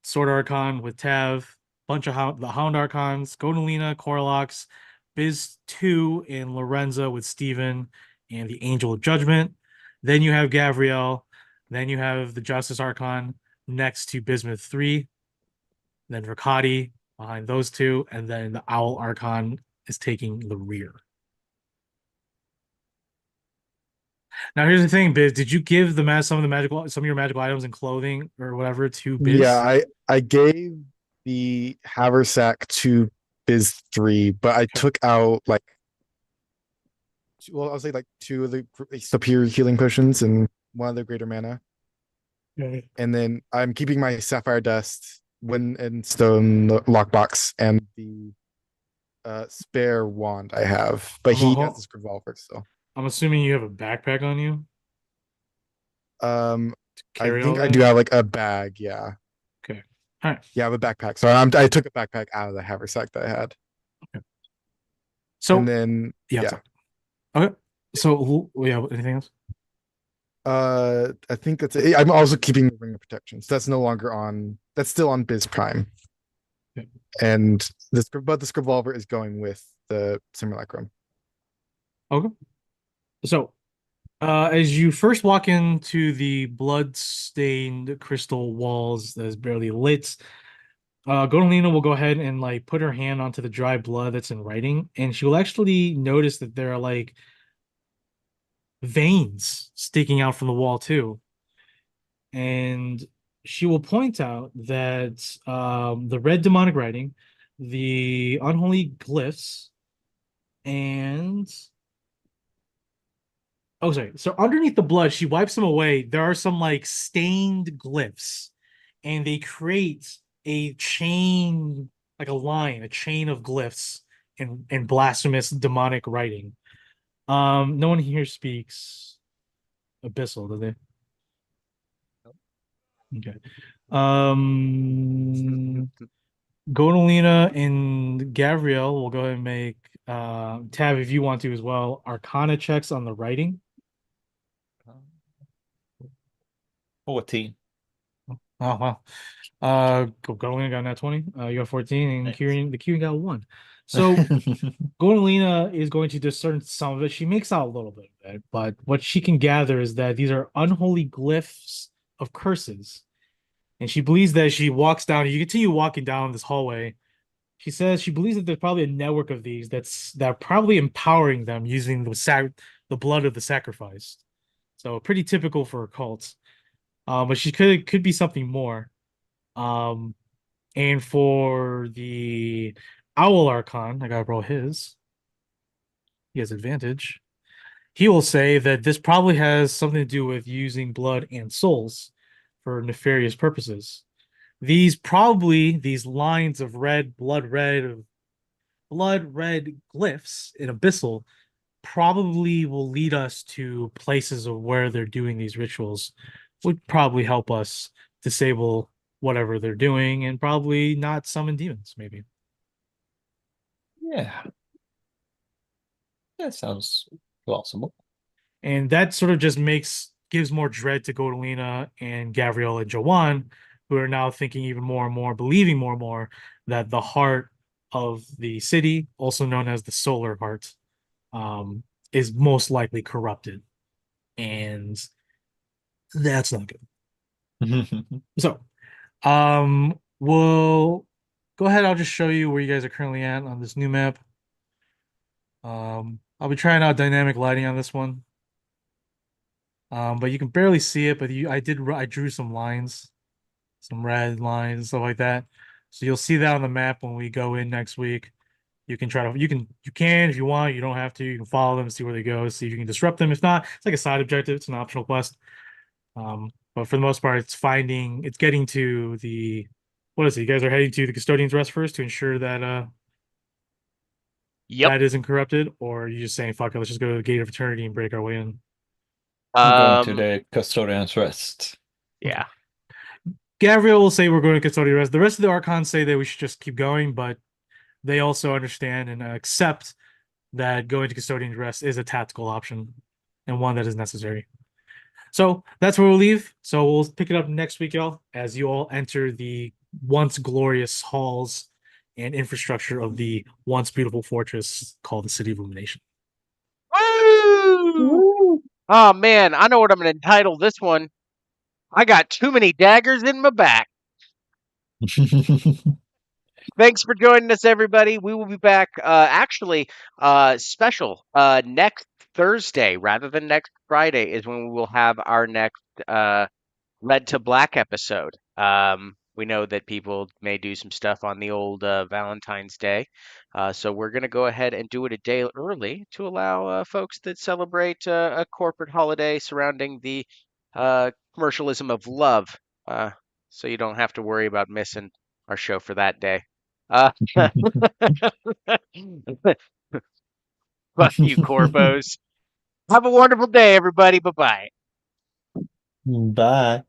Sword Archon with Tav, bunch of the Hound Archons, Godolina, Corlox, Biz 2, and Lorenza with Steven and the Angel of Judgment. Then you have Gavriel. Then you have the Justice Archon next to Bismuth 3. Then Riccati behind those two. And then the Owl Archon is taking the rear. Now here's the thing, Biz. Did you give some of your magical items and clothing or whatever to Biz? Yeah, I gave the haversack to Biz 3, but I took out like well, I'll say like two of the superior healing potions and one of the greater mana. Okay. And then I'm keeping my sapphire dust, wind and stone lockbox, and the spare wand I have. But he has this revolver, so I'm assuming you have a backpack on you um to I carry all think I that. do have like a bag, yeah. Okay. All right. Yeah, I have a backpack. So I took a backpack out of the haversack that I had. So And then yeah. yeah. Okay. So yeah. Anything else? I think that's it. I'm also keeping the ring of protection. So that's no longer on, that's still on Biz Prime. Okay. And this, but the revolver is going with the simulacrum. Okay. So, as you first walk into the blood-stained crystal walls that is barely lit, Godolina will go ahead and like put her hand onto the dry blood that's in writing, and she will actually notice that there are like veins sticking out from the wall too. And she will point out that the red demonic writing, the unholy glyphs, and oh, sorry. So underneath the blood, she wipes them away. There are some like stained glyphs, and they create a chain, like a line, a chain of glyphs and blasphemous demonic writing. No one here speaks Abyssal, do they? Okay. Godolina and Gabrielle will go ahead and make Tab if you want to as well. Arcana checks on the writing. 14. Oh wow. Godolina got that 20. You got 14, and Nice. Kieran got 1. So Godolina is going to discern some of it. She makes out a little bit of it, but what she can gather is that these are unholy glyphs of curses. And she believes that she walks down, you continue walking down this hallway. She says she believes that there's probably a network of these that are probably empowering them using the blood of the sacrificed. So pretty typical for a cult. But she could be something more. Um, and for the Owl Archon, I gotta roll his. He has advantage. He will say that this probably has something to do with using blood and souls for nefarious purposes. These lines of blood red glyphs in Abyssal probably will lead us to places of where they're doing these rituals, would probably help us disable whatever they're doing and probably not summon demons, maybe. Yeah. That sounds plausible. And that sort of just gives more dread to Godolina and Gabrielle and Joanne, who are now thinking even more and more, believing more and more that the heart of the city, also known as the Solar Heart, is most likely corrupted. And that's not good. So, we'll go ahead. I'll just show you where you guys are currently at on this new map. I'll be trying out dynamic lighting on this one. But you can barely see it, but I drew some lines, some red lines, stuff like that. So you'll see that on the map when we go in next week. You can if you want, you don't have to. You can follow them, see where they go, see if you can disrupt them. If not, it's like a side objective. It's an optional quest. But for the most part, it's getting to the, what is it? You guys are heading to the Custodian's Rest first to ensure that Yep. that isn't corrupted, or are you just saying, fuck it, let's just go to the Gate of Eternity and break our way in? I'm going to the Custodian's Rest. Yeah. Gabriel will say we're going to Custodian's Rest. The rest of the Archons say that we should just keep going, but they also understand and accept that going to Custodian's Rest is a tactical option and one that is necessary. So that's where we'll leave. So we'll pick it up next week, y'all, as you all enter the once glorious halls and infrastructure of the once beautiful fortress called the City of Illumination. Woo! Oh man, I know what I'm gonna entitle this one. I got too many daggers in my back. Thanks for joining us, everybody. We will be back special next Thursday rather than next Friday is when we will have our next Red to Black episode. we know that people may do some stuff on the old Valentine's Day. So we're going to go ahead and do it a day early to allow folks that celebrate a corporate holiday surrounding the commercialism of love. So you don't have to worry about missing our show for that day. Uh, Fuck you, corpos. Have a wonderful day, everybody. Bye bye. Bye.